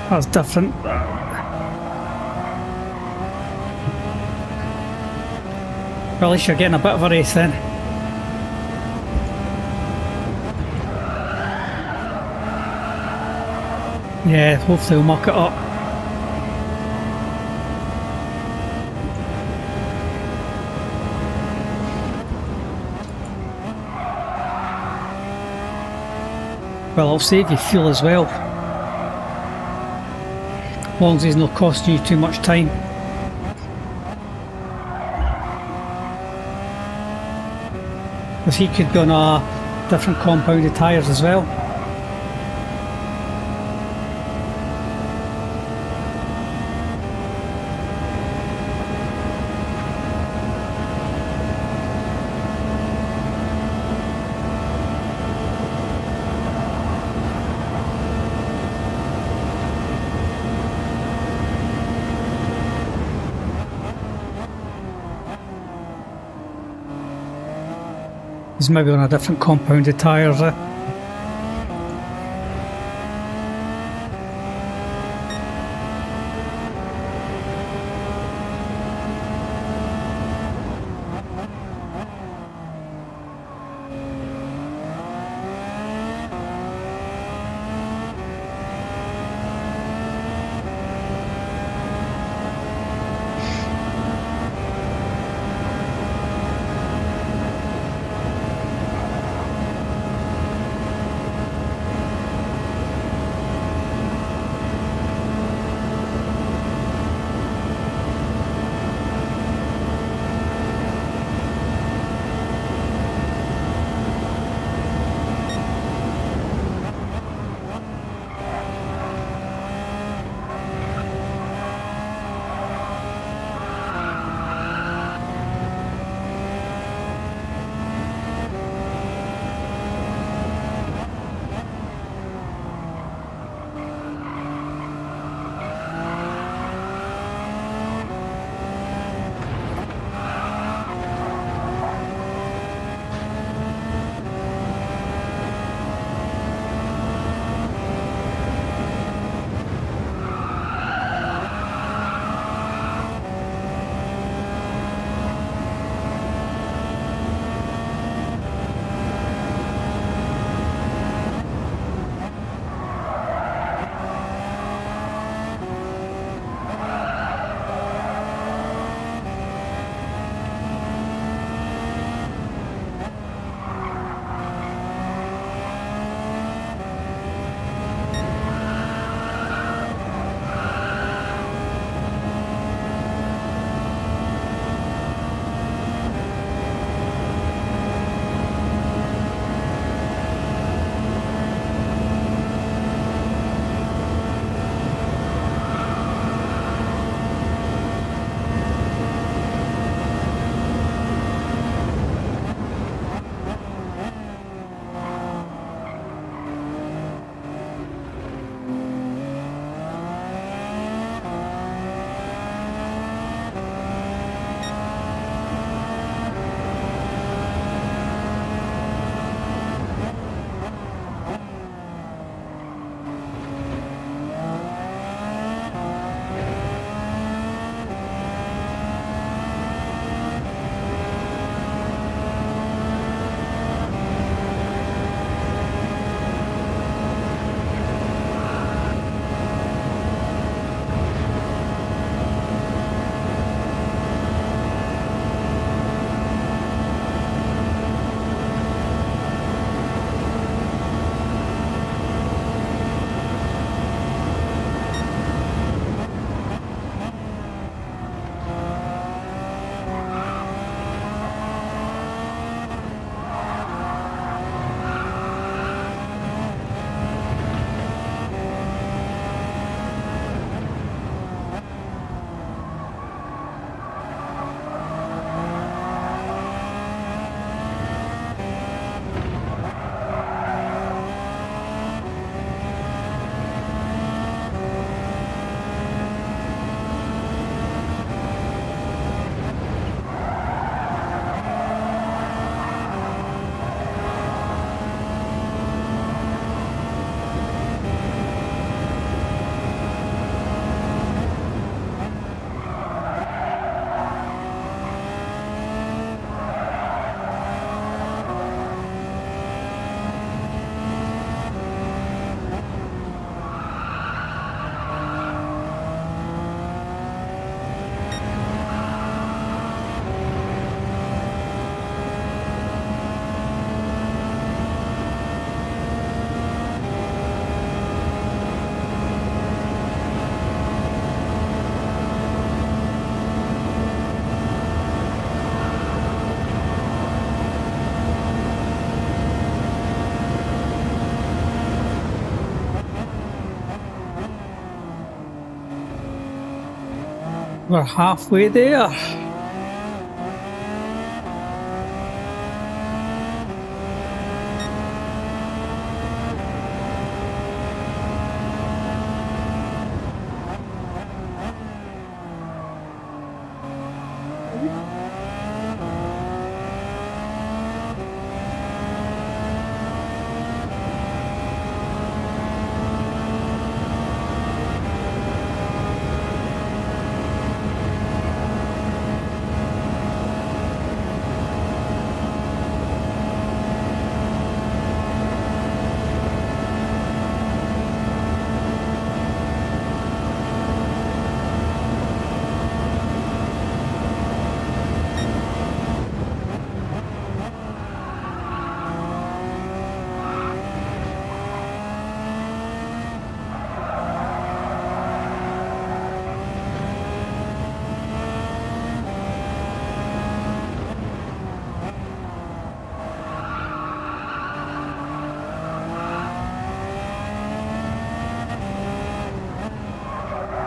That's different. Well, at least you're getting a bit of a race then. Yeah, hopefully we'll muck it up. Well, I'll save you fuel as well. As long as he's not costing you too much time. Because he could be on a different compounded tyres as well. He's maybe on a different compounded tyres there. We're halfway there.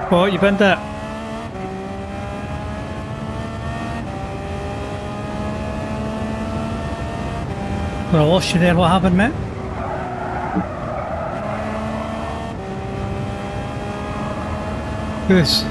Oh, you bent it. Well, I lost you there. What happened, mate? Who is?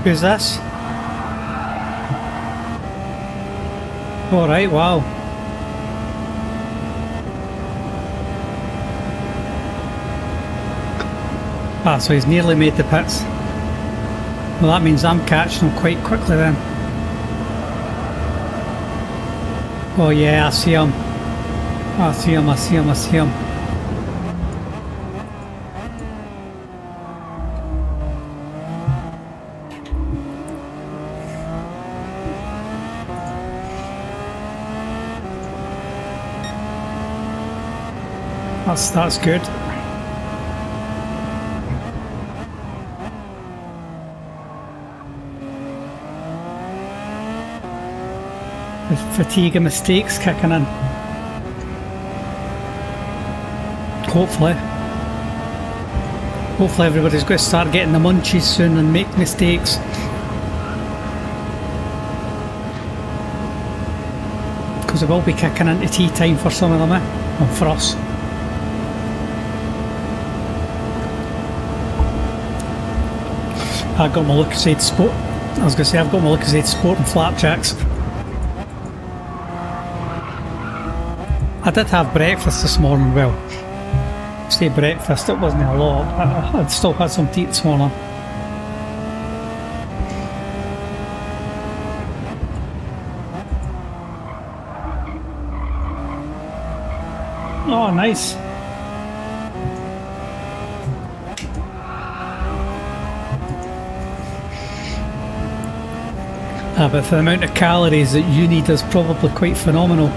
Who's this? Alright, wow. Ah, so he's nearly made the pits. Well, that means I'm catching him quite quickly then. Oh yeah, I see him. I see him. That's good. The fatigue and mistakes kicking in. Hopefully everybody's going to start getting the munchies soon and make mistakes. Because it will be kicking into tea time for some of them, and for us. I've got my Lucozade Sport. I was going to say I've got my Lucozade Sport and flapjacks. I did have breakfast this morning. Well, say breakfast, it wasn't a lot. I'd still had some tea this morning. Oh, nice. But the amount of calories that you need is probably quite phenomenal.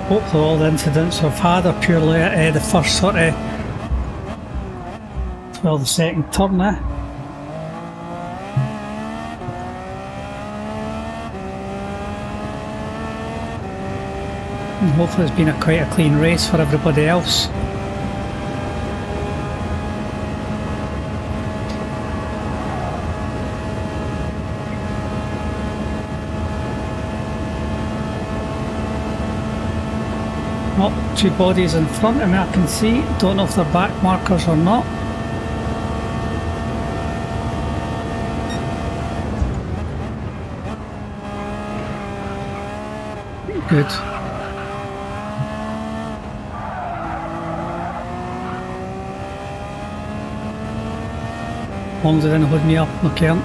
Hopefully all the incidents I've had are purely at the first sort of, well, the second turn there. And hopefully it's been quite a clean race for everybody else. Oh, two bodies in front of me I can see. Don't know if they're back markers or not. Good. As long as they didn't hold me up, okay.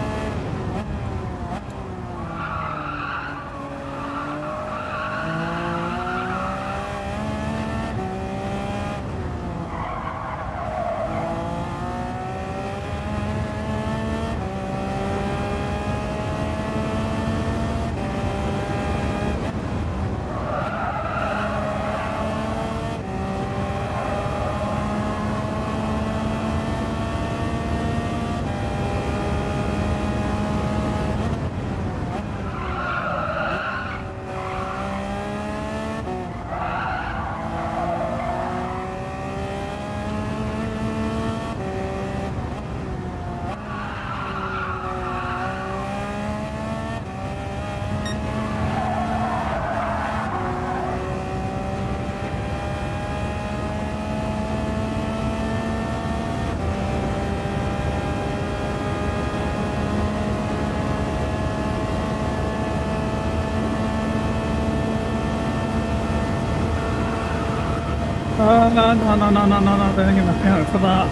No, they didn't give me a penalty for that.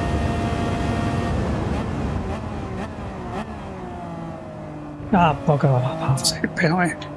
Ah, bugger, I'll have to take a penalty.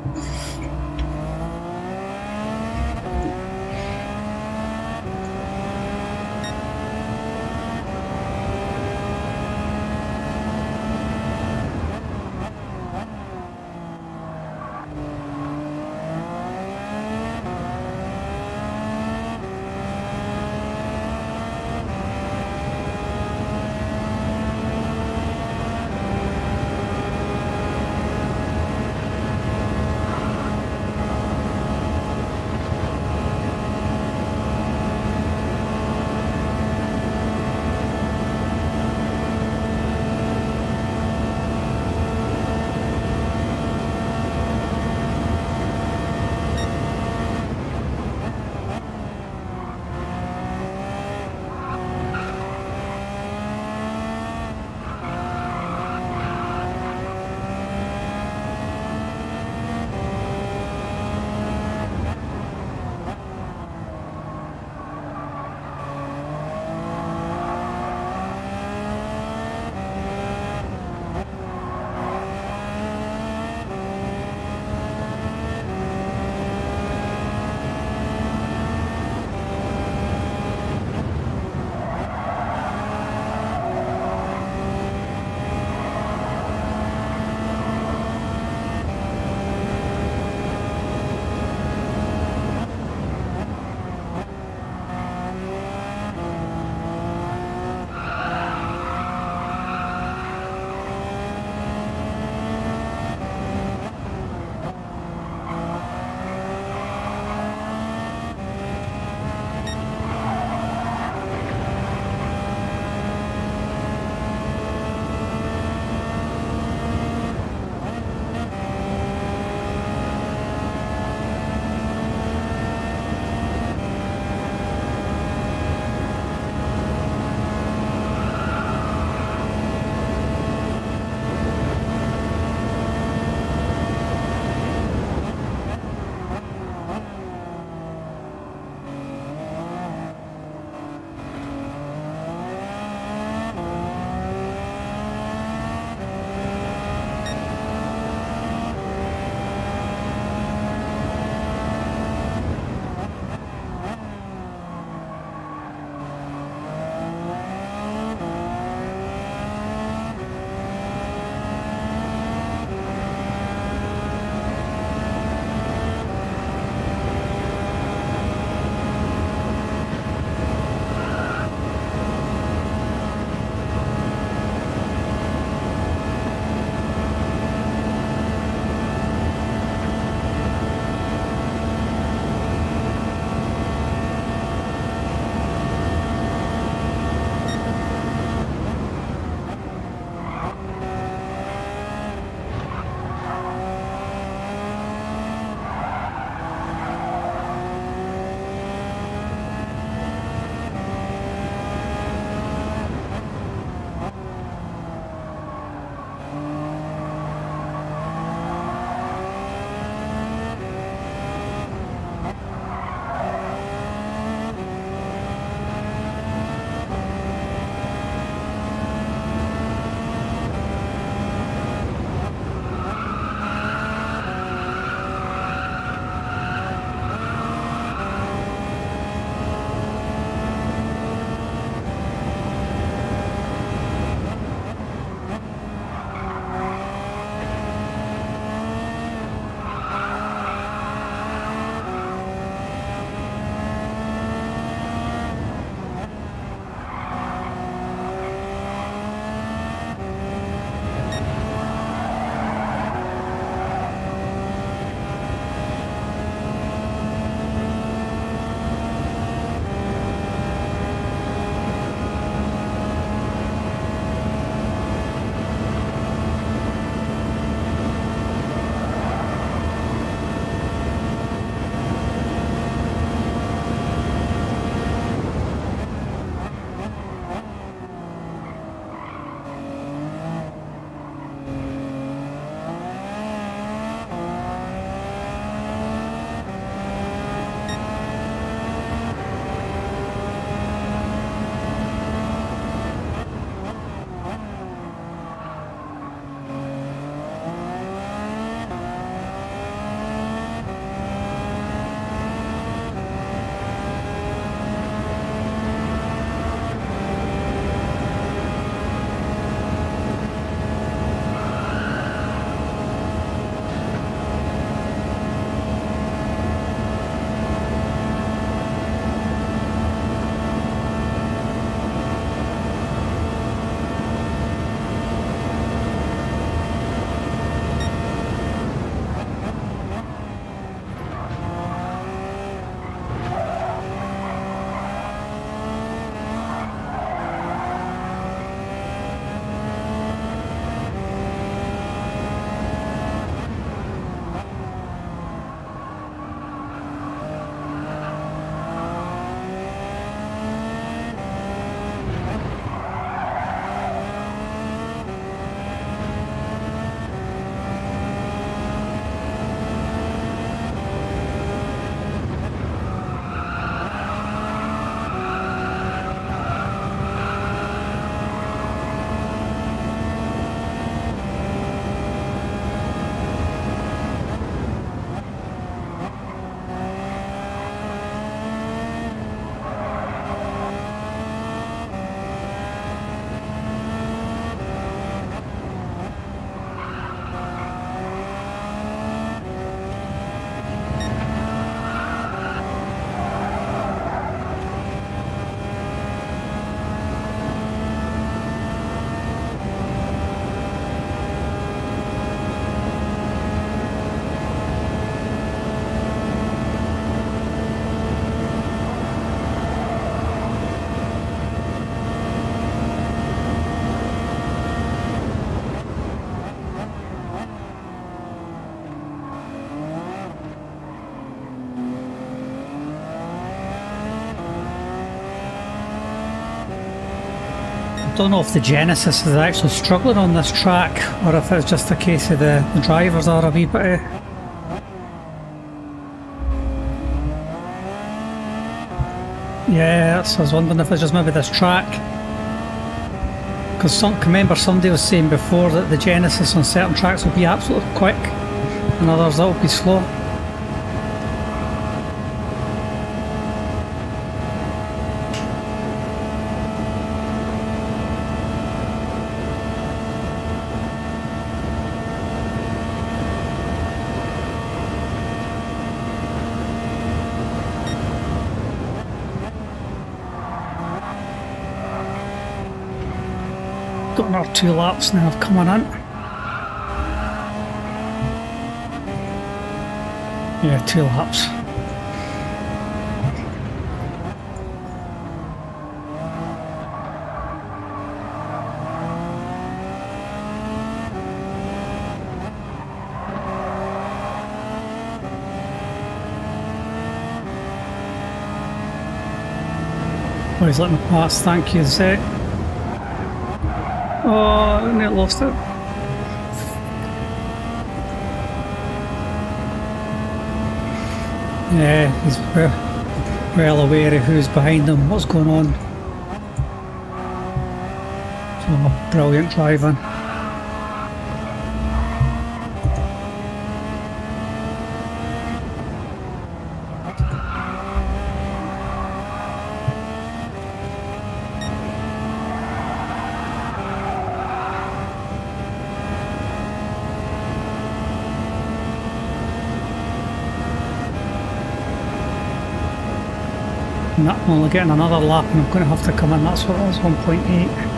don't know if the Genesis is actually struggling on this track or if it's just a case of the drivers are a wee bit yeah, so I was wondering if it's just maybe this track, because I remember somebody was saying before that the Genesis on certain tracks will be absolutely quick and others that will be slow. Got another 2 laps now of coming in. Yeah, 2 laps. Oh, he's letting me pass, thank you, Zach. Oh, I nearly lost it. Yeah, he's well aware of who's behind him, what's going on. So, brilliant driving. No, I'm only getting another lap and I'm going to have to come in, that's what it was, 1.8.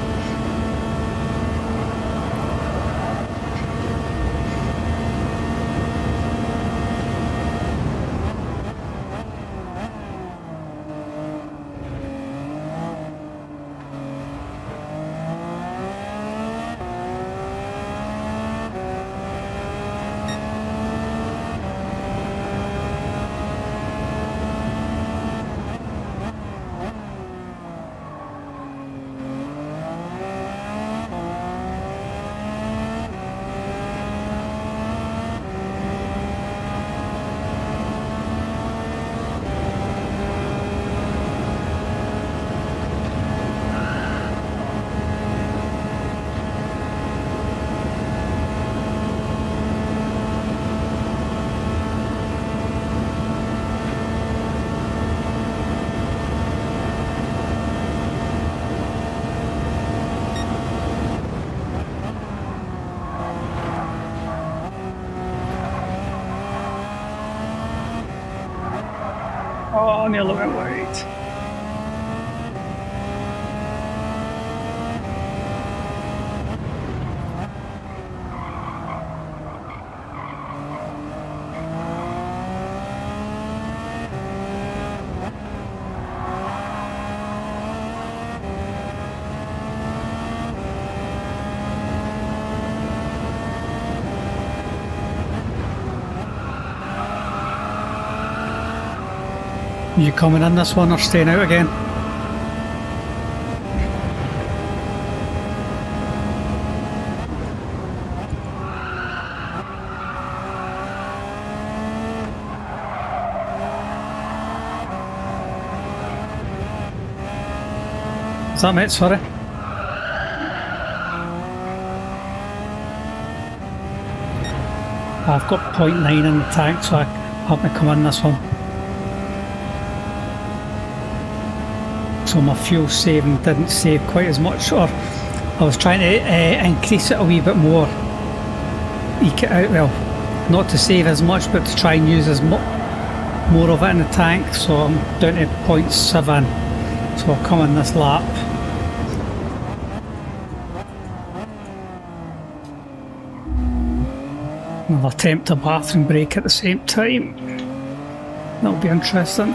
Oh, nearly went wide. You coming in this one or staying out again? Is that mate? Sorry. I've got 0.9 in the tank, so I have to come in this one. So my fuel saving didn't save quite as much, or I was trying to increase it a wee bit more, eke it out, well, not to save as much but to try and use as more of it in the tank, so I'm down to 0.7, so I'll come in this lap. I'll attempt a bathroom break at the same time, that'll be interesting.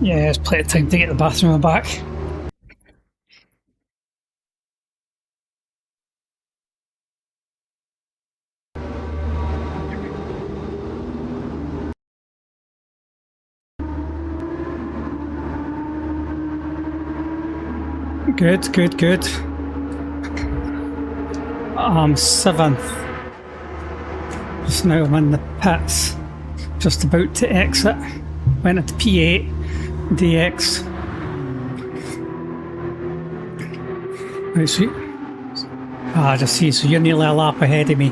Yeah, there's plenty of time to get the bathroom and back. Good, good, good. I'm 7th. Just now I'm in the pits. Just about to exit. Went into P8, DX. Right, sweet. I just see, so you're nearly a lap ahead of me.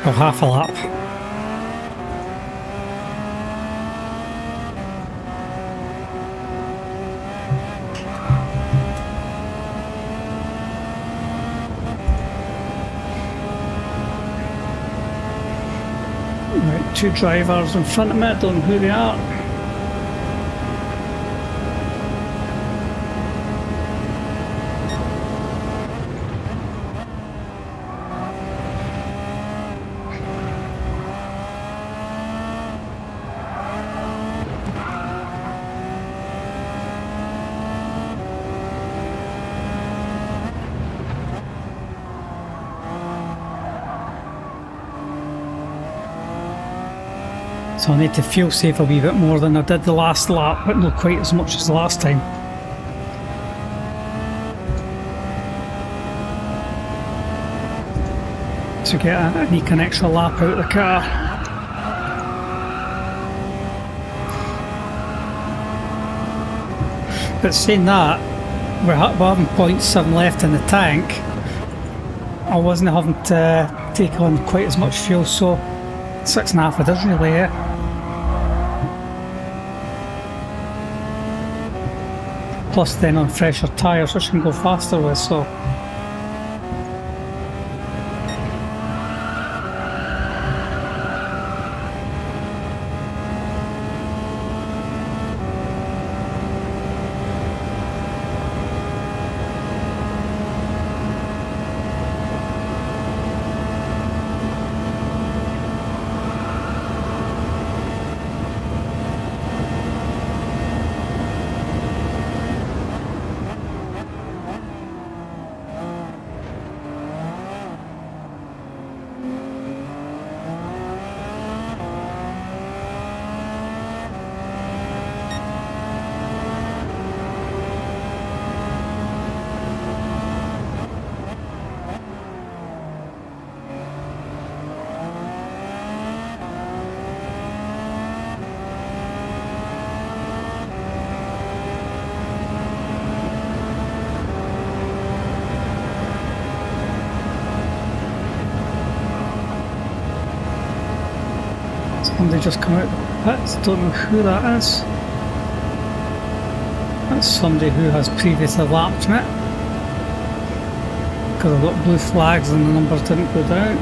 Or half a lap. Right, 2 drivers in front of me, I don't know who they are. So I need to fuel save a wee bit more than I did the last lap, but not quite as much as the last time. To get an extra lap out of the car. But saying that, we're having 0.7 left in the tank. I wasn't having to take on quite as much fuel, so 6.5 it is really, yeah. Plus then on fresher tyres which I can go faster with, so somebody just come out of the pits, don't know who that is. That's somebody who has previously lapped me. Because I've got blue flags and the numbers didn't go down.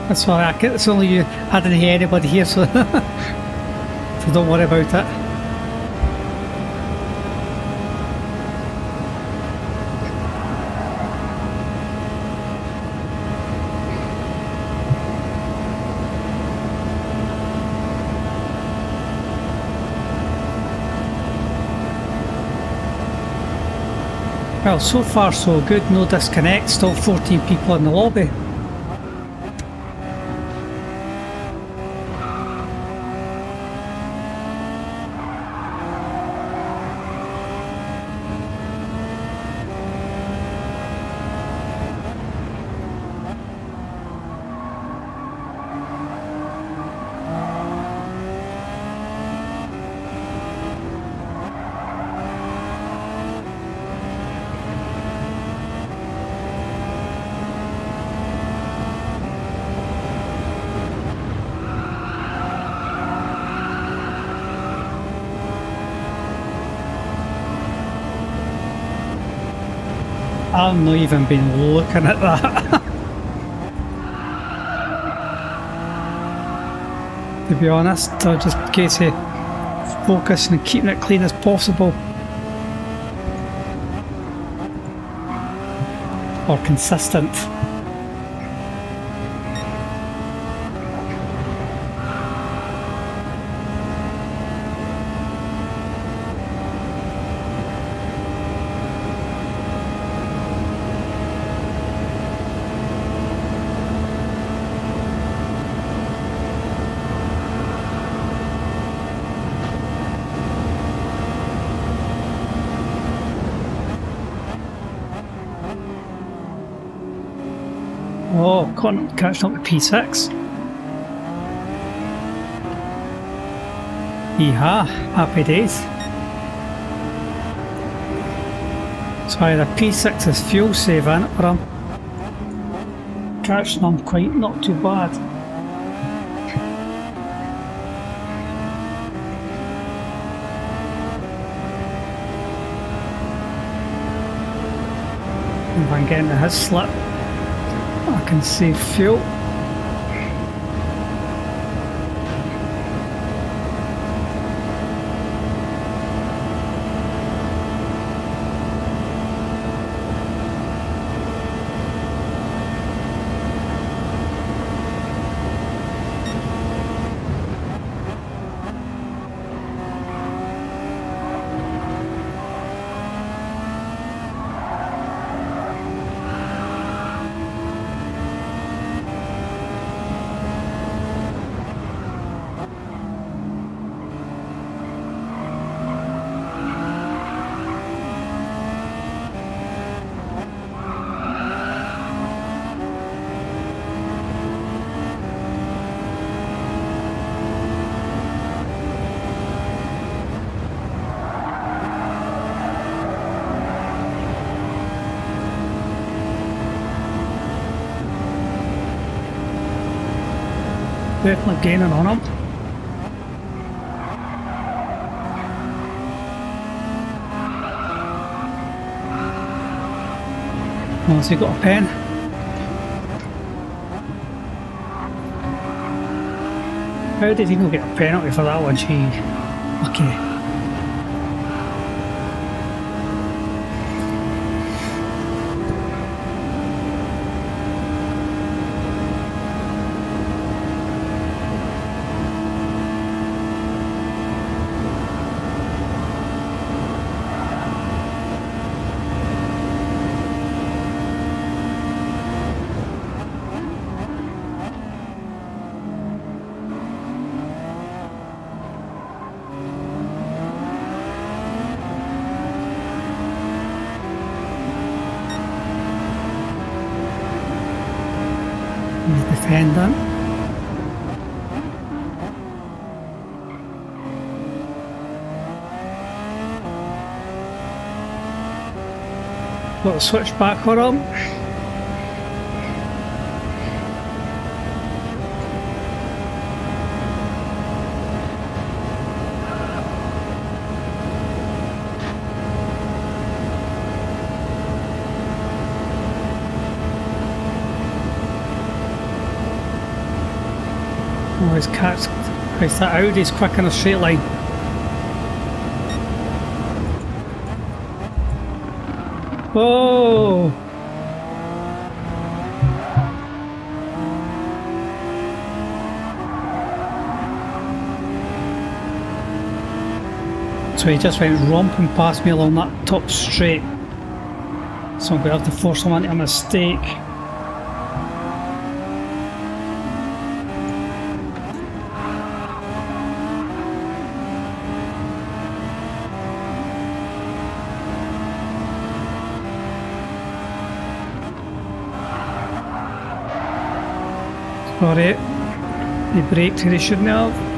That's why it's only you. I didn't hear anybody here, so, so don't worry about it. Well, so far so good, no disconnect, still 14 people in the lobby. I've not even been looking at that. To be honest, I just in case of focusing and keeping it clean as possible. Or consistent. Oh, catching up with P6. Yeehaw, happy days. So either P6 is fuel saving, or I'm catching them quite not too bad. If I'm getting to his slip, I can save fuel. Definitely gaining on him. Oh, has he got a pen? How did he not get a penalty for that one? Gee, okay. He's defending. Little switch back on him. his cat's Christ, that Audi's quick in a straight line. Whoa! So he just went romping past me along that top straight. So I'm going to have to force him into a mistake. Sorry, he braked where he shouldn't have.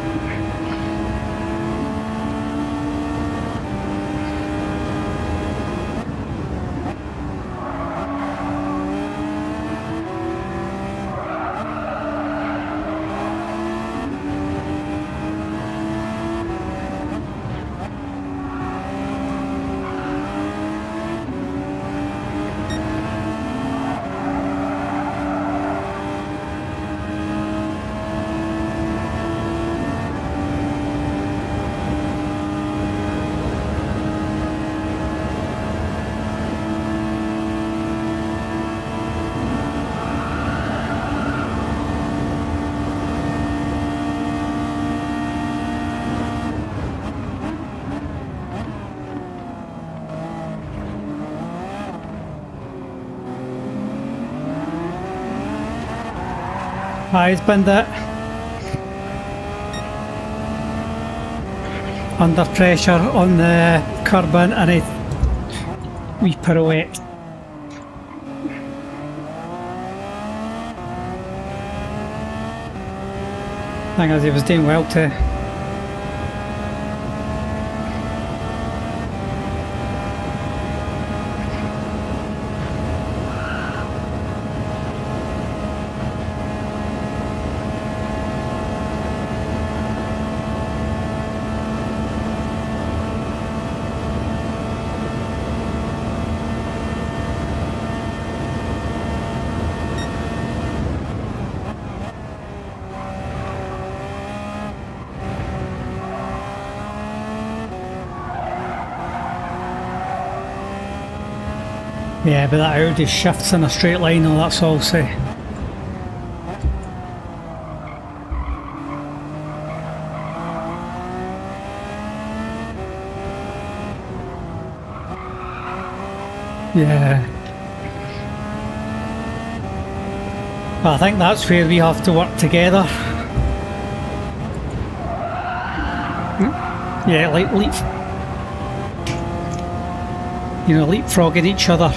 He's been that under pressure on the curb in and a wee pirouette. Thing is, he was doing well too. Yeah, but that Audi shifts in a straight line, and that's all I'll say. Yeah. Well, I think that's where we have to work together. Yeah, like leapfrogging each other.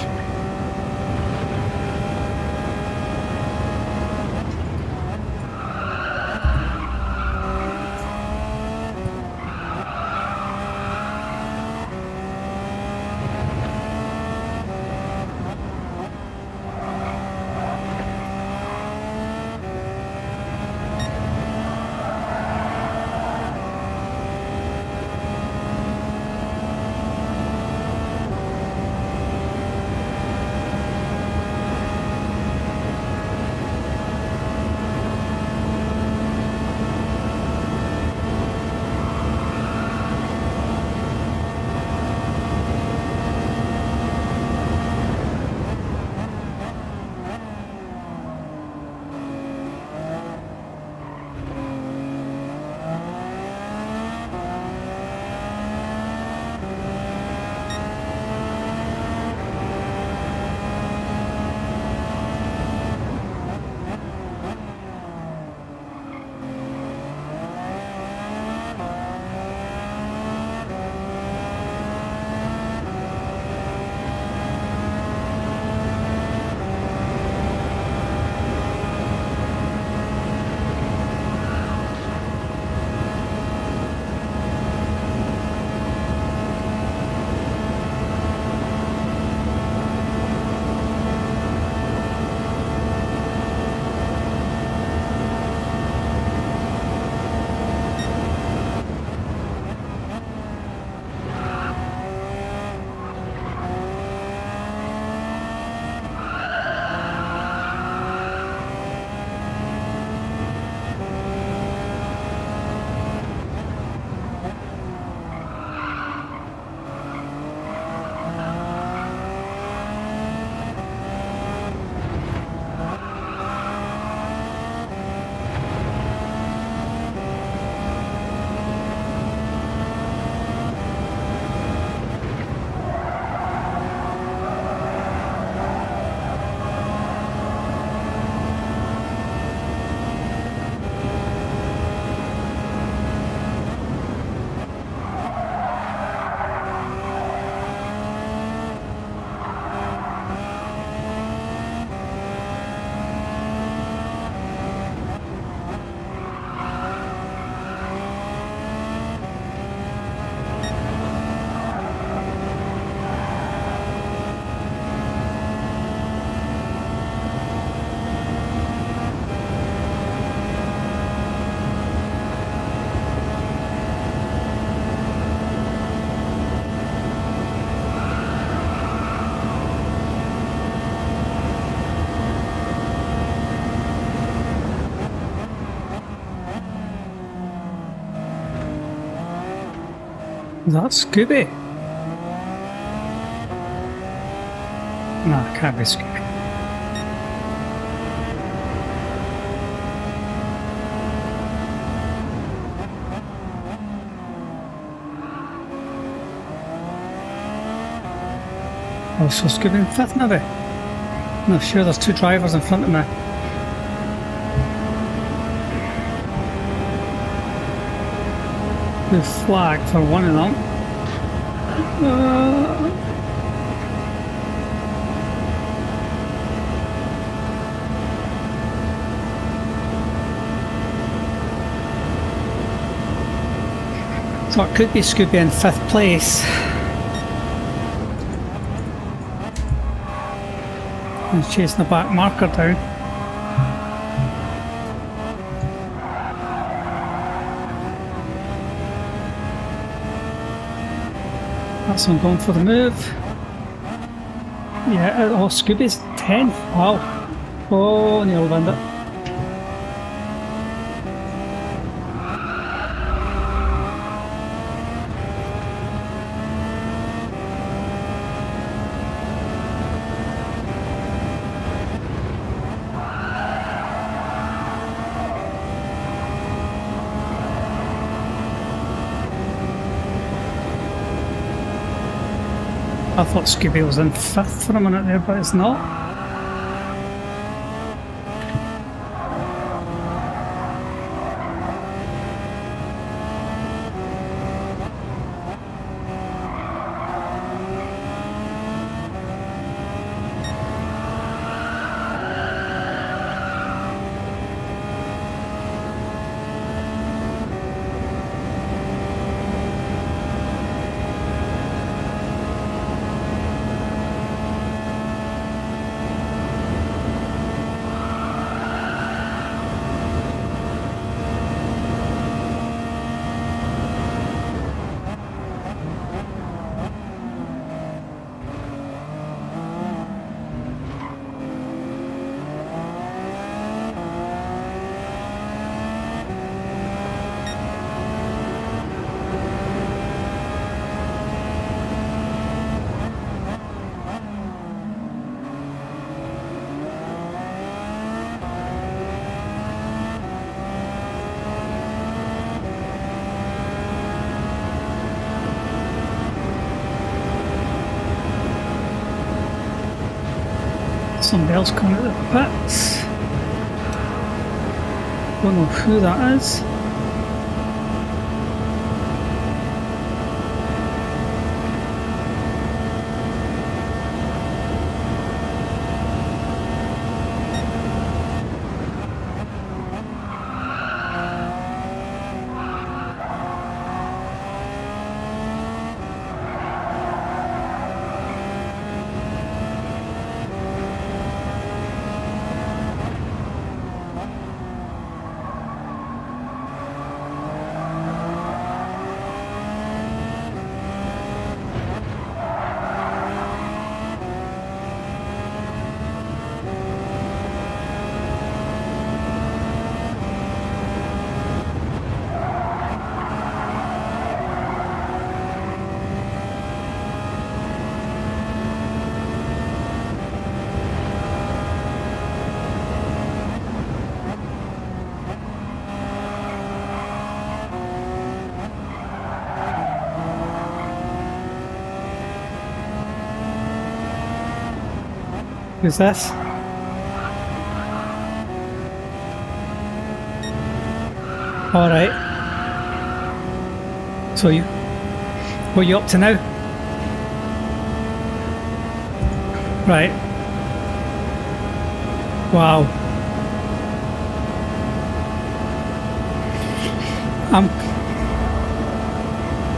Is that Scooby? Nah, it can't be Scooby. Oh, so Scooby in fifth maybe? I'm not sure, there's two drivers in front of me. Blue flag for one of them. So it could be Scooby in fifth place. He's chasing the back marker down. That's one going for the move. Yeah, oh, Scooby's 10th. Wow. Oh, nearly won it. I thought Scooby was in fifth for a minute there, but it's not. Somebody else coming out of the pits. Don't know who that is. Who's this? Alright. So what are you up to now? Right. Wow.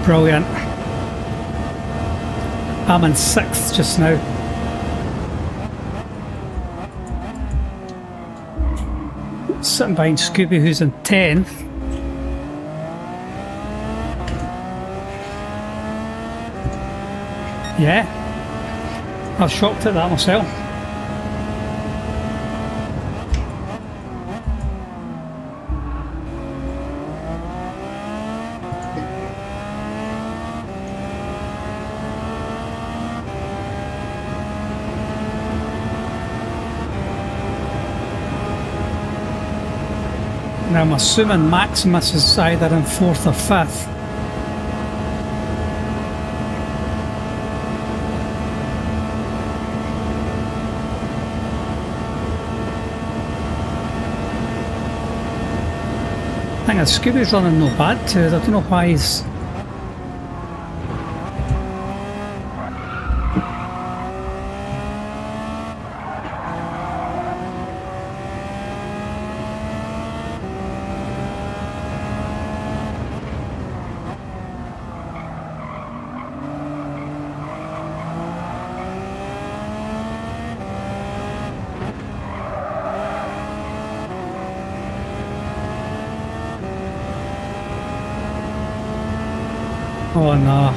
Brilliant. I'm in 6th just now. Sitting behind Scooby, who's in 10th. Yeah, I was shocked at that myself. And I'm assuming Maximus is either in 4th or 5th. I think Scooby's running no bad too. I don't know why he's... Oh no.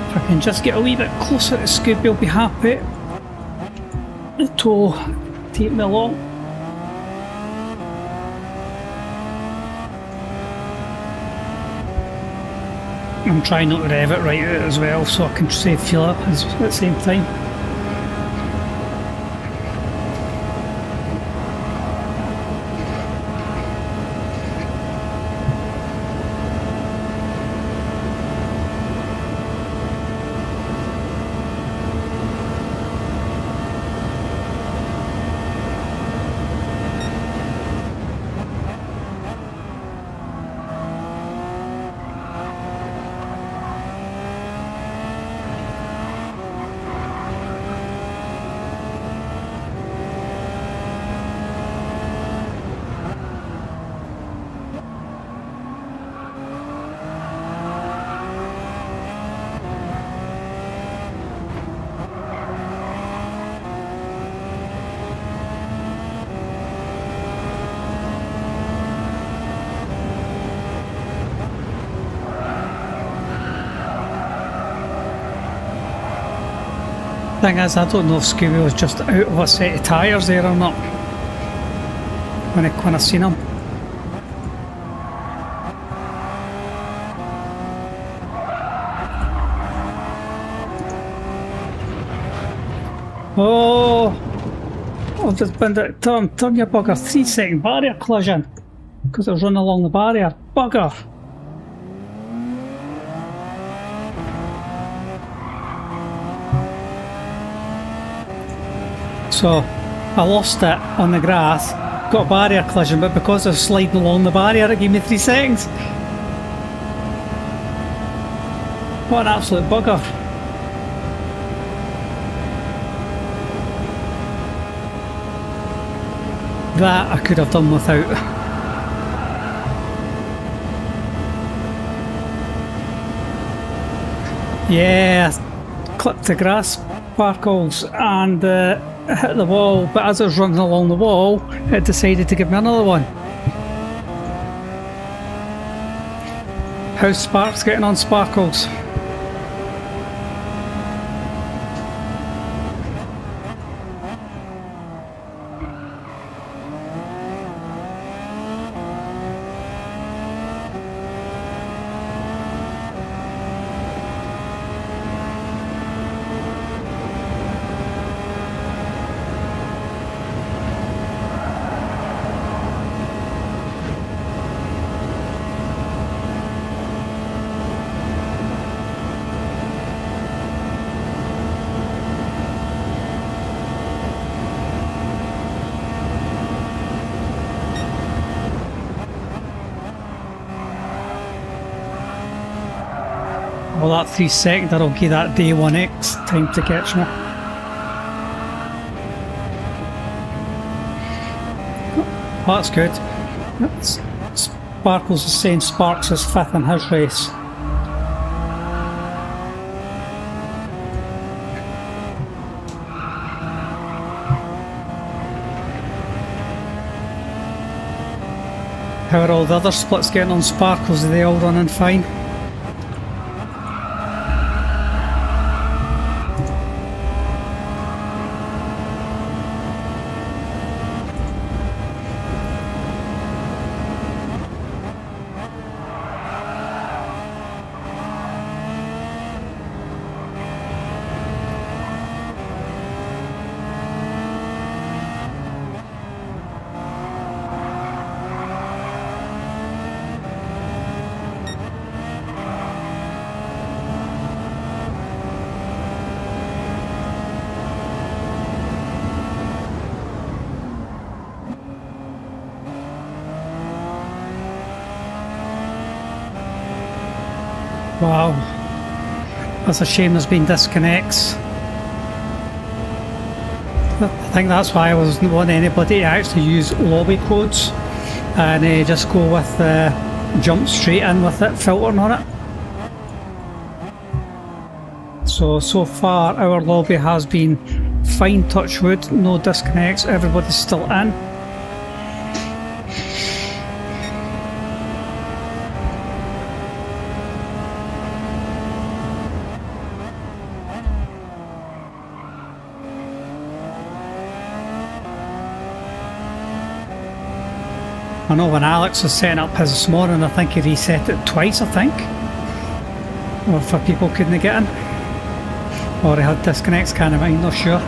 If I can just get a wee bit closer to Scooby, I'll be happy. The toe take me along. I'm trying not to rev it right out as well, so I can save fuel at the same time. Thing is, I don't know if Scooby was just out of a set of tyres there or not when I seen him. Oh, I've just been at turn your bugger, 3-second barrier collision because I was running along the barrier. Bugger. So I lost it on the grass, got a barrier collision, but because I was sliding along the barrier it gave me 3 seconds. What an absolute bugger. That I could have done without. Yeah, I clipped the grass sparkles and hit the wall, but as I was running along the wall it decided to give me another one. How's Sparks getting on, Sparkles? Well, that 3 seconder will give that day 1x time to catch me. Oh, that's good. Sparkles is saying Sparks is 5th in his race. How are all the other splits getting on Sparkles? Are they all running fine? Wow, that's a shame there's been disconnects. I think that's why I wasn't wanting anybody to actually use lobby codes and just go with jump straight in with it filtering on it. So far our lobby has been fine, touch wood, no disconnects, everybody's still in. I know when Alex was setting up his this morning, I think he reset it twice, I think. Or for people couldn't get in. Or he had disconnects, can't remember, not sure.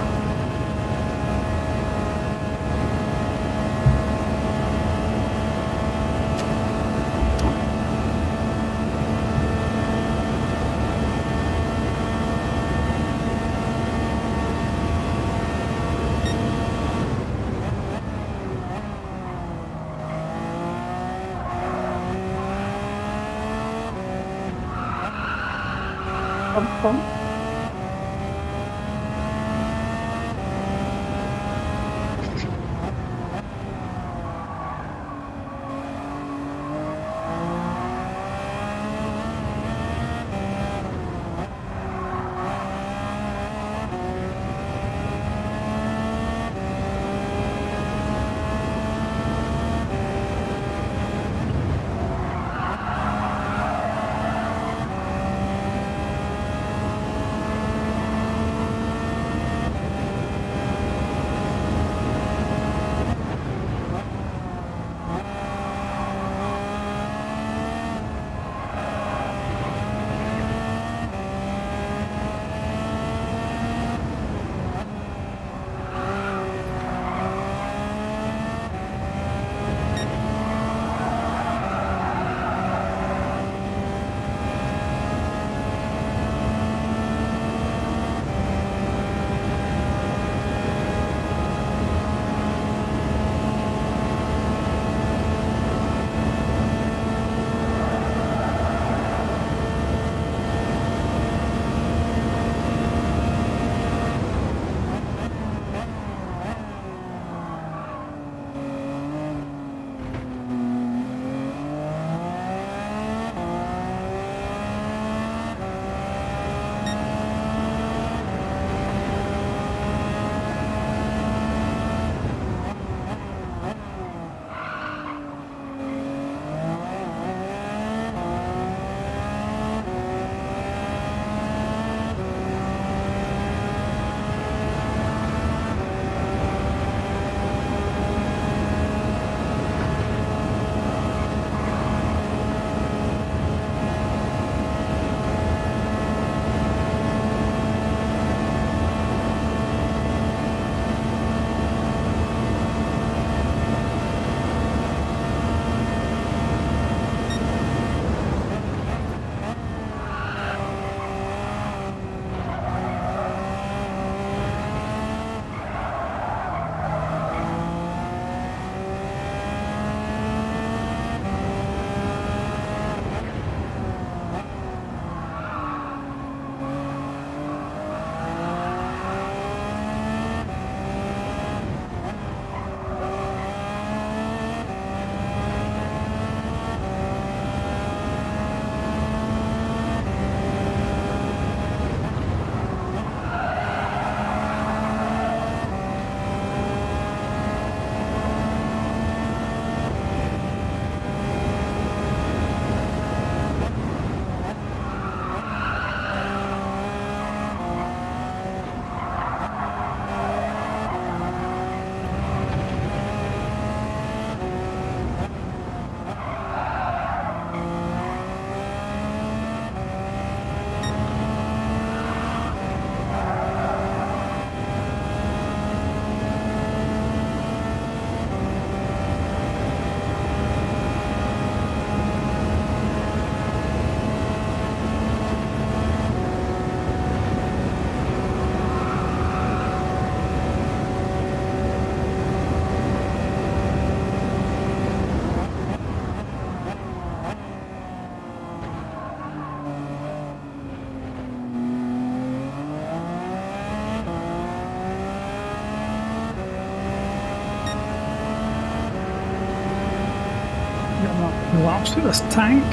Getting laps with this tank.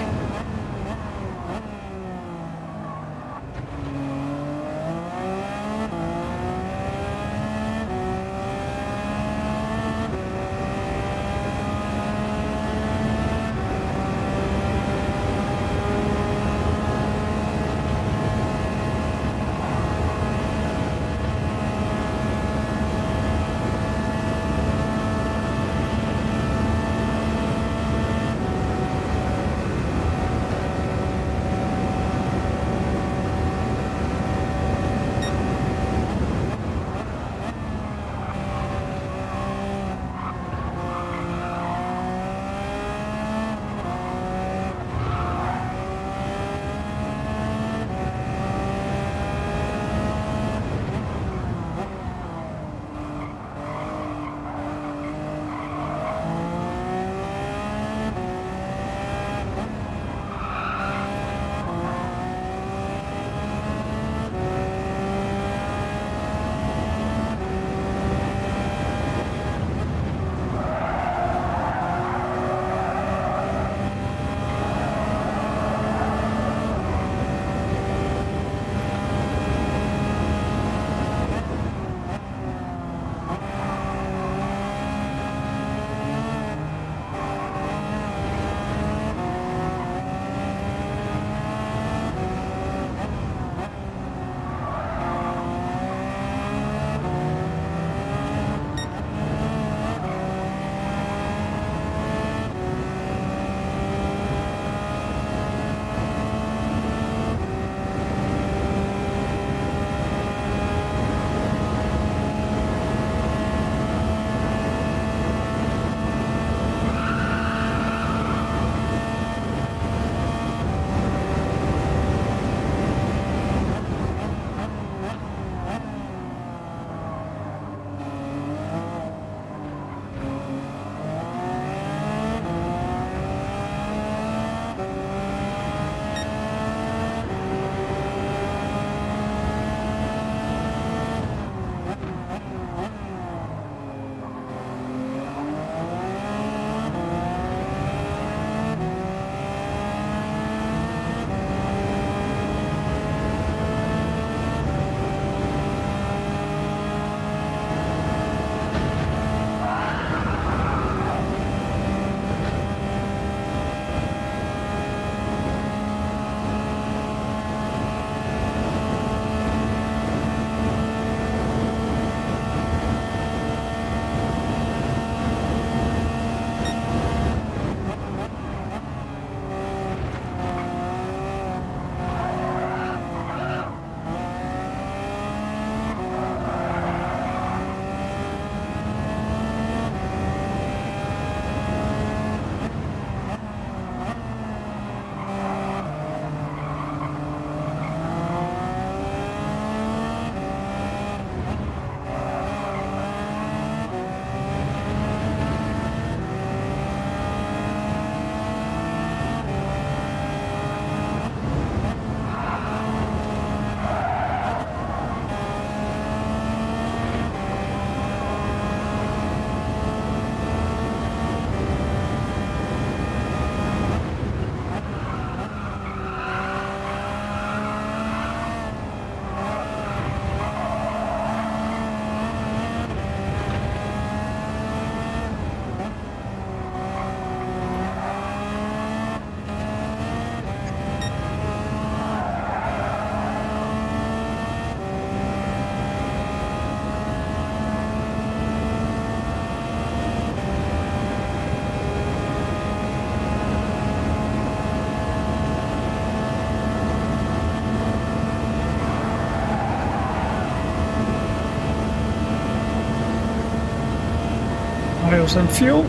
Oils and fuel.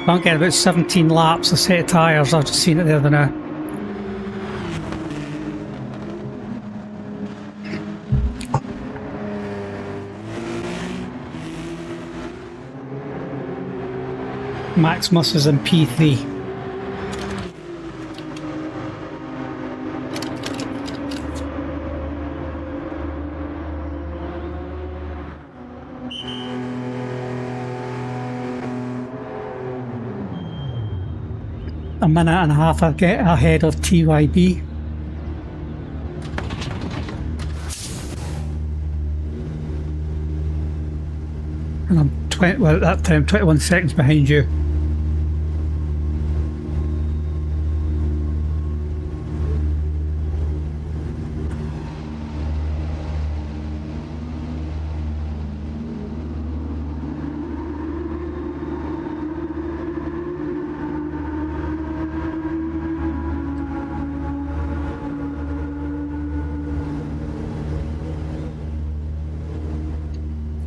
I'm getting about 17 laps a set of tyres. I've just seen it the other now. Maximus is in P3. A minute and a half I get ahead of TYB. And I'm 20, well, at that time, 21 seconds behind you.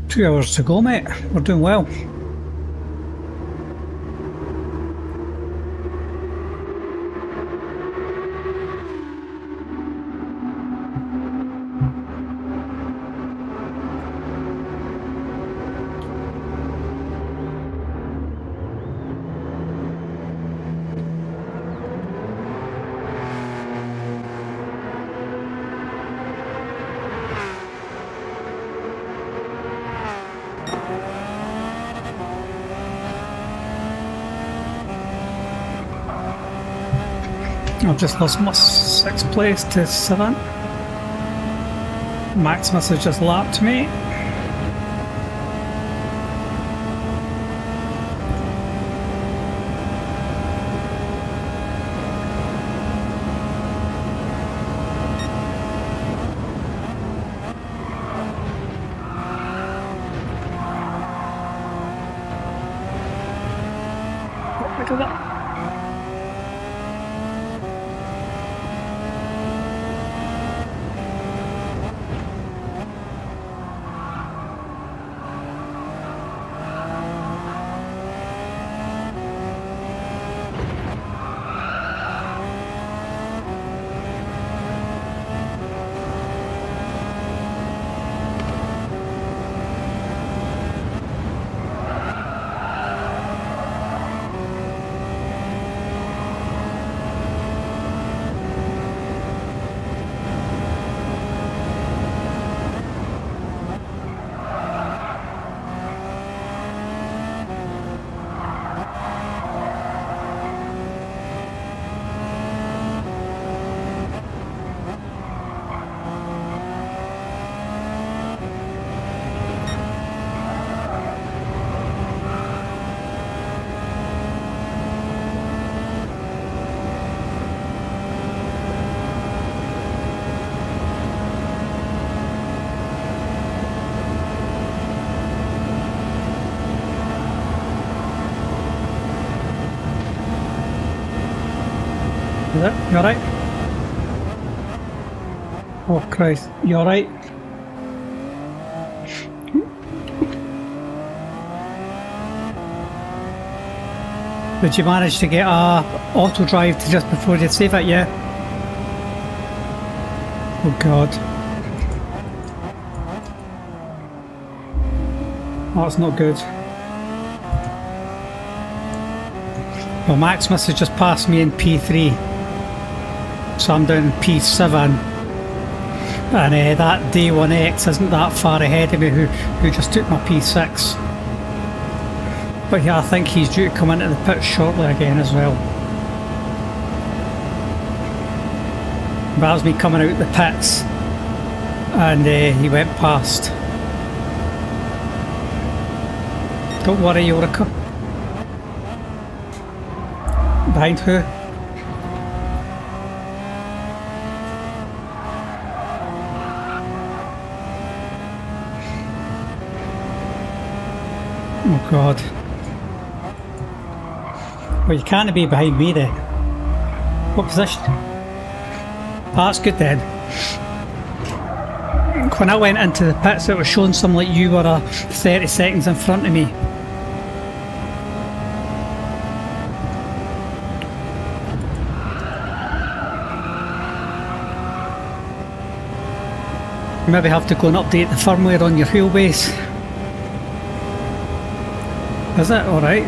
Two hours to go, mate. We're doing well. I've just lost my 6th place to 7th. Maximus has just lapped me. Look at that. Is it? You alright? Oh Christ, you alright? Did you manage to get a auto drive to just before you save it, yeah? Oh God. Oh, that's not good. Well, Maximus has just passed me in P3. So I'm down in P7. And that D1X isn't that far ahead of me who just took my P6. But yeah, I think he's due to come into the pits shortly again as well. But that was me coming out the pits. And he went past. Don't worry, Ulrika. Behind who? Oh God. Well, you can't be behind me then. What position? Oh, that's good then. When I went into the pits, it was showing something like you were 30 seconds in front of me. You maybe have to go and update the firmware on your wheelbase. Is it? Alright.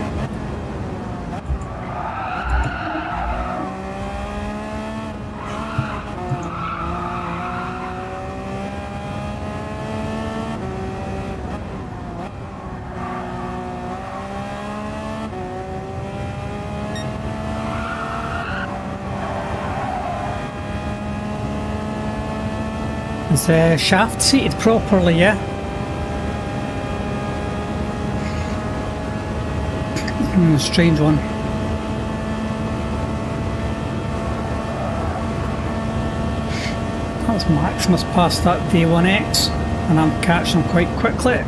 Is the shaft seated properly, yeah? Strange one. That's Maximus past that D1X, and I'm catching him quite quickly.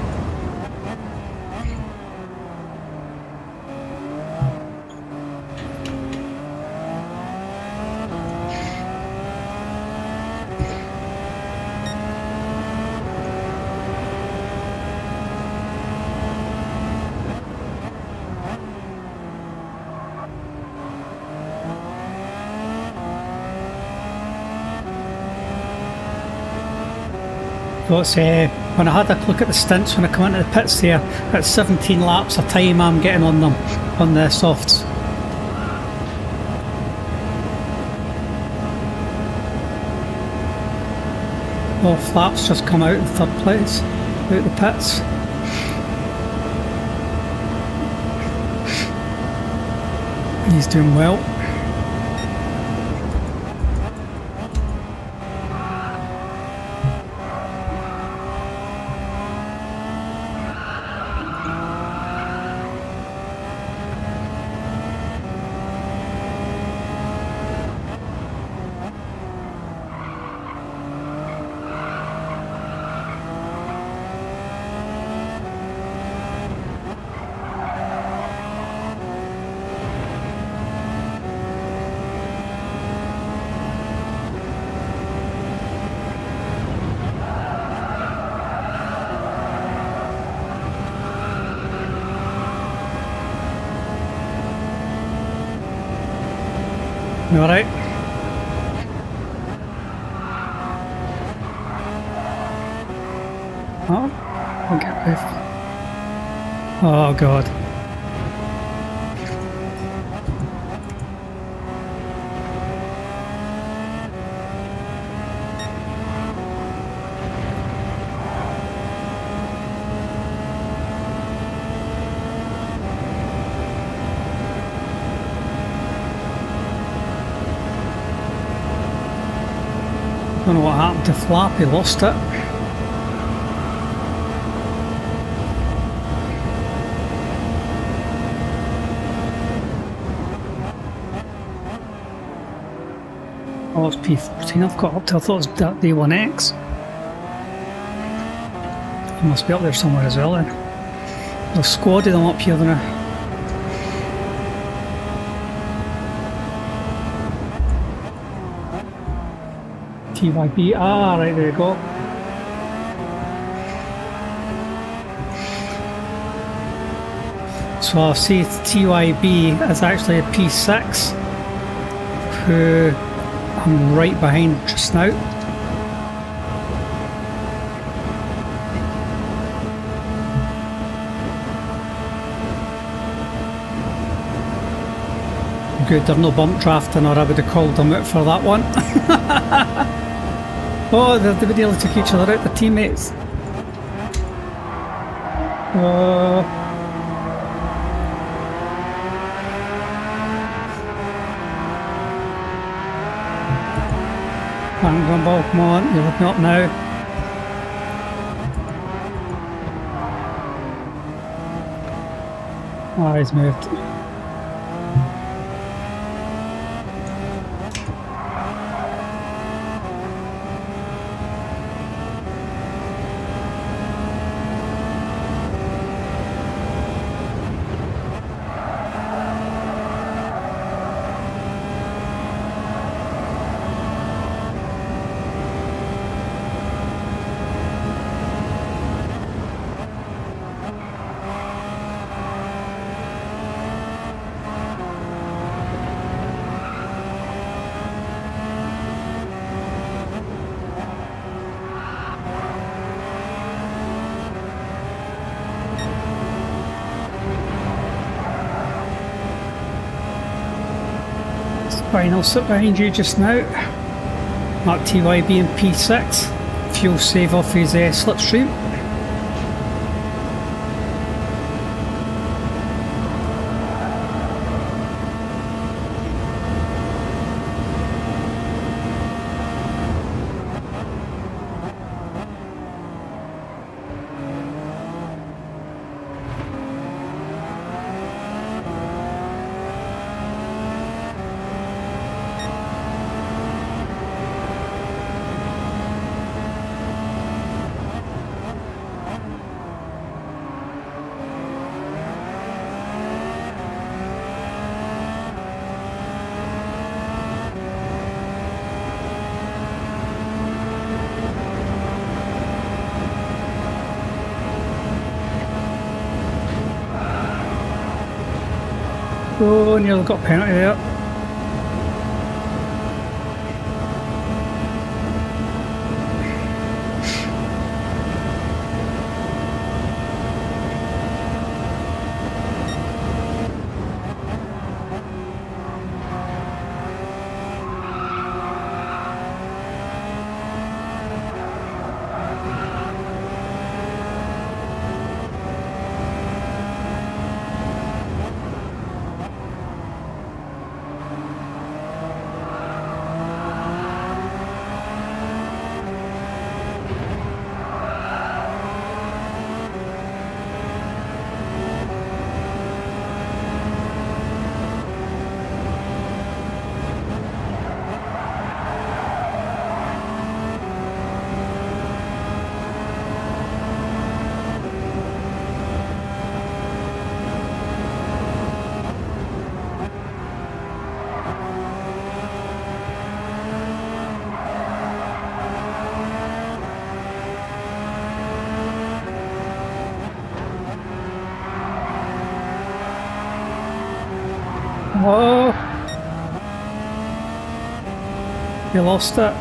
So it's, when I had a look at the stints when I come into the pits there, at 17 laps a time I'm getting on them, on the softs. Well, Flaps just come out in third place, out the pits. He's doing well. You alright? Oh, I'll get with. Oh god. Don't know what happened to Flap, he lost it. Oh, it's P14 I've got up to, I thought it was that D1X. He must be up there somewhere as well then. There's a squad of them up here now. TYB, right, there you go. So I see TYB is actually a P6 who I'm right behind just now. Good, they're no bump drafting or I would have called them out for that one. Oh, they would able to take each other out, the teammates. Bang, Gumball, come on, you're looking up now. Oh, he's moved. Fine, I'll sit behind you just now. Mark TYB and P6. Fuel save off his slipstream. Oh, nearly got a penalty there. Oh, you lost it.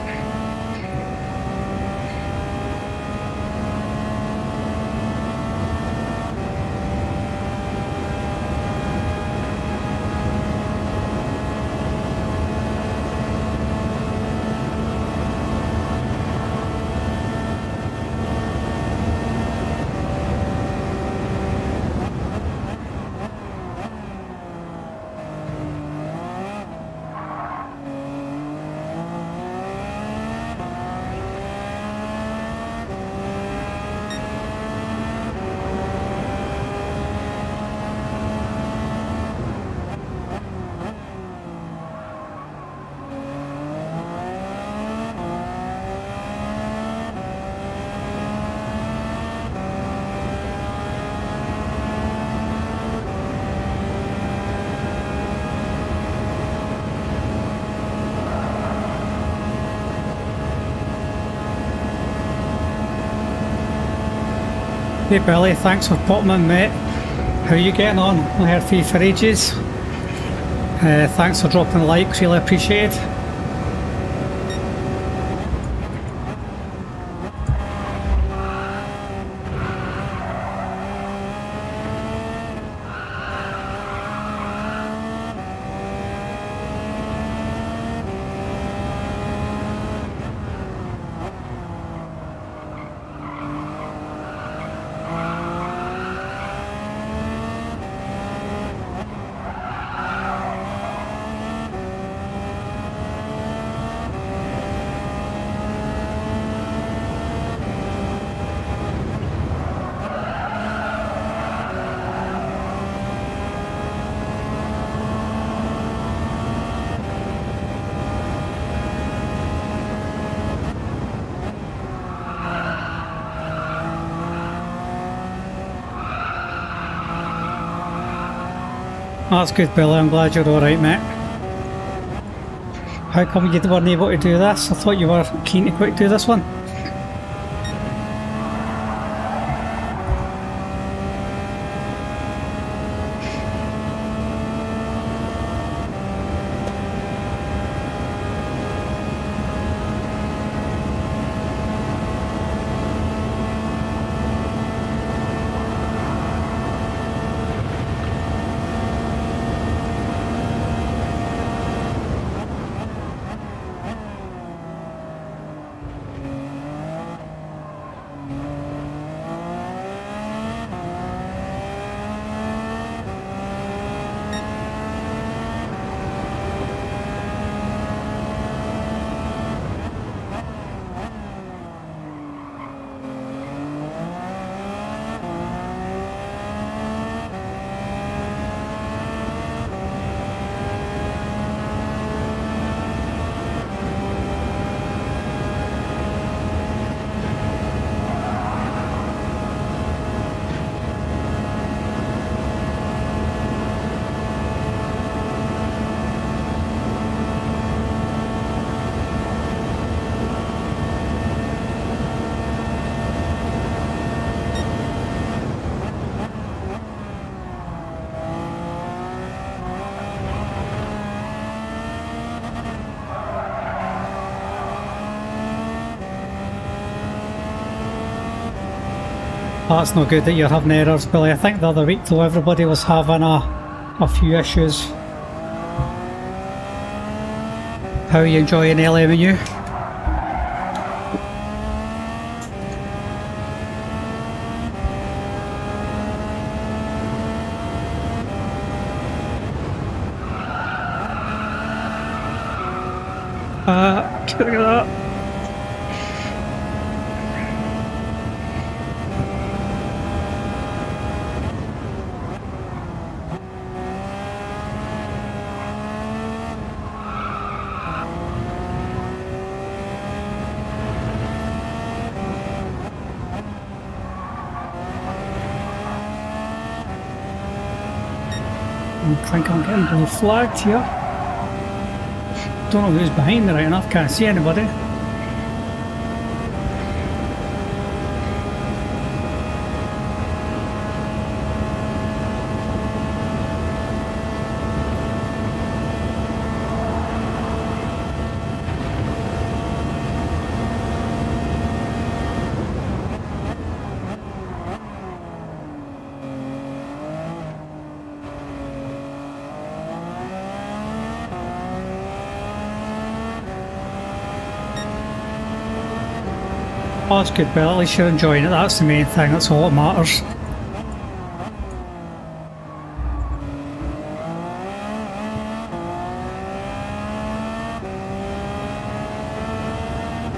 Hey Billy, thanks for popping in, mate. How are you getting on? I heard from you for ages. Thanks for dropping a like, really appreciate it. That's good, Billy. I'm glad you're alright, mate. How come you weren't able to do this? I thought you were keen to quick do this one. That's not good that you're having errors, Billy. I think the other week though everybody was having a few issues. How are you enjoying LMU? Look at that. I think I'm getting blue flagged here. Don't know who's behind me right enough, can't see anybody. Oh, that's good, Bill. At least you're enjoying it. That's the main thing. That's all that matters.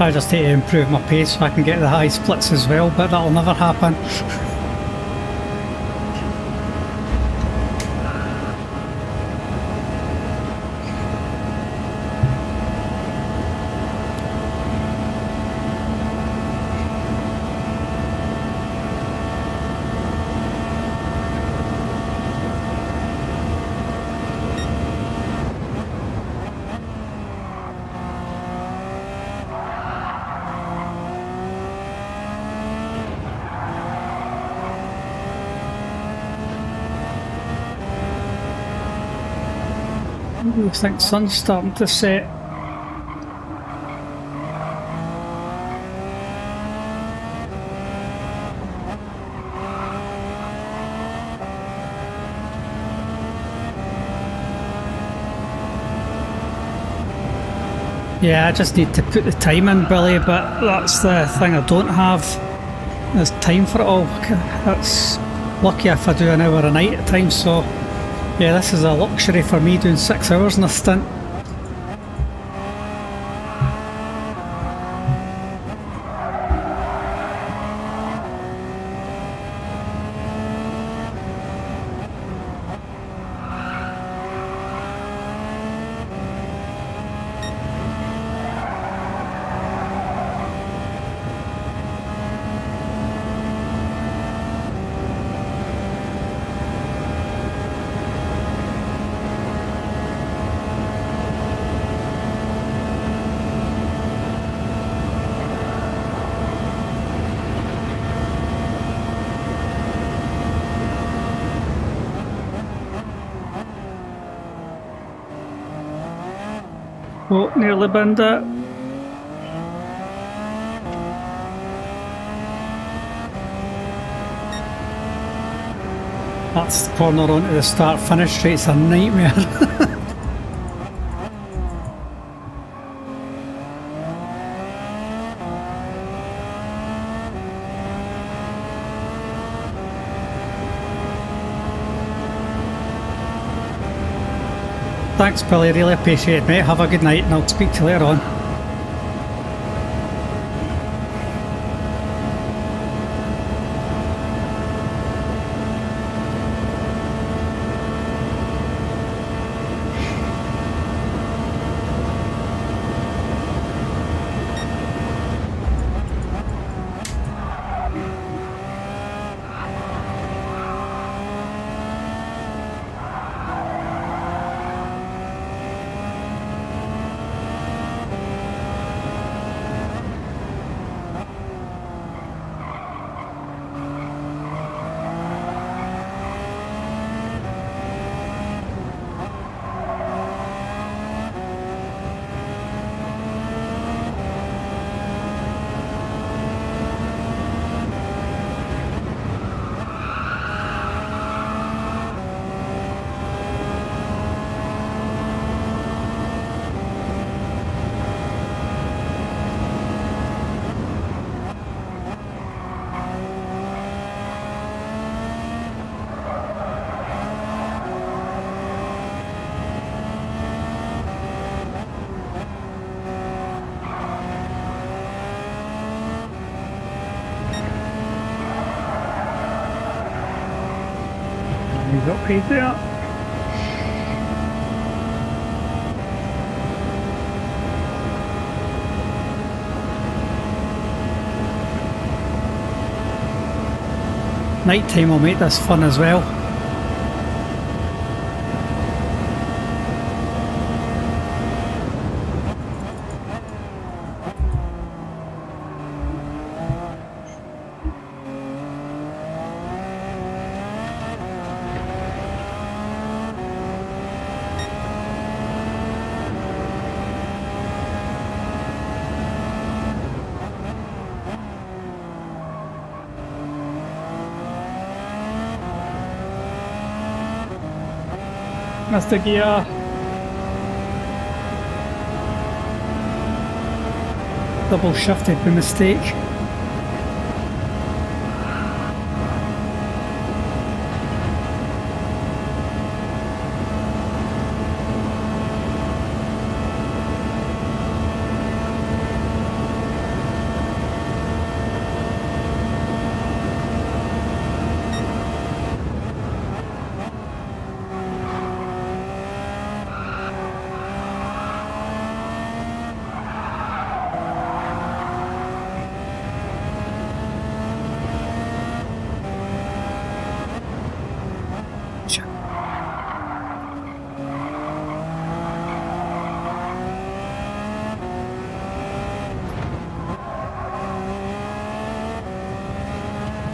I just need to improve my pace so I can get the high splits as well, but that'll never happen. I think the sun's starting to set. Yeah, I just need to put the time in, Billy, but that's the thing I don't have. There's time for it all. That's lucky if I do an hour a night at times, so yeah, this is a luxury for me doing 6 hours in a stint. Oh, nearly binned it. That's the corner onto the start-finish straight. It's a nightmare. Thanks, Billy. Really appreciate it, mate. Have a good night, and I'll speak to you later on. he's up right there. Night time will make this fun as well. That's the gear. Double shifted by mistake.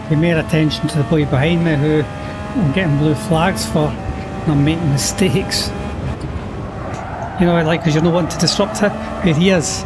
Pay more attention to the boy behind me who I'm getting blue flags for and I'm making mistakes. You know, like, because you're not wanting to disrupt it. Here he is.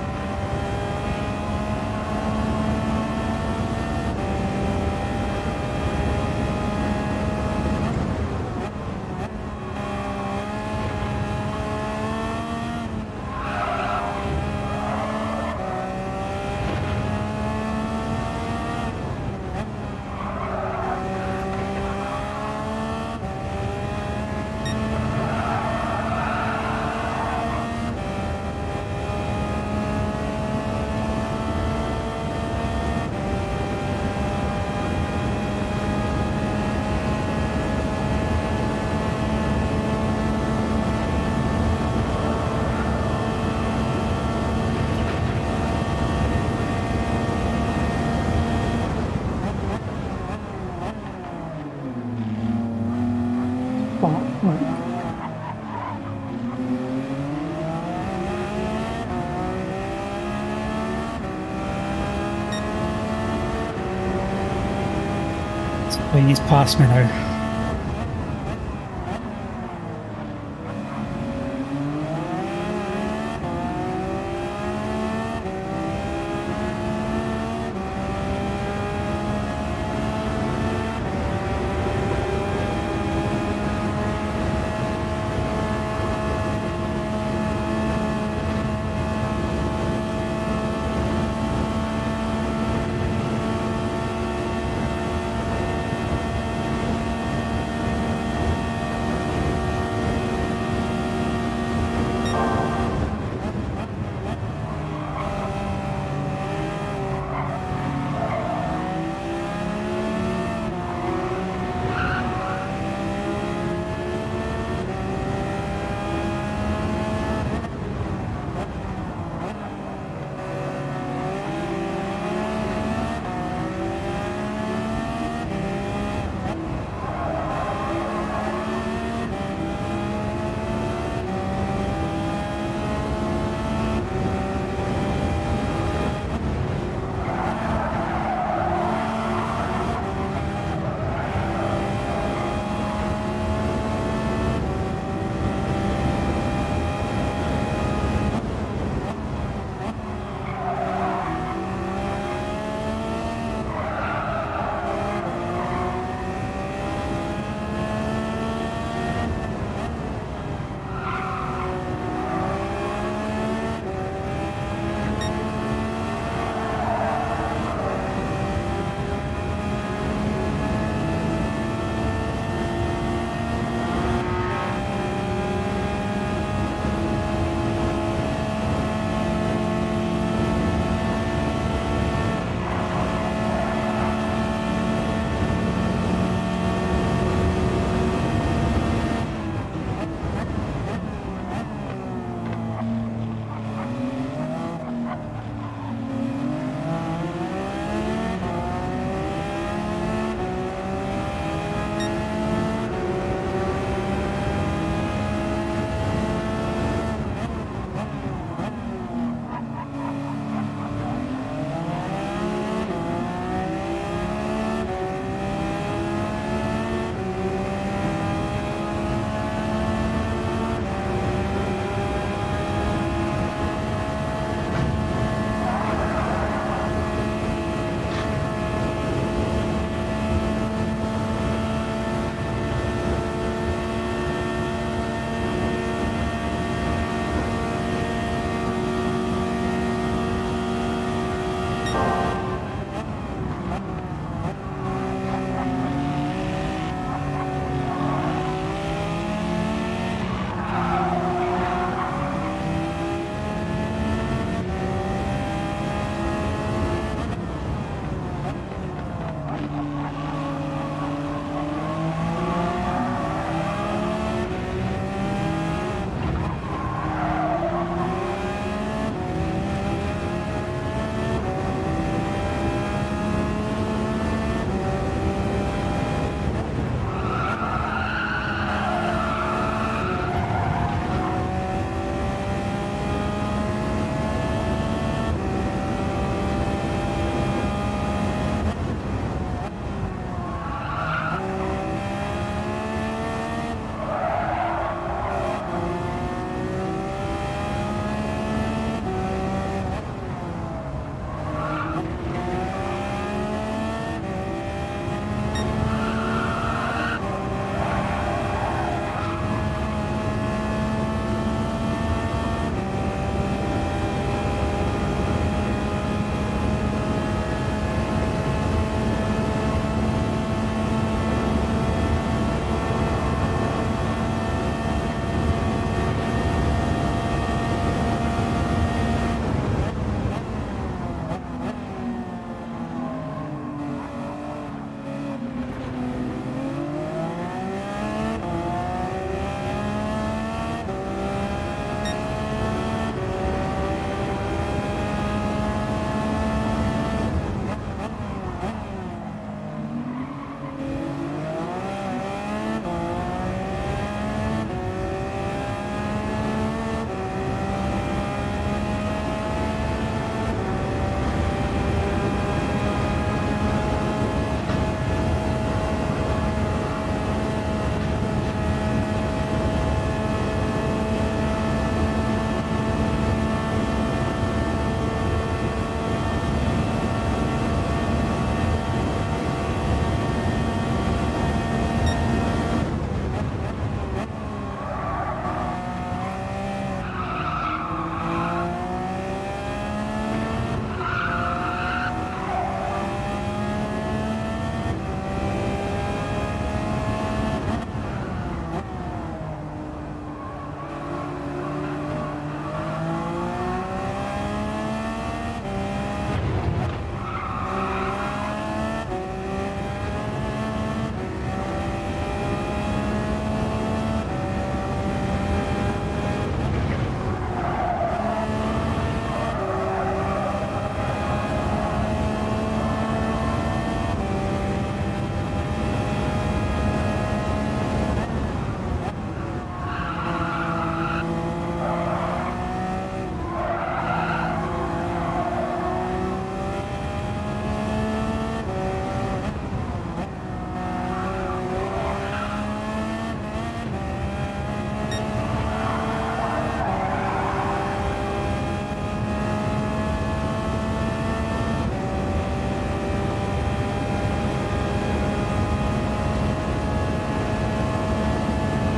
He's past me now.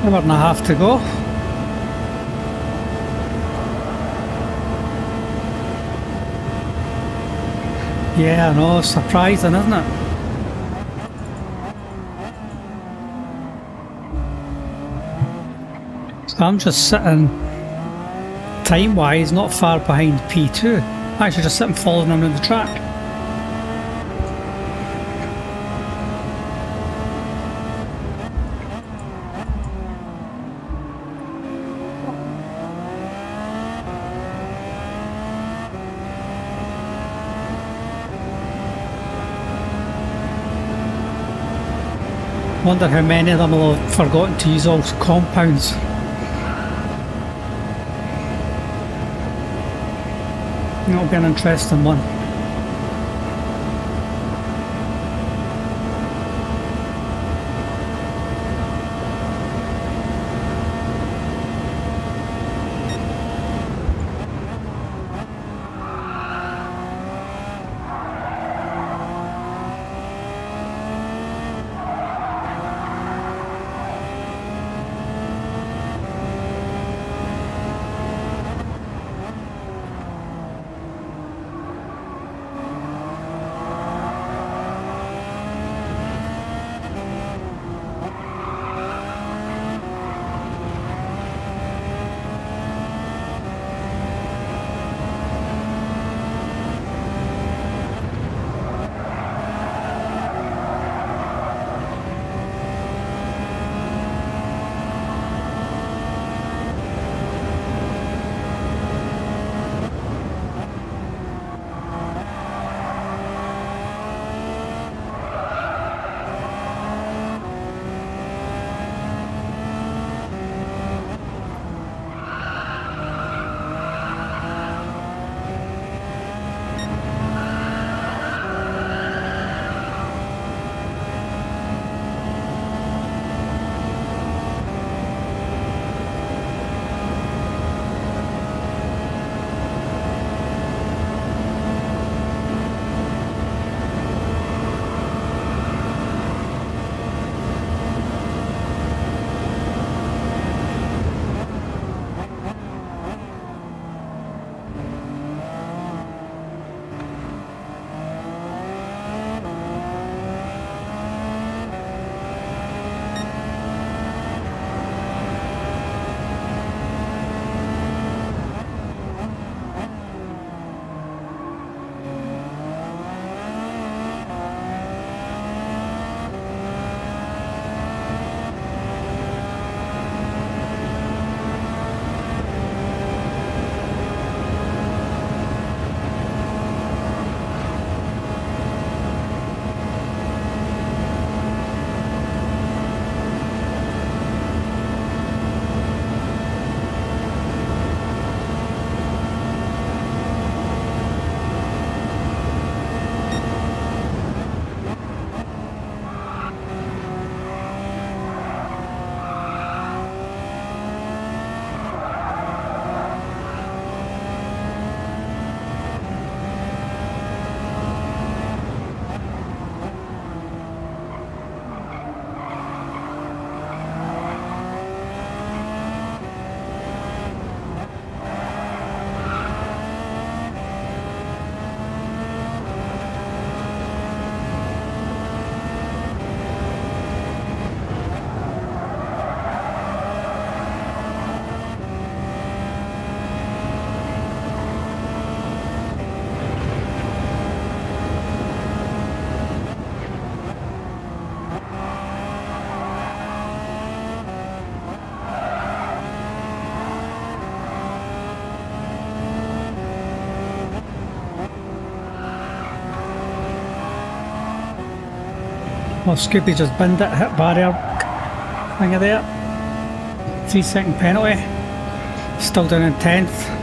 Hour and a half to go. Yeah, I know, surprising, isn't it? So I'm just sitting, time-wise, not far behind P2. Actually just sitting following him around the track. Wonder how many of them will have forgotten to use all compounds. That'll be an interesting one. Well, Scoopy just binned it, hit barrier thingy there. 3-second penalty. Still down in 10th.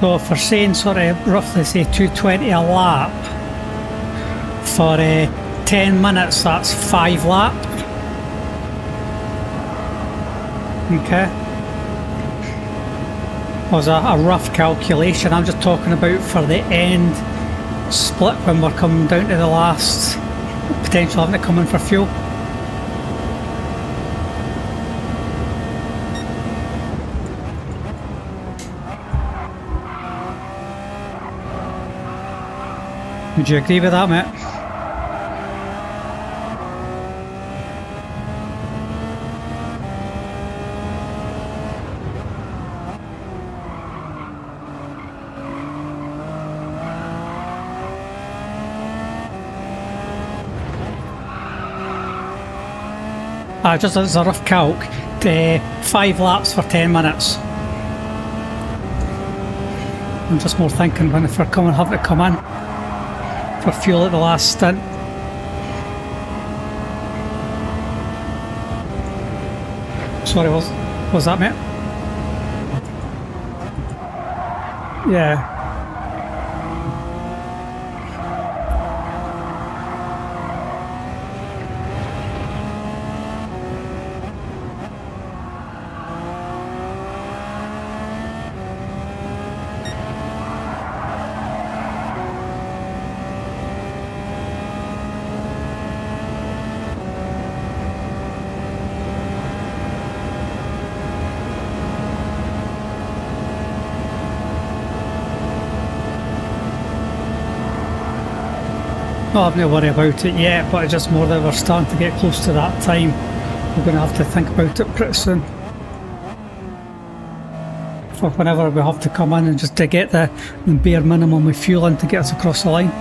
So if we're saying sort of roughly say 220 a lap for 10 minutes, that's 5 laps. Okay. Was a rough calculation. I'm just talking about for the end split when we're coming down to the last, potential having to come in for fuel. Would you agree with that, mate? Just as a rough calc, 5 laps for 10 minutes. I'm just more thinking when if we're coming, have to come in for fuel at the last stint. Sorry, was that, mate? Yeah. No, I'm not worried about it yet, but it's just more that we're starting to get close to that time. We're going to have to think about it pretty soon. For whenever we have to come in and just to get the bare minimum of fuel in to get us across the line.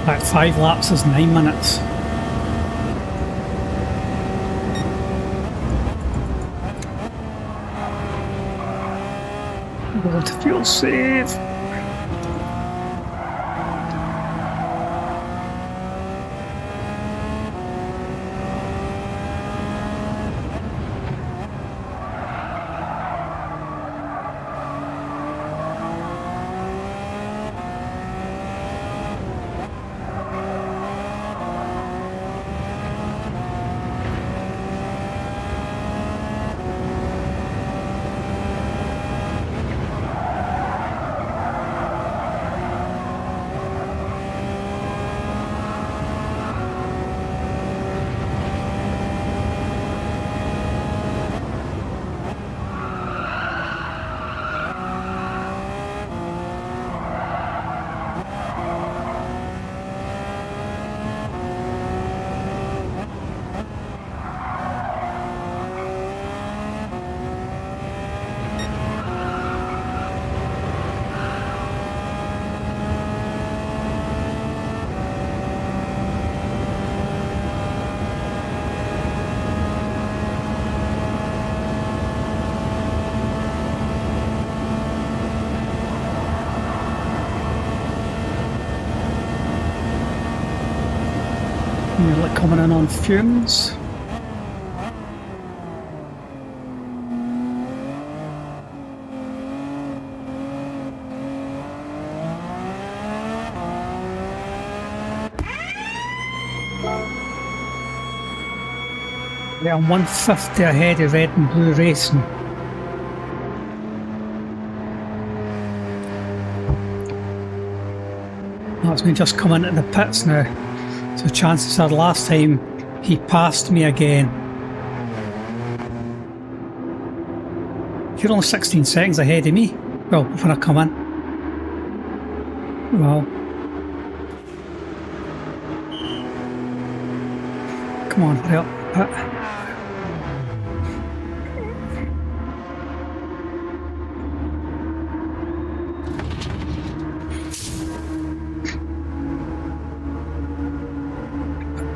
That 5 laps is 9 minutes. Going to fuel save. Nearly coming in on fumes. Yeah, I'm 150 ahead of Red and Blue Racing. That's me just coming into the pits now. So chances are last time he passed me again. You're only 16 seconds ahead of me. Well, when I come in. Well. Come on, hurry up.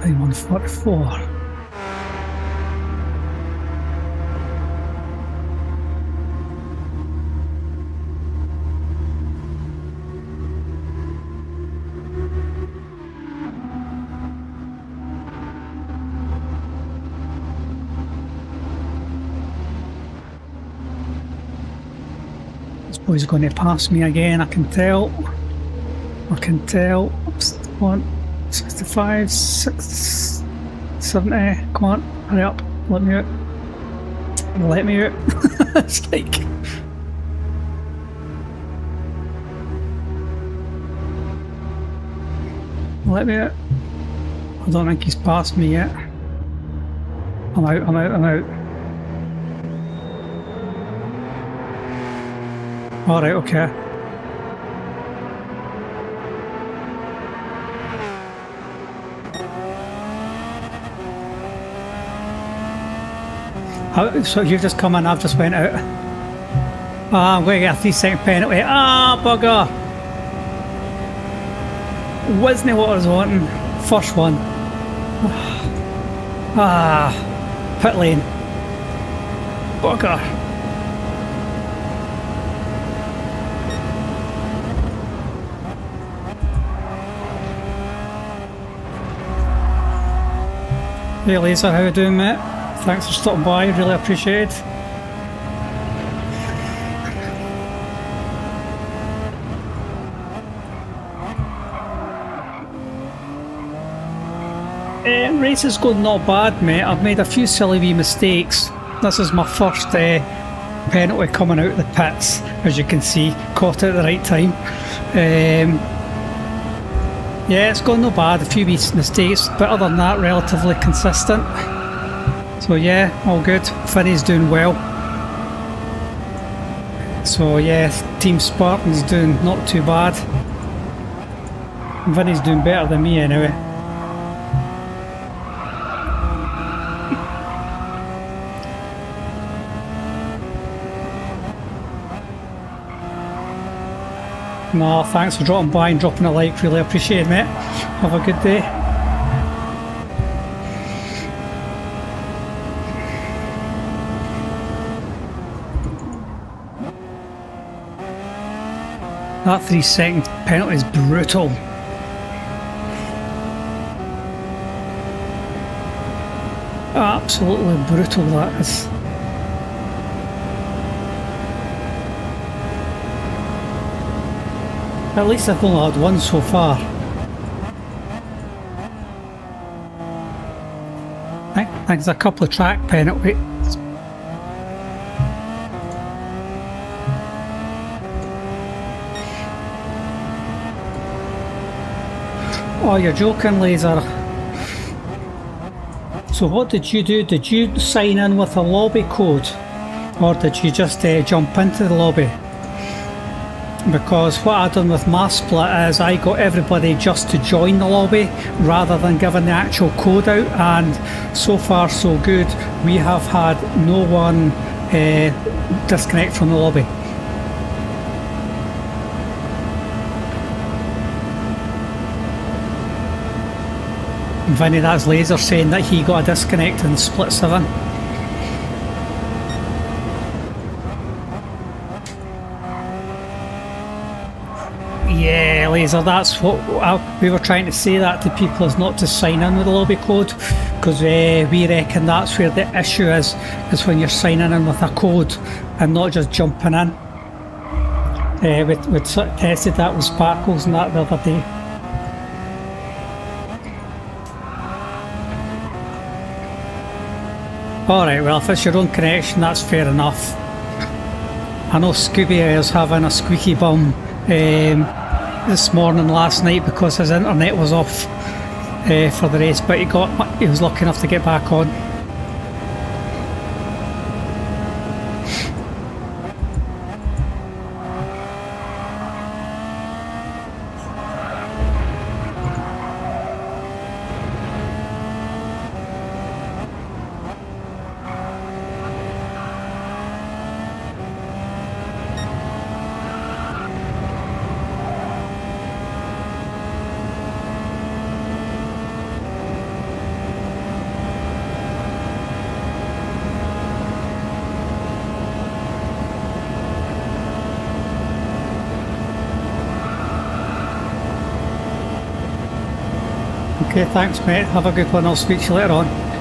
Time 1:44. This boy's going to pass me again, I can tell. I can tell. 65, 6, 70. Come on, hurry up. Let me out. Let me out. It's like. Let me out. I don't think he's passed me yet. I'm out, I'm out, I'm out. Alright, okay. So you've just come in, I've just went out. Ah, I'm going to get a 3-second penalty. Ah, bugger! Wasn't what I was wanting. First one. Ah, pit lane. Bugger. Hey Laser, how you doing, mate? Thanks for stopping by, really appreciate it. Race is going not bad, mate. I've made a few silly wee mistakes. This is my first penalty coming out of the pits, as you can see. Caught it at the right time. Yeah, it's gone not bad. A few wee mistakes, but other than that, relatively consistent. So yeah, all good. Finney's doing well. So yeah, Team Spartan's doing not too bad. Vinny's doing better than me anyway. No, thanks for dropping by and dropping a like, really appreciate it, mate. Have a good day. That 3-second penalty is brutal. Absolutely brutal, that is. At least I've only had one so far. I think there's a couple of track penalties. Oh, you're joking, Laser. So what did you do? Did you sign in with a lobby code? Or did you just jump into the lobby? Because what I done with my split is I got everybody just to join the lobby rather than giving the actual code out, and so far so good. We have had no one disconnect from the lobby. Vinny, that's Laser saying that he got a disconnect in the split 7. Yeah, Laser, that's what we were trying to say that to people, is not to sign in with the lobby code, because we reckon that's where the issue is when you're signing in with a code and not just jumping in. We tested that with Sparkles and that the other day. Alright, well, if it's your own connection, that's fair enough. I know Scooby is having a squeaky bum this morning, last night, because his internet was off for the race, but he was lucky enough to get back on. Okay, thanks mate, have a good one, I'll speak to you later on.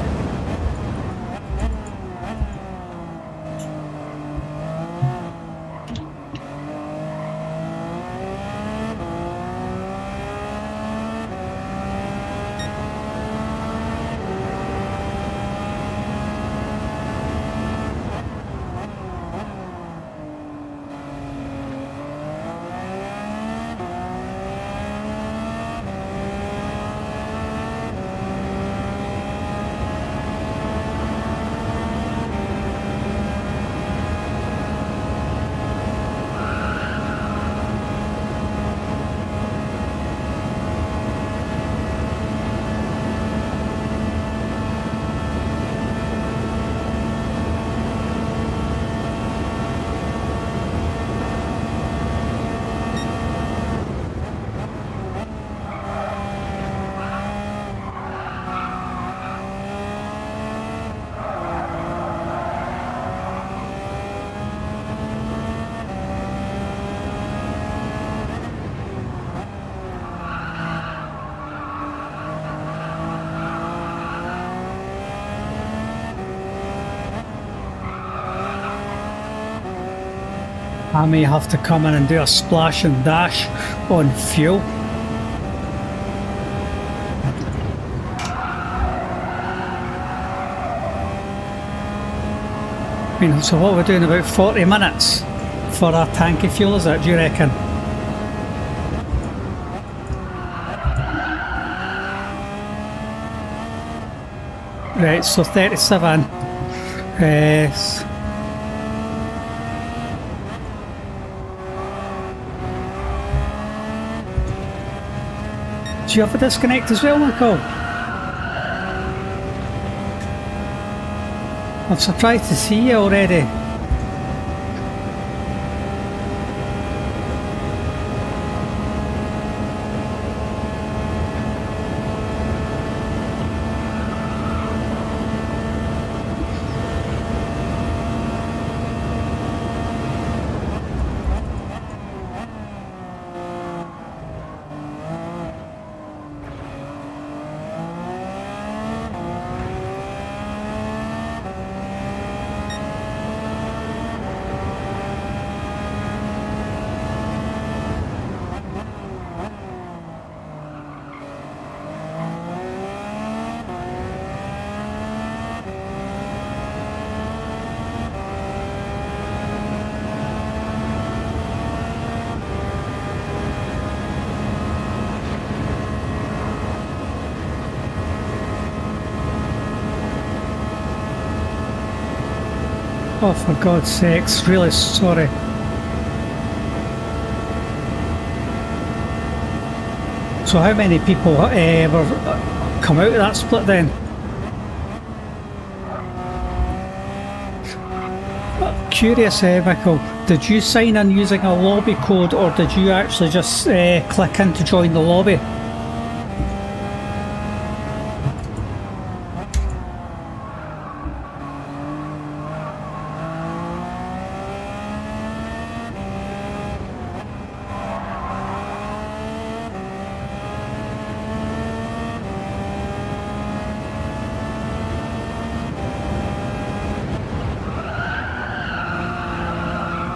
I may have to come in and do a splash and dash on fuel. I mean, so what we're doing, about 40 minutes for our tank of fuel, is it, do you reckon? Right, so 37. Do you have a disconnect as well, Nicole? I'm surprised to see you already. Oh, for God's sakes, really sorry. So how many people were come out of that split then? Curious, Michael, did you sign in using a lobby code, or did you actually just click in to join the lobby?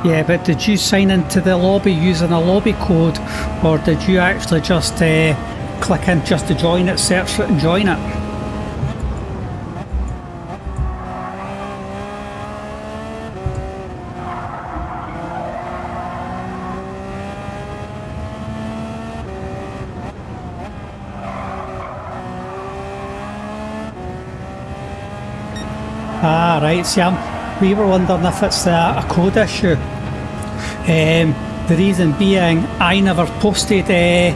Yeah, but did you sign into the lobby using a lobby code, or did you actually just click in just to join it, search it and join it? Ah, right, see, we were wondering if it's a code issue. The reason being, I never posted a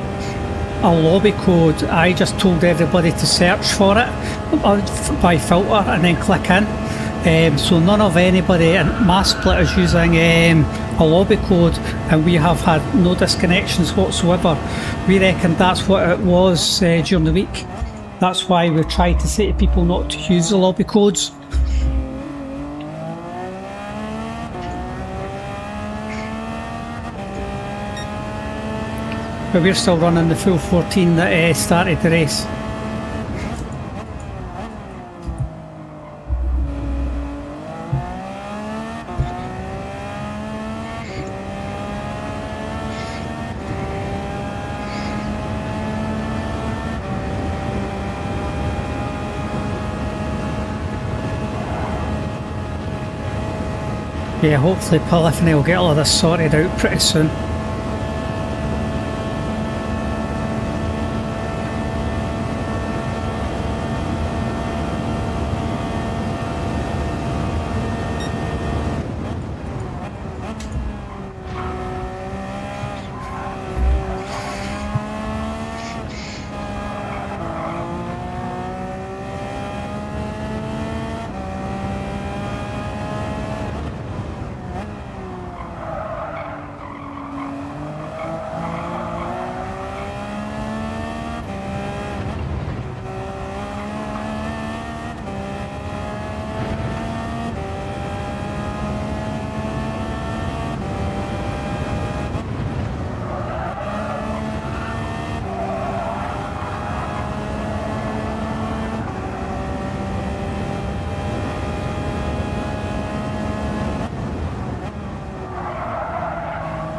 lobby code. I just told everybody to search for it by filter and then click in. So none of anybody in my split is using a lobby code, and we have had no disconnections whatsoever. We reckon that's what it was during the week. That's why we tried to say to people not to use the lobby codes. But we're still running the full 14 that started the race. Yeah, hopefully Polyphony will get all of this sorted out pretty soon.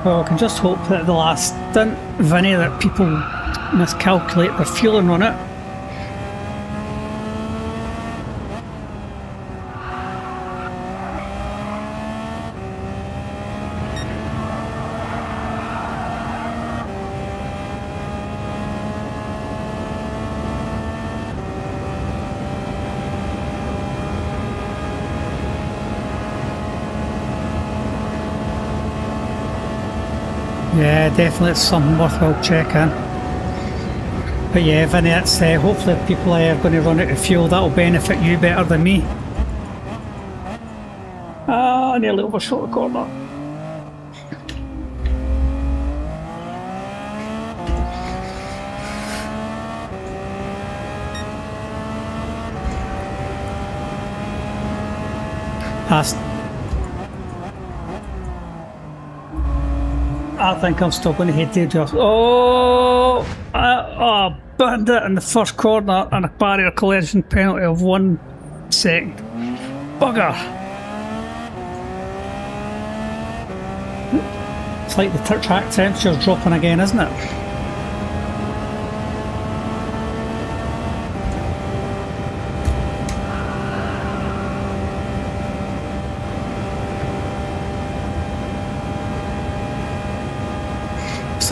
Well, I can just hope that the last stint, Vinny, that people miscalculate their fueling on it. Yeah, definitely it's something worthwhile checking. But yeah, Vinny, it's, hopefully if people are going to run out of fuel, that'll benefit you better than me. Ah, I nearly overshot the corner. I think I'm still going to head to just. Oh, I burned it in the first corner and a barrier collision penalty of 1 second. Bugger! It's like the track temperature's dropping again, isn't it?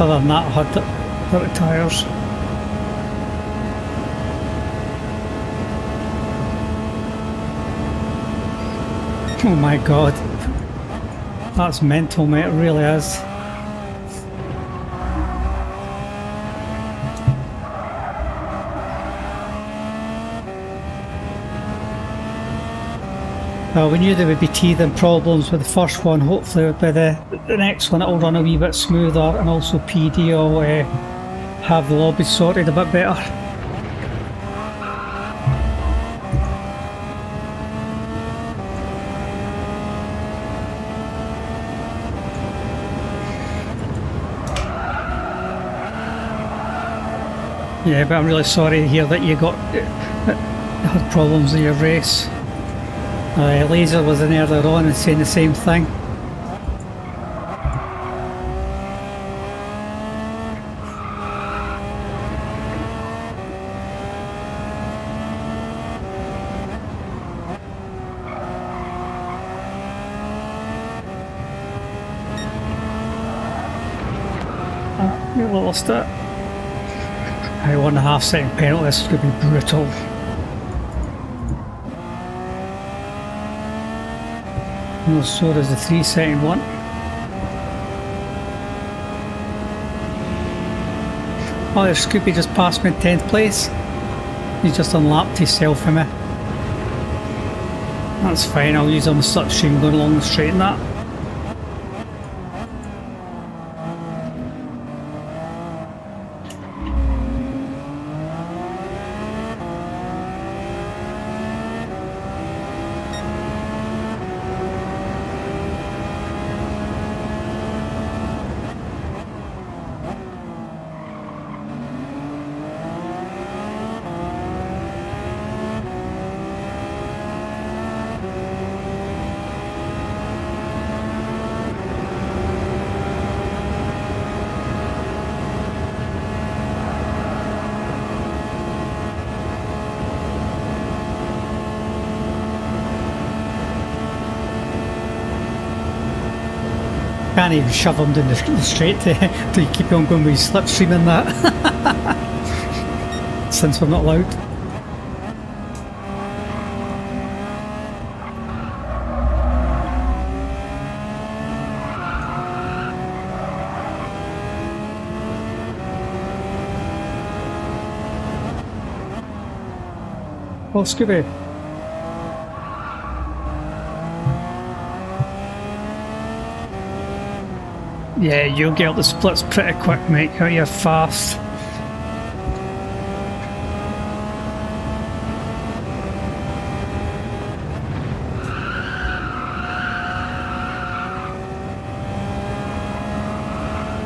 Other than that, I had dirty tyres. Oh my god. That's mental, mate, it really is. Well, we knew there would be teething problems with the first one. Hopefully by the next one it'll run a wee bit smoother, and also PD will have the lobby sorted a bit better. Yeah, but I'm really sorry to hear that you had problems with your race. Laser was in earlier on and saying the same thing. We lost it. 1.5 second penalty, this is going to be brutal. No, so does the 3 second one. Oh, there's Scoopy just passed me in 10th place. He just unlapped himself for me. That's fine, I'll use him as slipstream going along the straight and that. can't even shove them down the straight to keep on going with slipstream and that. Since we're not allowed. Oh, Scooby. Yeah, you'll get up the splits pretty quick, mate. You're fast.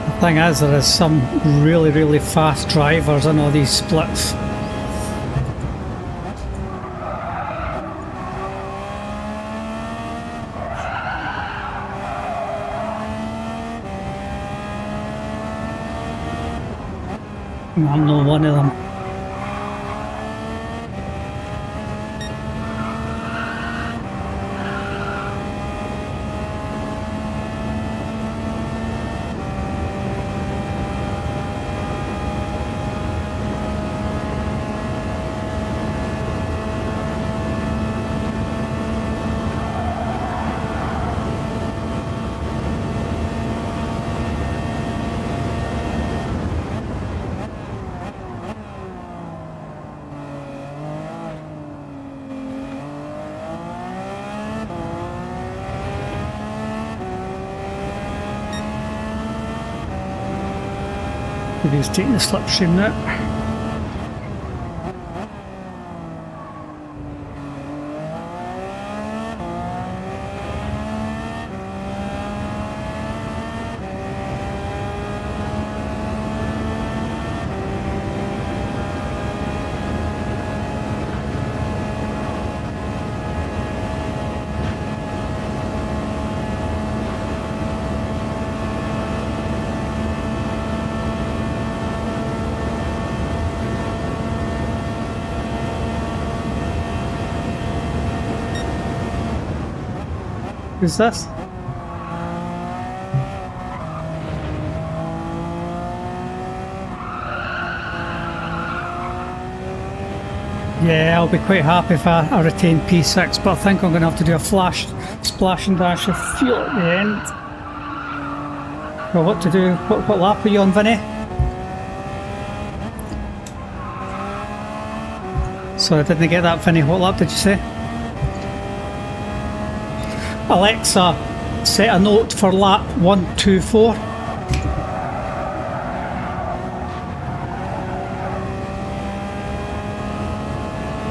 The thing is, there is some really fast drivers in all these splits. I'm not one of them. Maybe he's taking the slipstream now. Who's this? Yeah, I'll be quite happy if I retain P6, but I think I'm going to have to do a flash splash and dash of fuel at the end. Well, what to do? What lap are you on, Vinny? Sorry, I didn't get that, Vinny. What lap did you say? Alexa, set a note for lap 124.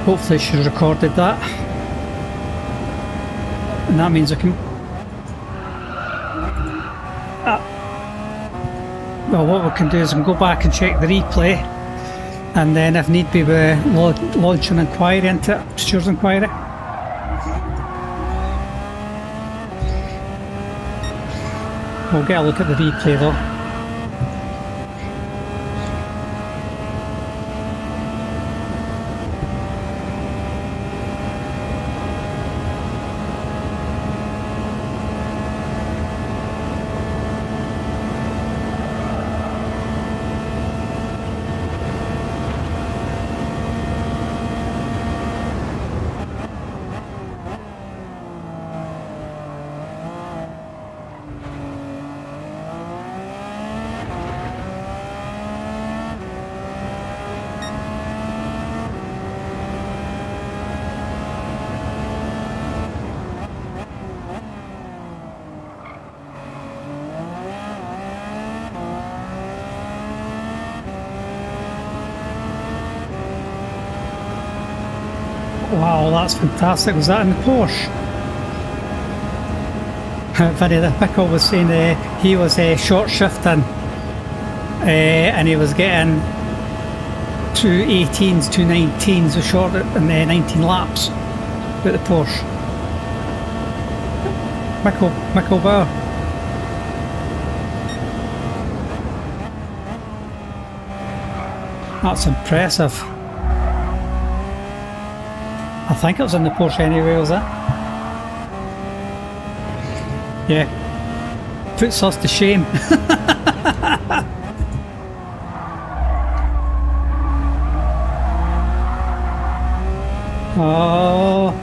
Hopefully she recorded that. And that means I can... well, what we can do is we can go back and check the replay, and then if need be we launch an inquiry into it, steers inquiry. We'll get a look at the replay though. Wow, that's fantastic. Was that in the Porsche? Vinny the Pickle was saying he was short shifting and he was getting 218s, 219s, short in 19 laps with the Porsche. Michael Bauer. That's impressive. I think it was in the Porsche anyway, was it? Yeah. puts us to shame. Oh.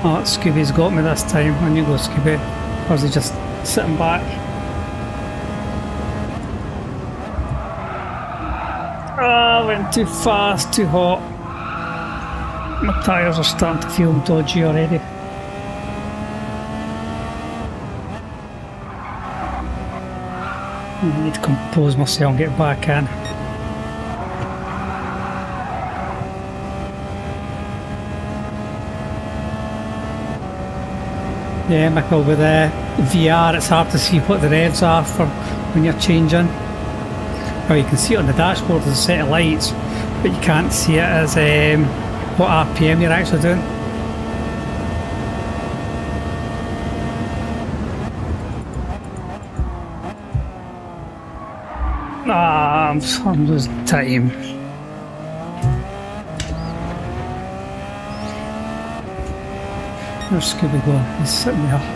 Oh, Scooby's got me this time. On you go, Scooby. Or is he just sitting back? Ah, went too fast, too hot. My tyres are starting to feel dodgy already. I need to compose myself and get back in. Yeah, Michael, with VR it's hard to see what the revs are for when you're changing. Well, you can see it on the dashboard as a set of lights, but you can't see it as what RPM you're actually doing. Ah, I'm losing time. Where's Scooby going? He's sitting there.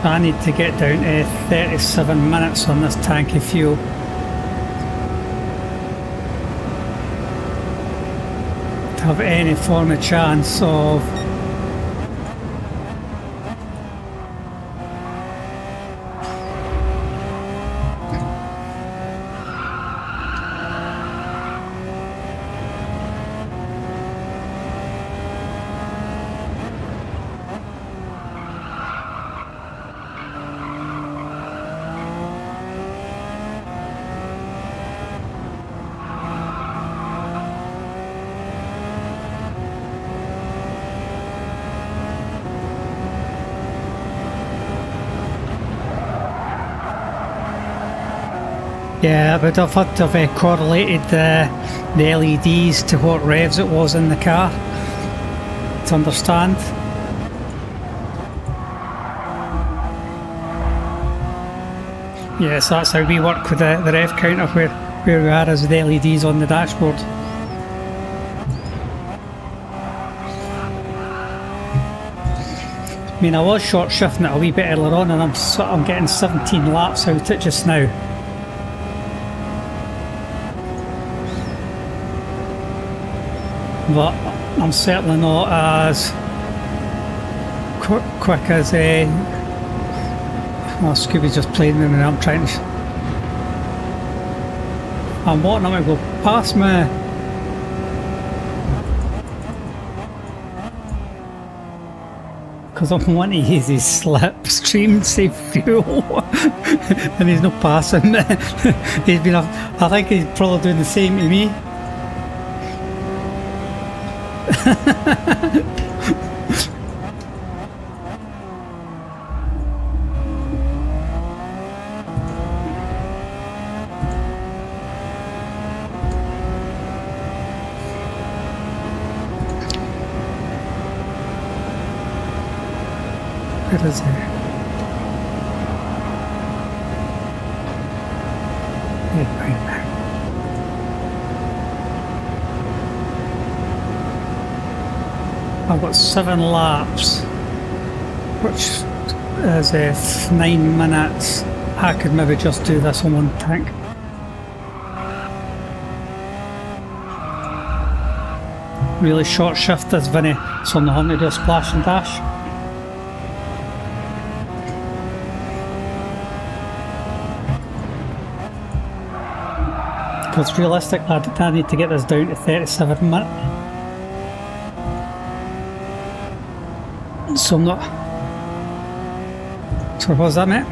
I need to get down to 37 minutes on this tank of fuel. To have any form of chance of yeah, I would have had to have correlated the LEDs to what revs it was in the car to understand. Yes, that's how we work with the rev counter, where we are as the LEDs on the dashboard. I mean, I was short shifting it a wee bit earlier on, and I'm getting 17 laps out it just now. But I'm certainly not as quick as well, Scooby's just playing with me and I'm trying to... I'm wanting him to go past me. Because I'm wanting to use his slipstream save fuel. And he's not passing me. I think he's probably doing the same to me. Where is he? I've got 7 laps, which is 9 minutes. I could maybe just do this on one tank. Really short shift this Vinny, so I'm not having to do a splash and dash. Because realistically, I need to get this down to 37 minutes. So I'm not... So what was that, mate?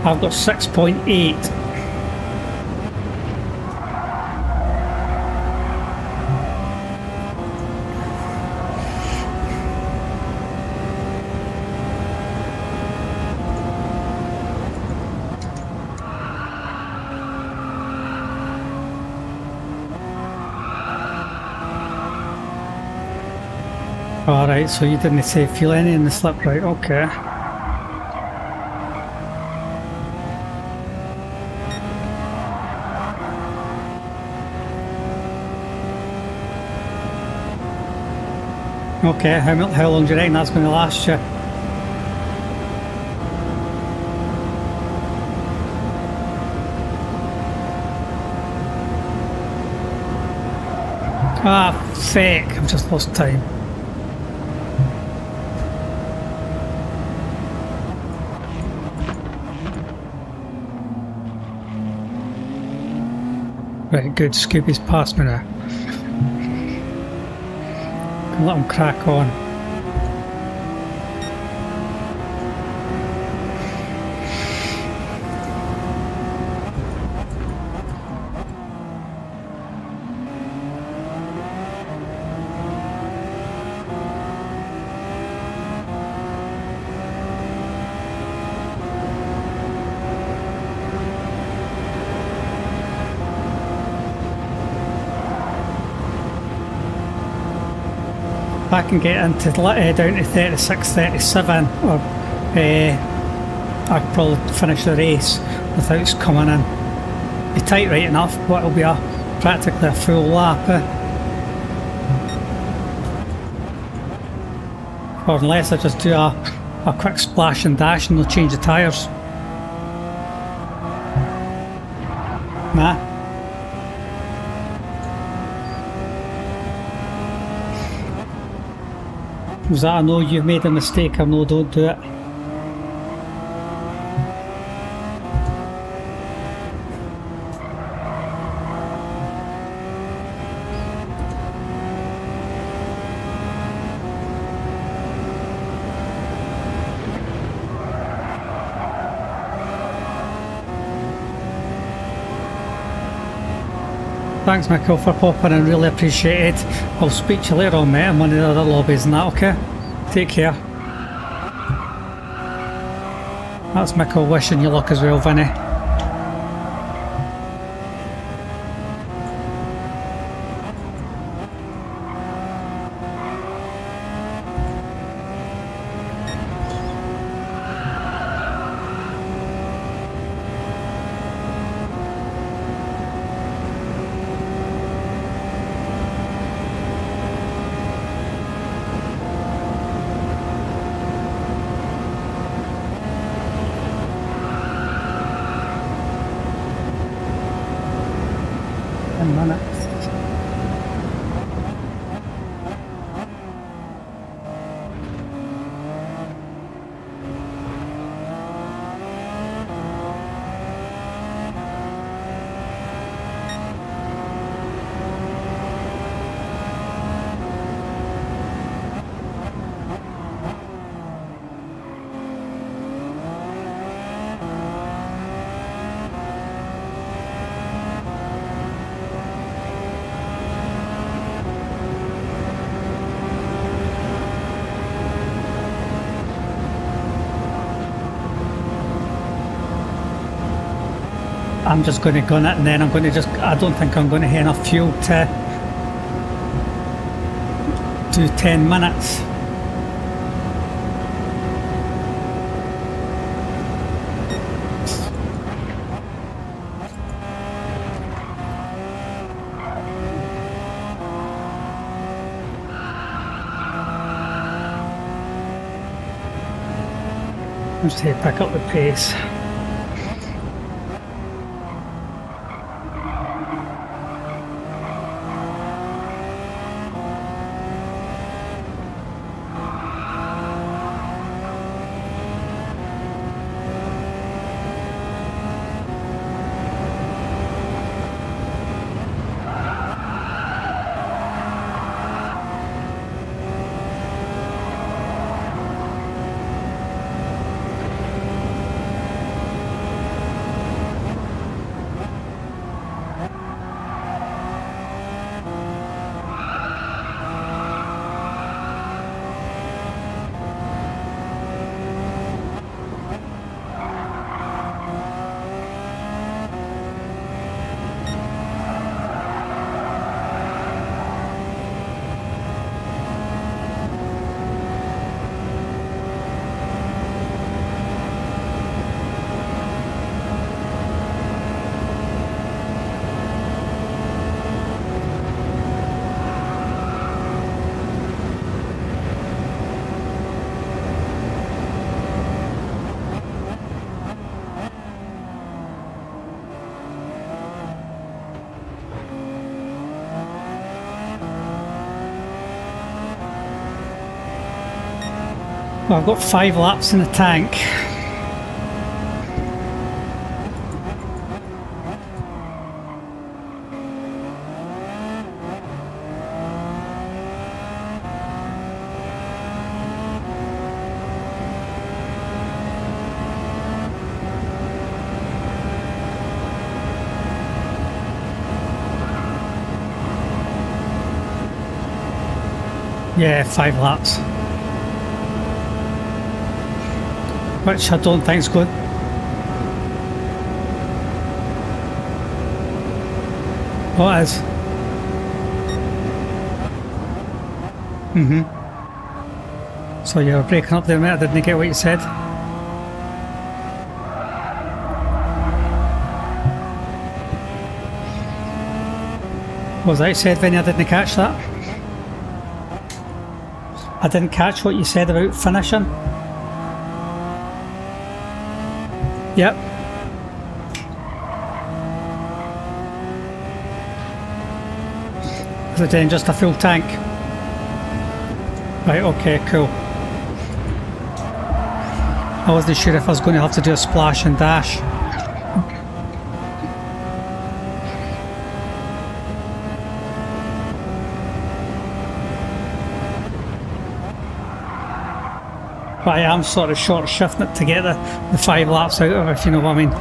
I've got 6.8. Alright, so you didn't say feel any in the slip, right? Okay. Okay, how long do you reckon that's going to last you? Ah, fake, I've just lost time. Right, good, Scooby's past me now. Let him crack on. I can get into down to 36, 37, or I'd probably finish the race without us coming in. Be tight right enough, but it'll be practically a full lap. Or unless I just do a quick splash and dash and they'll change the tyres. Nah. Was that I know you've made a mistake, I know don't do it. Thanks Michael for popping in, really appreciate it. I'll speak to you later on, mate, in one of the other lobbies and that, okay? Take care. That's Michael wishing you luck as well, Vinny. I'm just going to gun it and then I'm going to I don't think I'm going to have enough fuel to do 10 minutes. Just to pick up the pace. Well, I've got 5 laps in the tank. Yeah, 5 laps. Which I don't think's good. Oh, it is. So you were breaking up there, mate. I didn't get what you said. What was that you said, Vinny? I didn't catch that. I didn't catch what you said about finishing. Yep. Is it then just a full tank? Right, okay, cool. I wasn't sure if I was going to have to do a splash and dash. But I am sort of short shifting it to get the 5 laps out of it, if you know what I mean.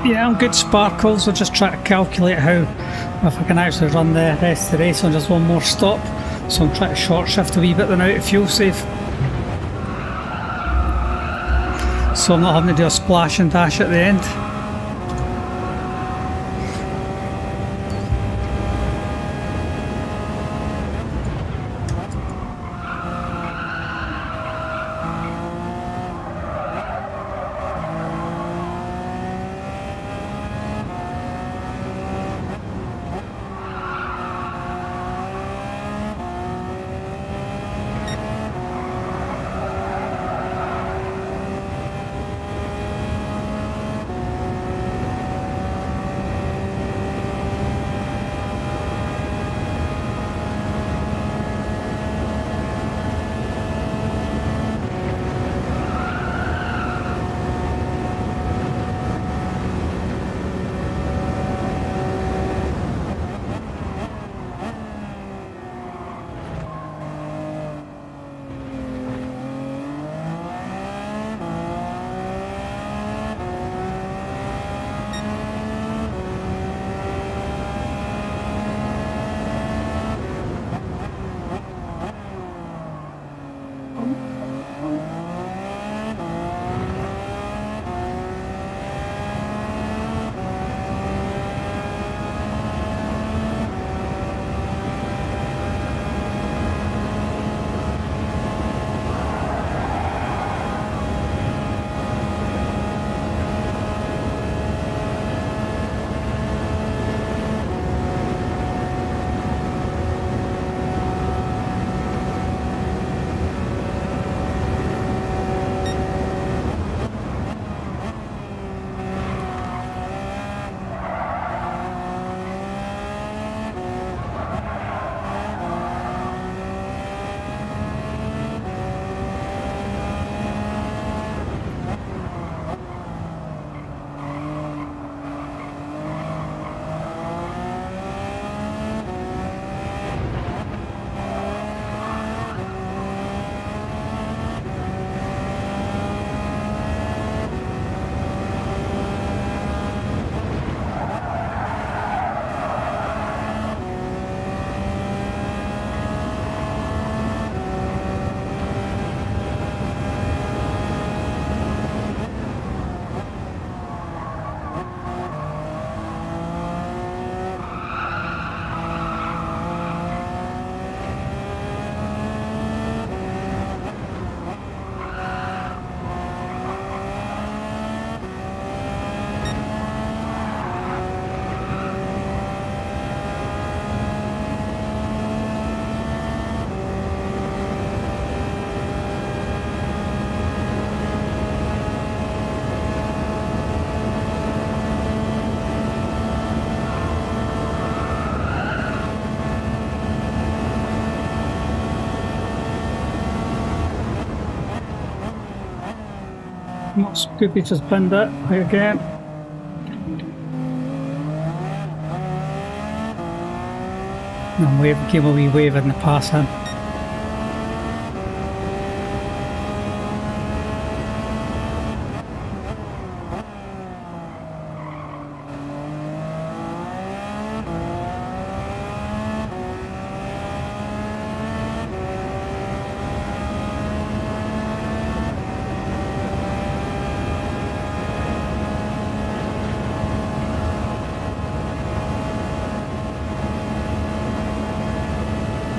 Yeah, I'm good sparkles. I'll just try to calculate how, if I can actually run the rest of the race on just one more stop. So I'm trying to short shift a wee bit then out of fuel save. So I'm not having to do a splash and dash at the end. Not Scooby just binned it again. And gave a wee wave in the passing.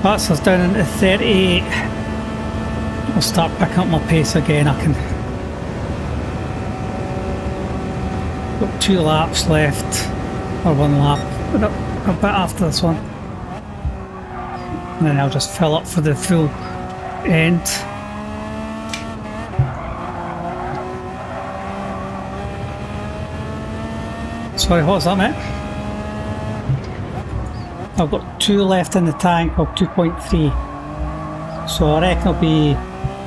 That's us down into 38. I'll start picking up my pace again. I can. Got 2 laps left, or 1 lap, but a bit after this one. And then I'll just fill up for the full end. Sorry, what was that, mate? I've got 2 left in the tank of 2.3, so I reckon it'll be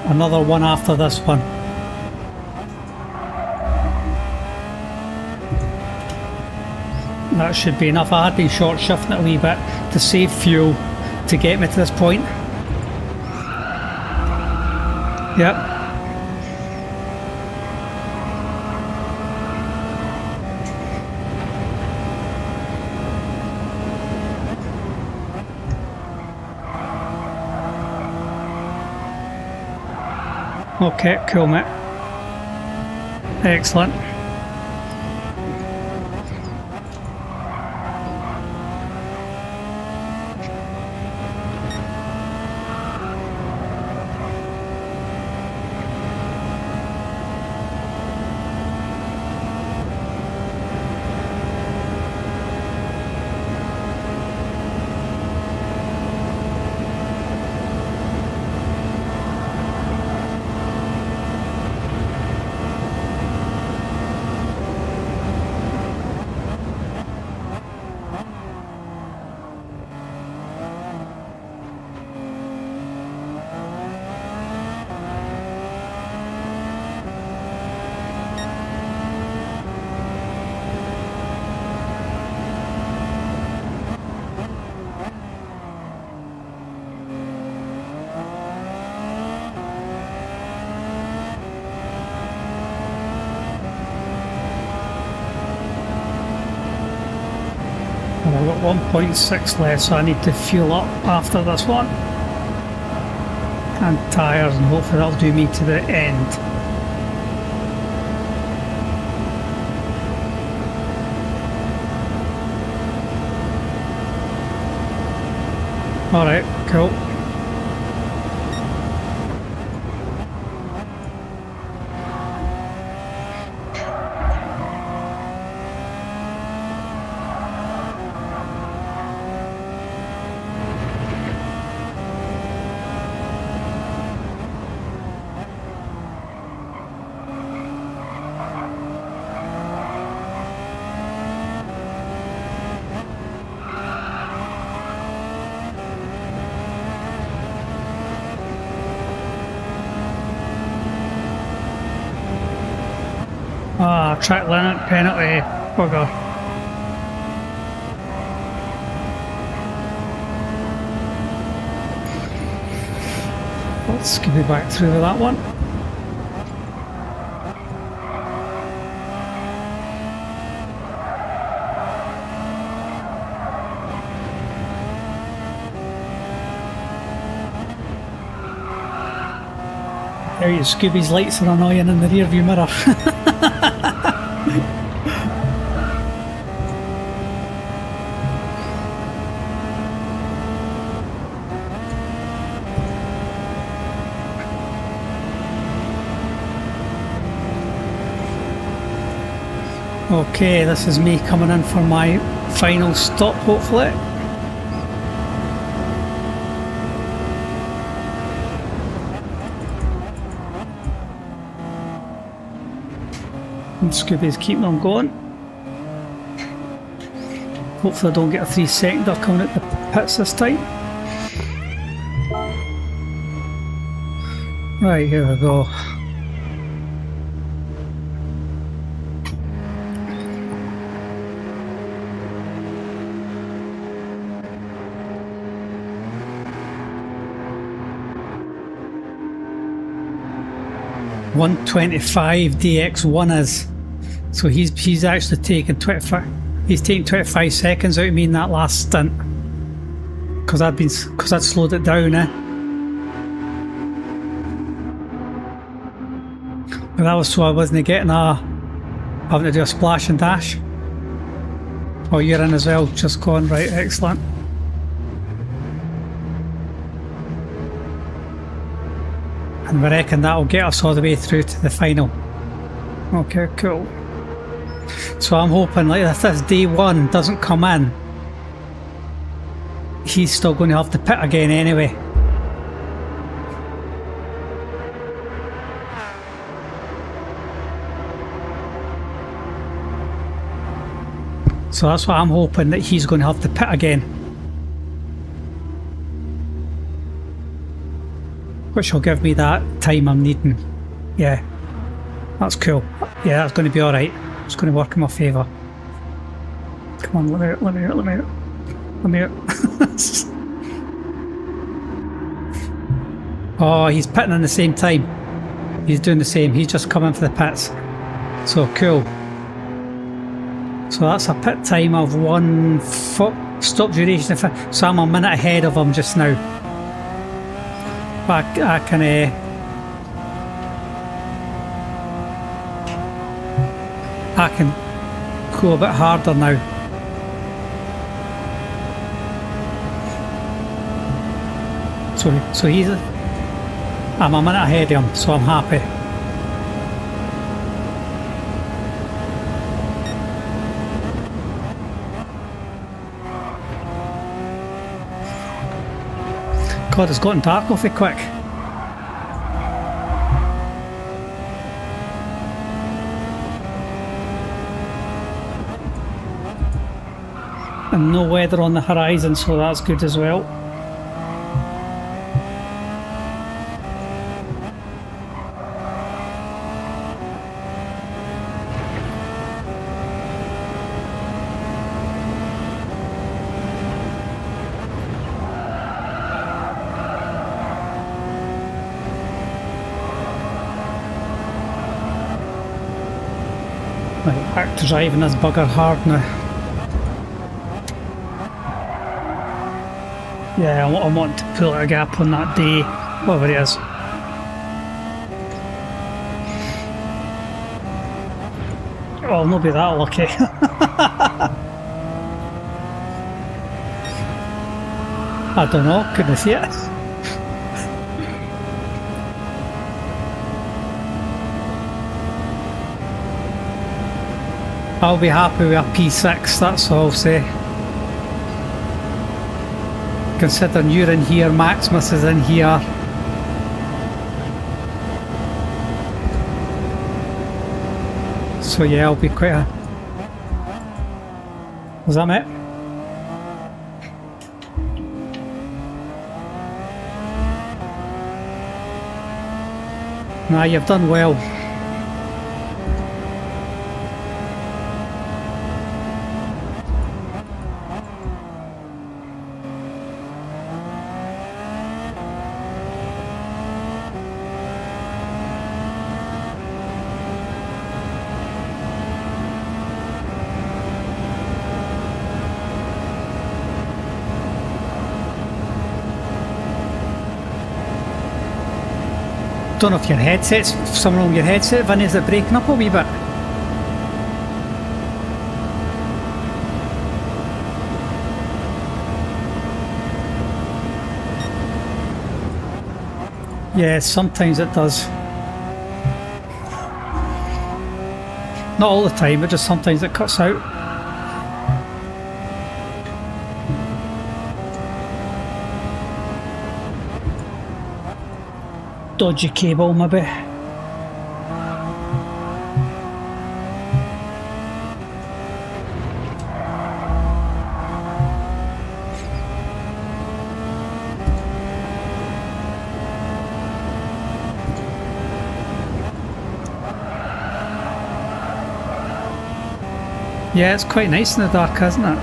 another one after this one. That should be enough. I had been short shifting it a wee bit to save fuel to get me to this point. Yep. Okay, cool, mate. Excellent. I've got 1.6 left, so I need to fuel up after this one. And tyres, and hopefully that'll do me to the end. Alright, cool. Ah, track limit penalty, bugger. Let's give me back through that one. There you Scooby's lights are annoying in the rear view mirror. Okay, this is me coming in for my final stop, hopefully. And Scooby's keeping them going. Hopefully I don't get a 3-seconder coming at the pits this time. Right, here we go. 125 DX1 is. So he's actually taken 25. He's taken 25 seconds out of me in that last stint. Because I'd slowed it down, But that was so I wasn't getting having to do a splash and dash. Oh, you're in as well, just gone, right, excellent. And we reckon that'll get us all the way through to the final. Okay, cool. So I'm hoping, like, if this day one doesn't come in, he's still going to have to pit again anyway. So that's what I'm hoping, that he's going to have to pit again. Which will give me that time I'm needing. Yeah, that's cool. Yeah, that's going to be alright. It's going to work in my favour. Come on, let me out, let me out, let me out. Let me out. Oh, he's pitting in the same time. He's doing the same. He's just coming for the pits. So cool. So that's a pit time of 1 foot. Stop duration of, so I'm a minute ahead of him just now. But I can go a bit harder now. So I'm a minute ahead of him, so I'm happy. God, it's gotten dark awfully quick. And no weather on the horizon, so that's good as well. Right, back to driving this bugger hard now. Yeah, I want to pull a gap on that day, whatever it is. Oh, I'll not be that lucky. I don't know, couldn't see it. I'll be happy with a P6, that's all I'll say. Considering you're in here, Maximus is in here. So yeah, I'll be quite a... Was that it? Nah, you've done well. Don't know if your headset's, something wrong with your headset, Vinny, is it breaking up a wee bit? Yeah, sometimes it does. Not all the time, but just sometimes it cuts out. Dodgy cable, maybe. Yeah, it's quite nice in the dark, isn't it?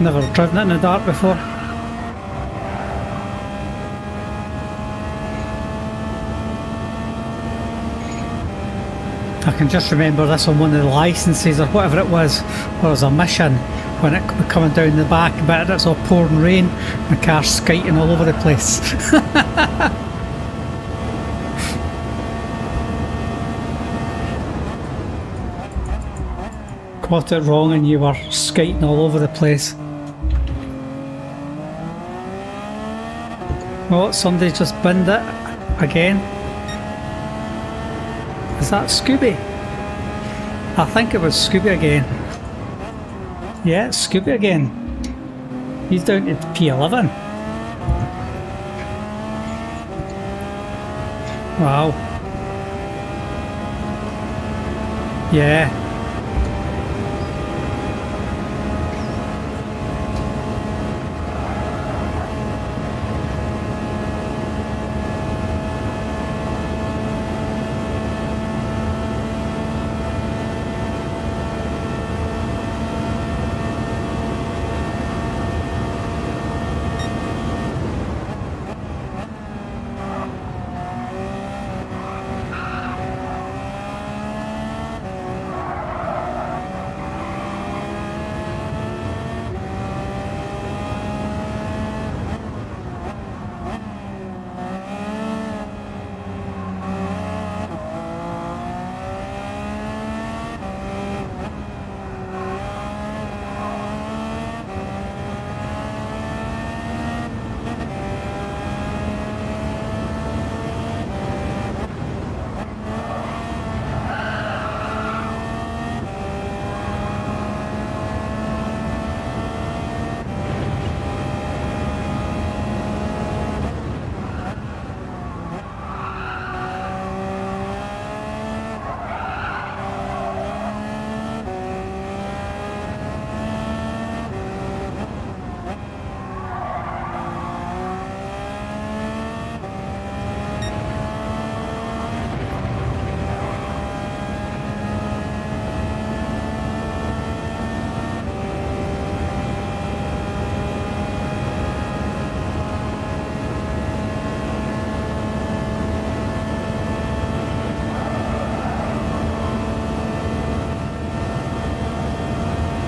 Never driven it in the dark before. I can just remember this on one of the licenses or whatever it was. There was a mission when it was coming down the back, but it's all pouring rain, the car's skiting all over the place. Got it wrong and you were skiting all over the place. Oh, somebody just binned it again. Is that Scooby? I think it was Scooby again. Yeah, it's Scooby again. He's down to P11. Wow. Yeah.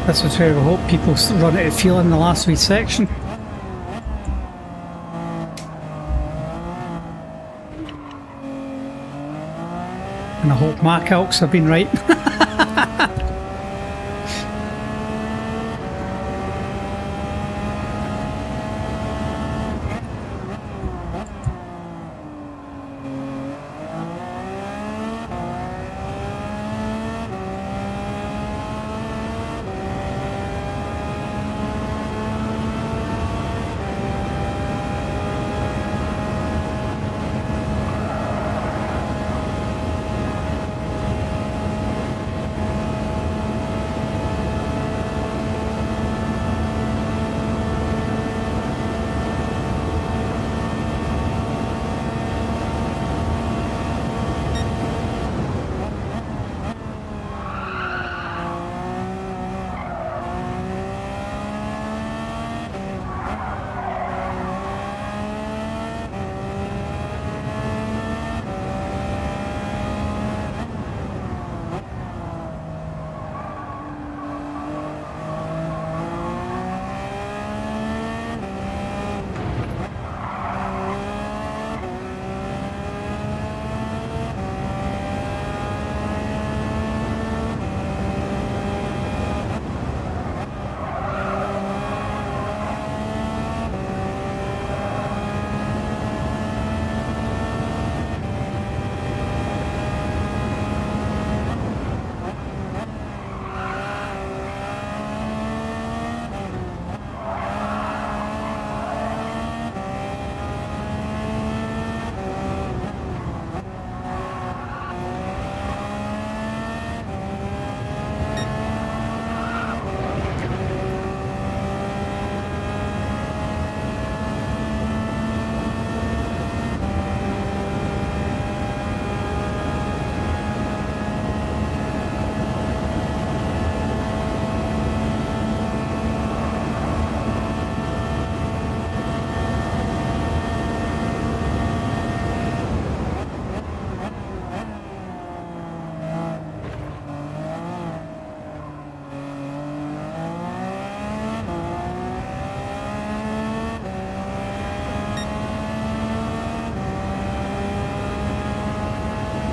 This is where we hope people run out of fuel in the last wee section. And I hope my calcs have been right.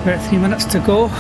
About 3 minutes to go.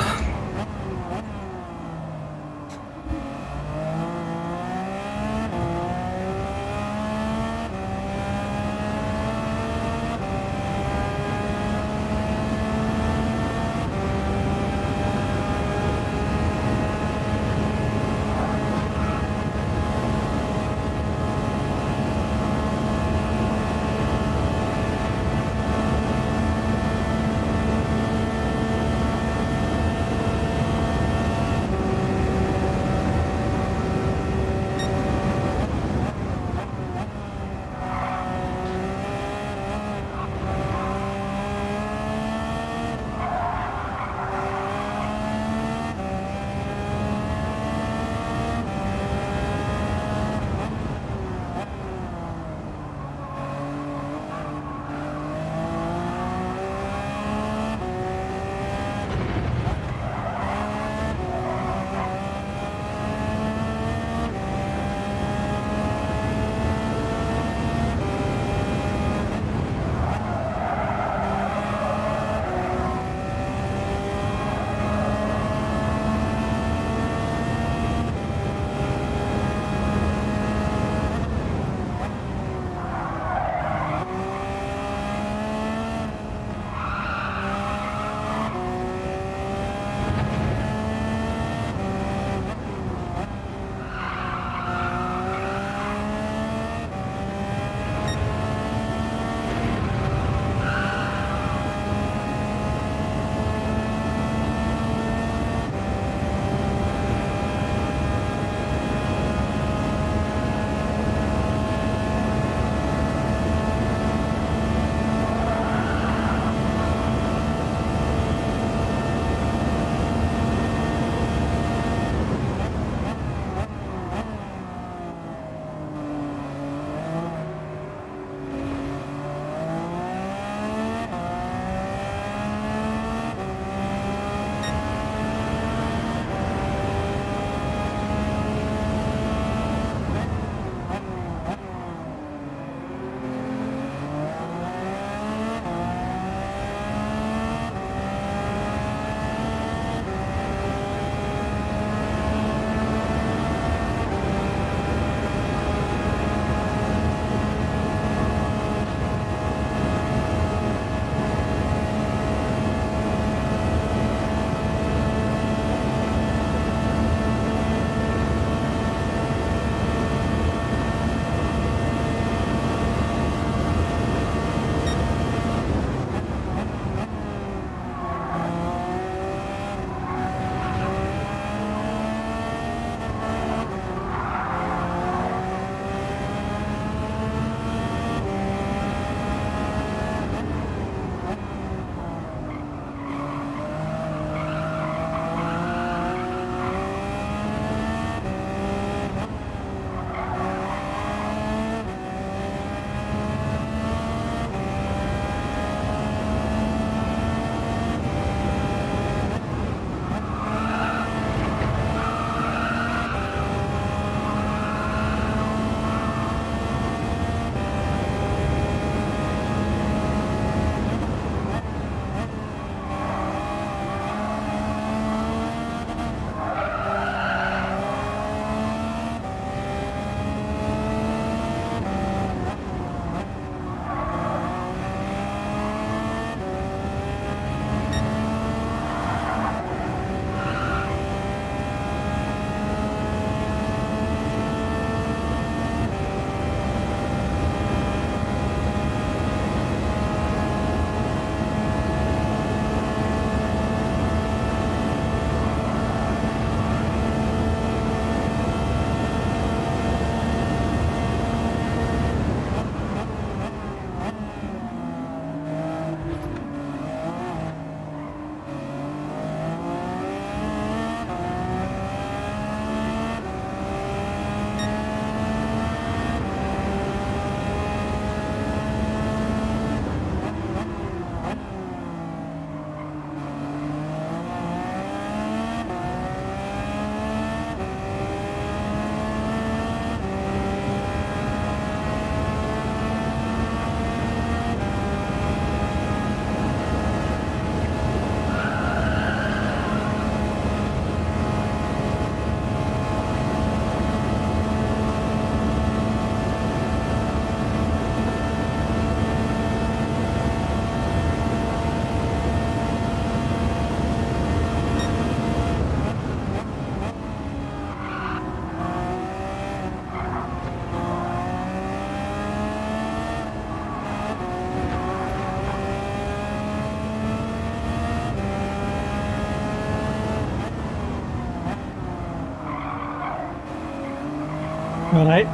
Alright.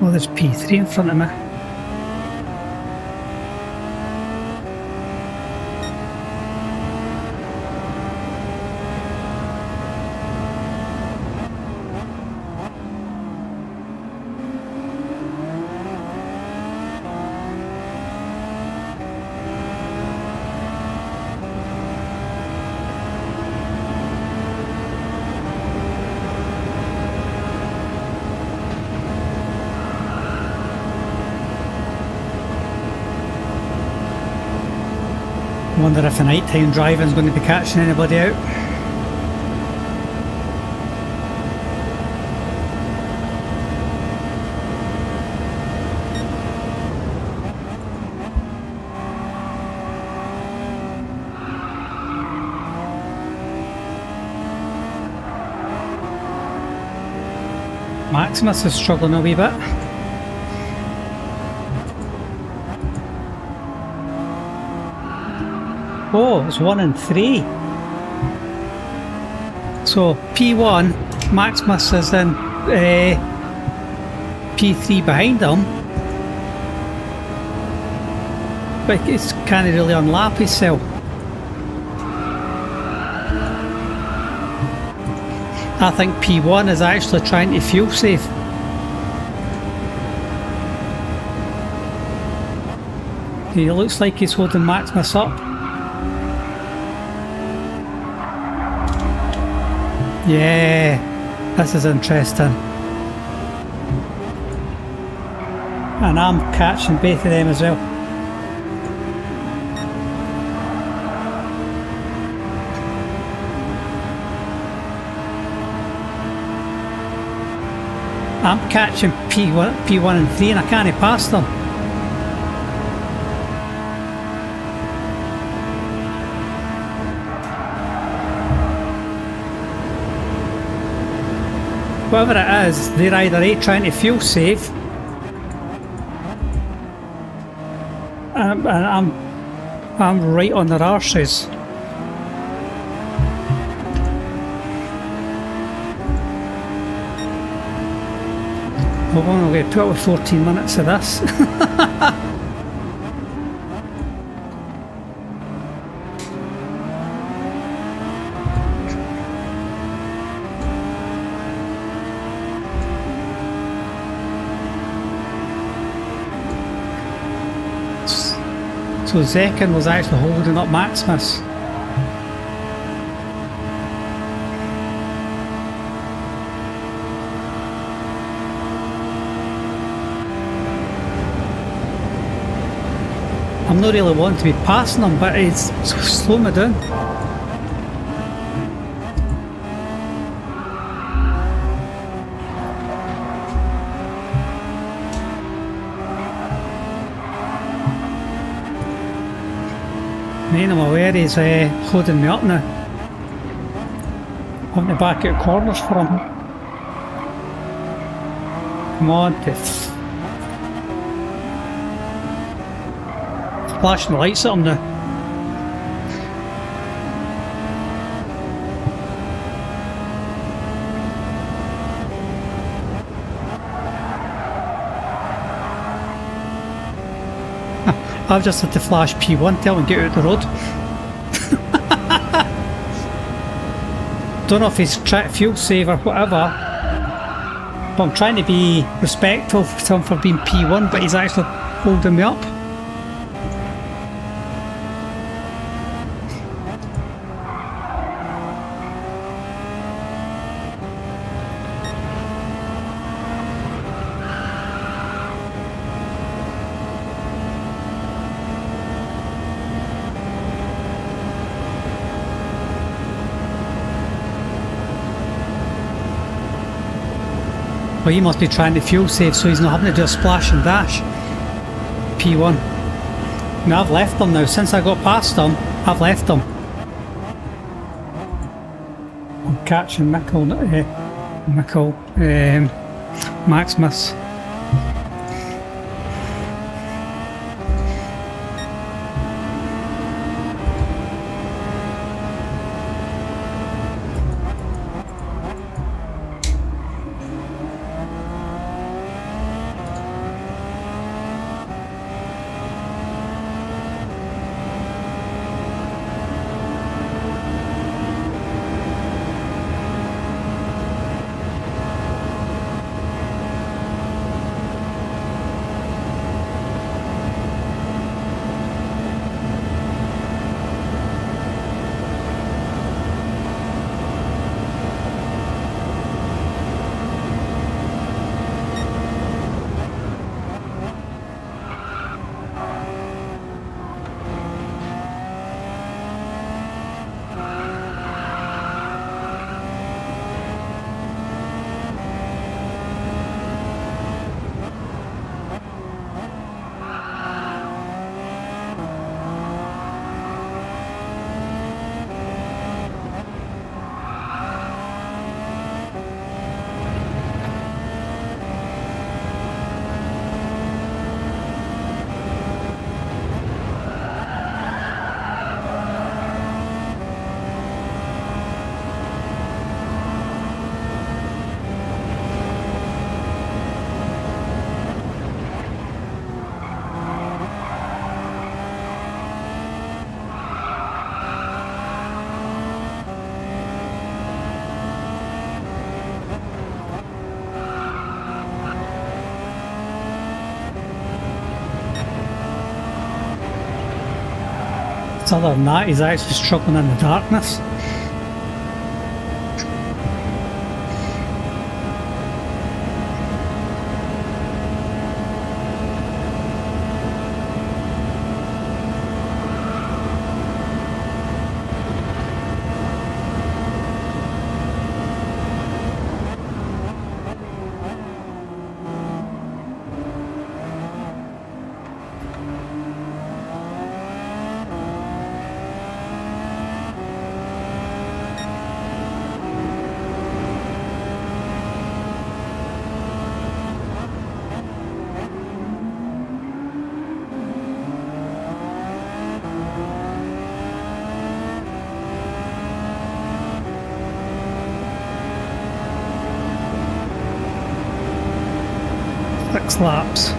Oh, there's P3 in front of me. Wonder if the nighttime driving is going to be catching anybody out. Maximus is struggling a wee bit. Oh, it's 1 and 3. So P1, Maximus is in P3 behind him, but it's kind of really unlap himself. I think P1 is actually trying to fuel save. He looks like he's holding Maximus up. Yeah, this is interesting. And I'm catching both of them as well. I'm catching P1 and 3 and I can't pass them. Whatever it is, they're either A, trying to fuel save, and I'm right on their arses. We've only got 12 or 14 minutes of this. So Zekin was actually holding up Maximus. I'm not really wanting to be passing him, but it's slowing me down. Man, I'm aware he's holding me up now. Having to back out corners for him. Come on, flashing the lights at him now. I've just had to flash P1, tell him to get out the road. Don't know if he's trying to fuel save or whatever, but I'm trying to be respectful to him for being P1, but he's actually holding me up. Well, he must be trying to fuel save so he's not having to do a splash and dash. P1. Now I've left them now. Since I got past them, I've left them. I'm catching Maximus. Other than that, he's actually struggling in the darkness. Laps.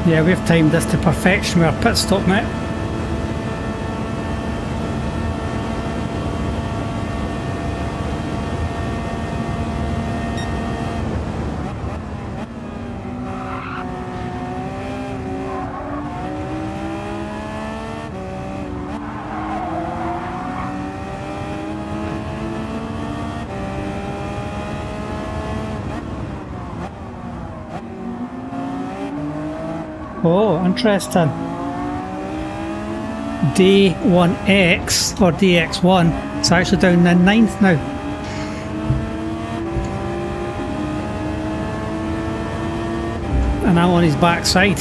Yeah, we've timed this to perfection with our pit stop, mate. Oh, interesting. D1X or DX1, it's actually down in 9th now. And I'm on his backside.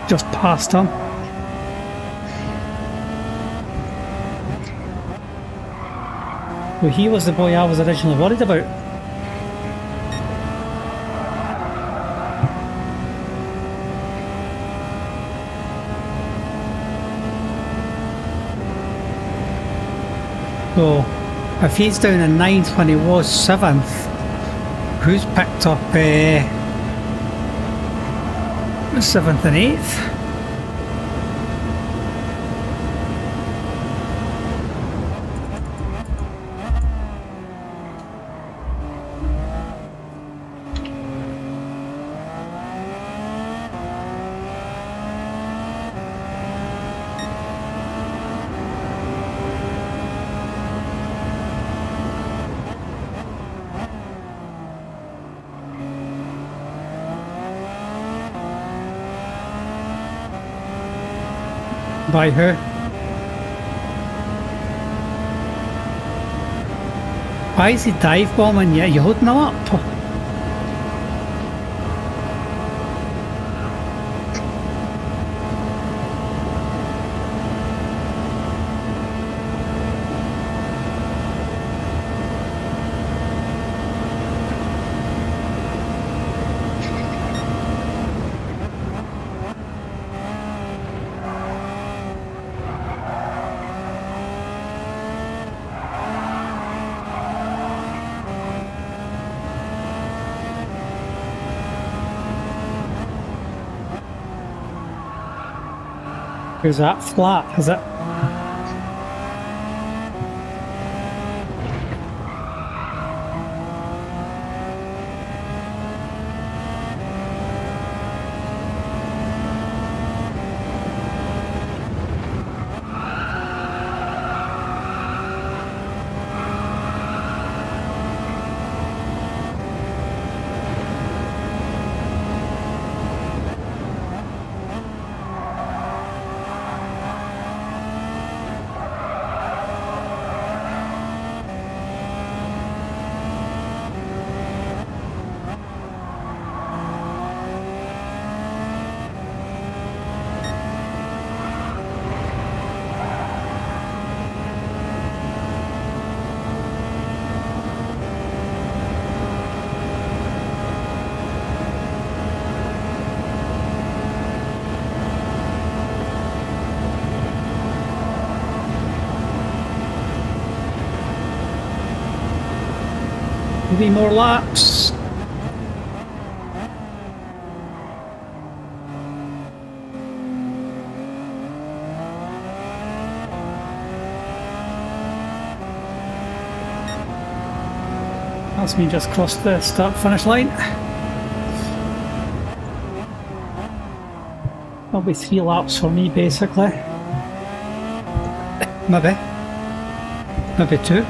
Just past him. Well, he was the boy I was originally worried about. So, if he's down in 9th when he was 7th, who's picked up 7th and 8th? By who? Why is he dive bombing you? Are you holding him up? Is that flat? Is it? Maybe more laps. That's me just crossed the start finish line. There'll be 3 laps for me basically. Maybe 2.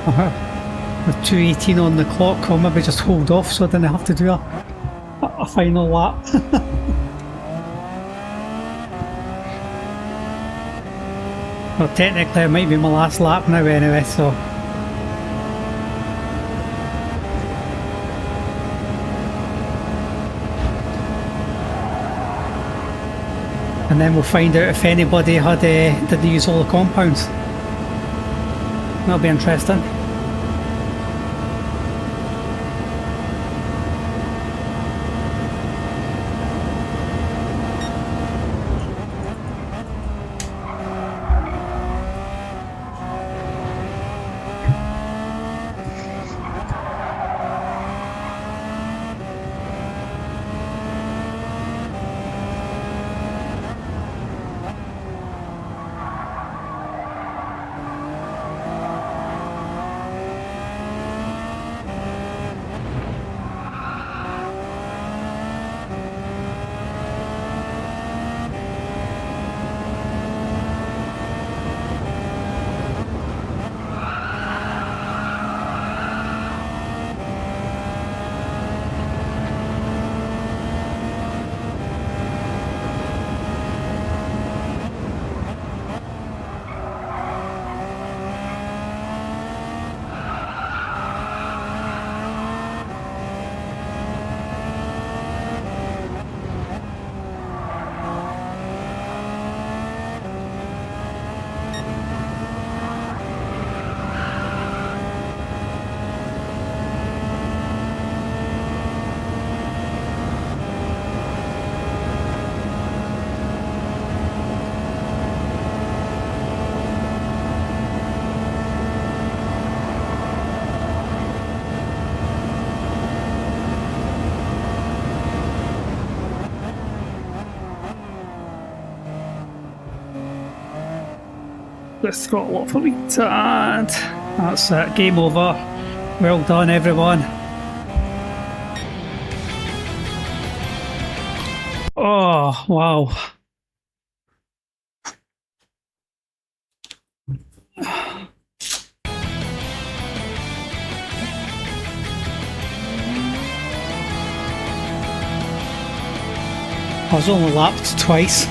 With 2:18 on the clock, I'll maybe just hold off so I didn't have to do a final lap. Well, technically it might be my last lap now anyway, so... And then we'll find out if anybody had did use all the compounds. That'll be interesting. Let's throttle off a wee tad. That's it, game over. Well done everyone. Oh, wow. I was only lapped twice.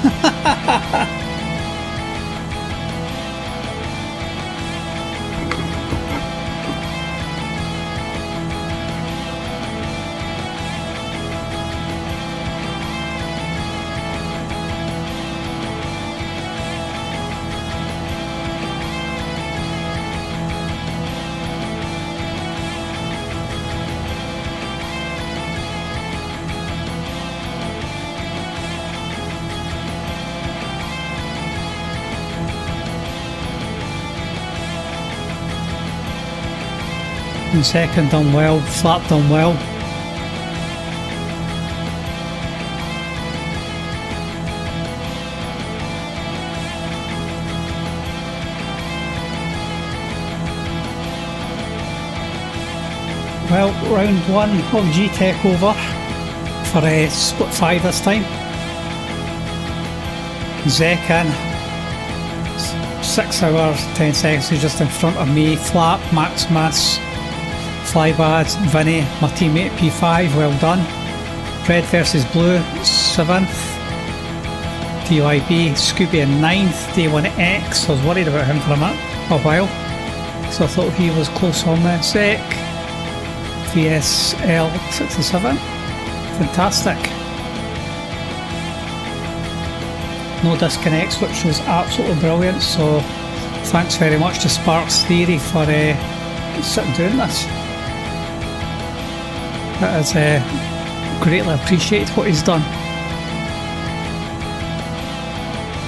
And second done well, flat done well. Well, round one of GTEC over for split 5 this time. Zekan, 6 hours 10 seconds, he's just in front of me. Flap, Maximus, Flybads, Vinny, my teammate P5, well done. Red versus Blue, 7th. TYB, Scooby in 9th. D1X, I was worried about him for a while, so I thought he was close on the sec. VSL 67, fantastic. No disconnects, which was absolutely brilliant, so thanks very much to Sparks Theory for sitting doing this. That is greatly appreciate what he's done.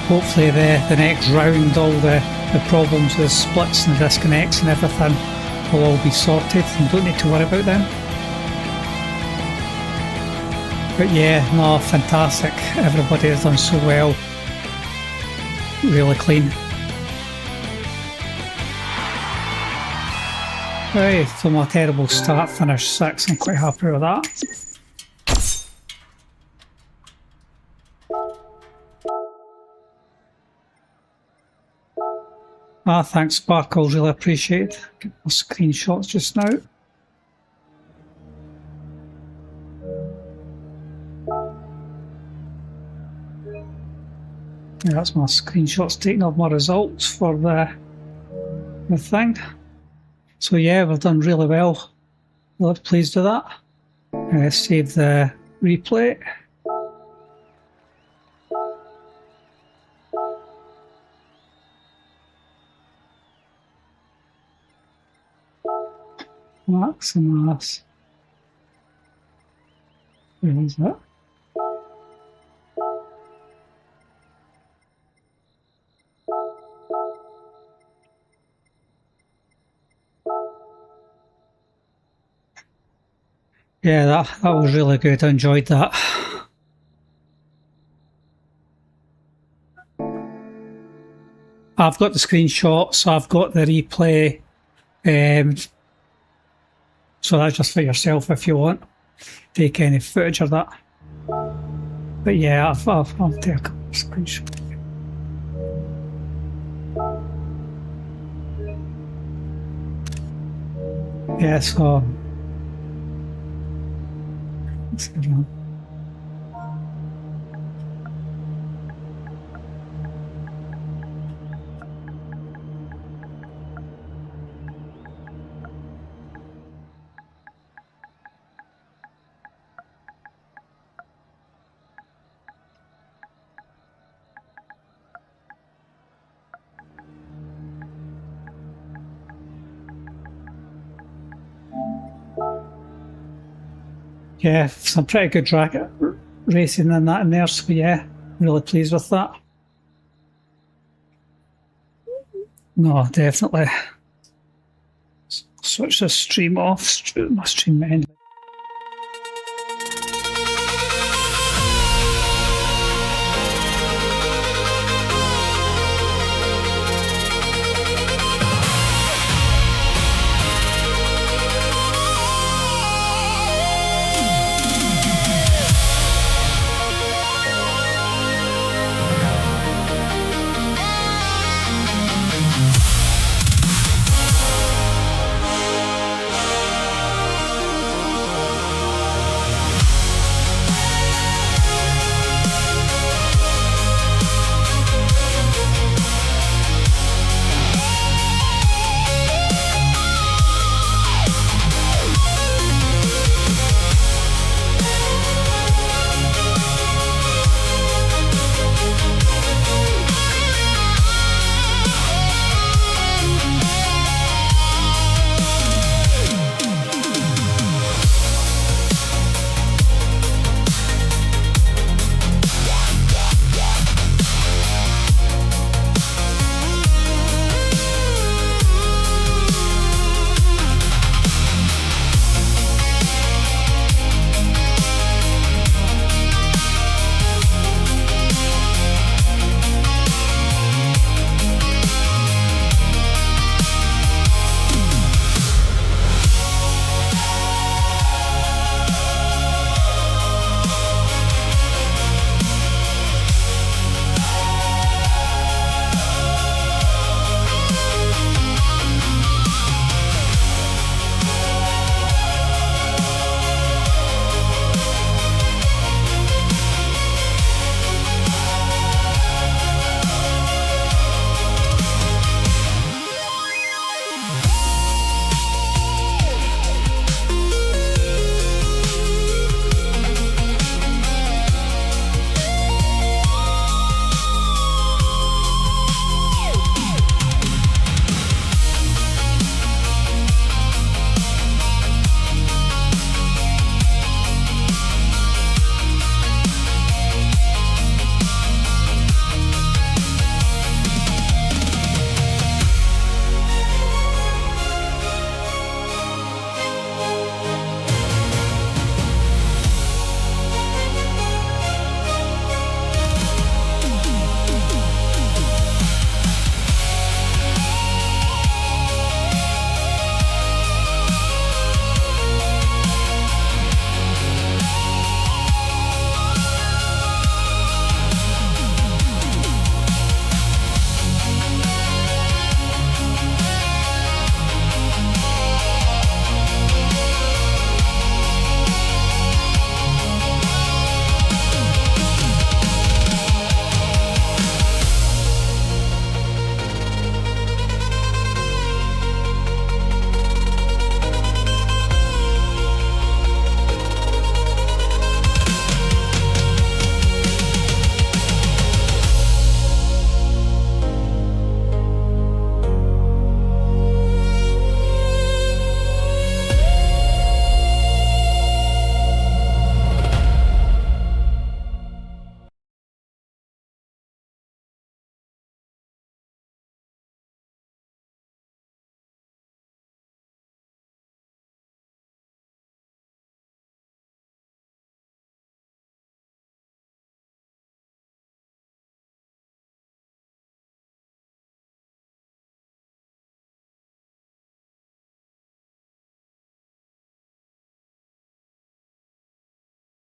Hopefully the next round, all the problems with splits and disconnects and everything will all be sorted and don't need to worry about them. But yeah, no, fantastic. Everybody has done so well. Really clean. Right, from a terrible start, finished 6th. I'm quite happy with that. Thanks, Sparkles, really appreciate it. Get my screenshots just now. Yeah, that's my screenshots taken of my results for the thing. So yeah, we've done really well. Really pleased with that. Save the replay. Maximus. Where is that? Yeah, that was really good. I enjoyed that. I've got the screenshots, I've got the replay, so that's just for yourself if you want. Take any footage of that. But yeah, I'll take a couple of screenshots. Yeah, so let's get on. Yeah, some pretty good track racing and that in there, so yeah, really pleased with that. No, definitely. Switch the stream off, my stream end.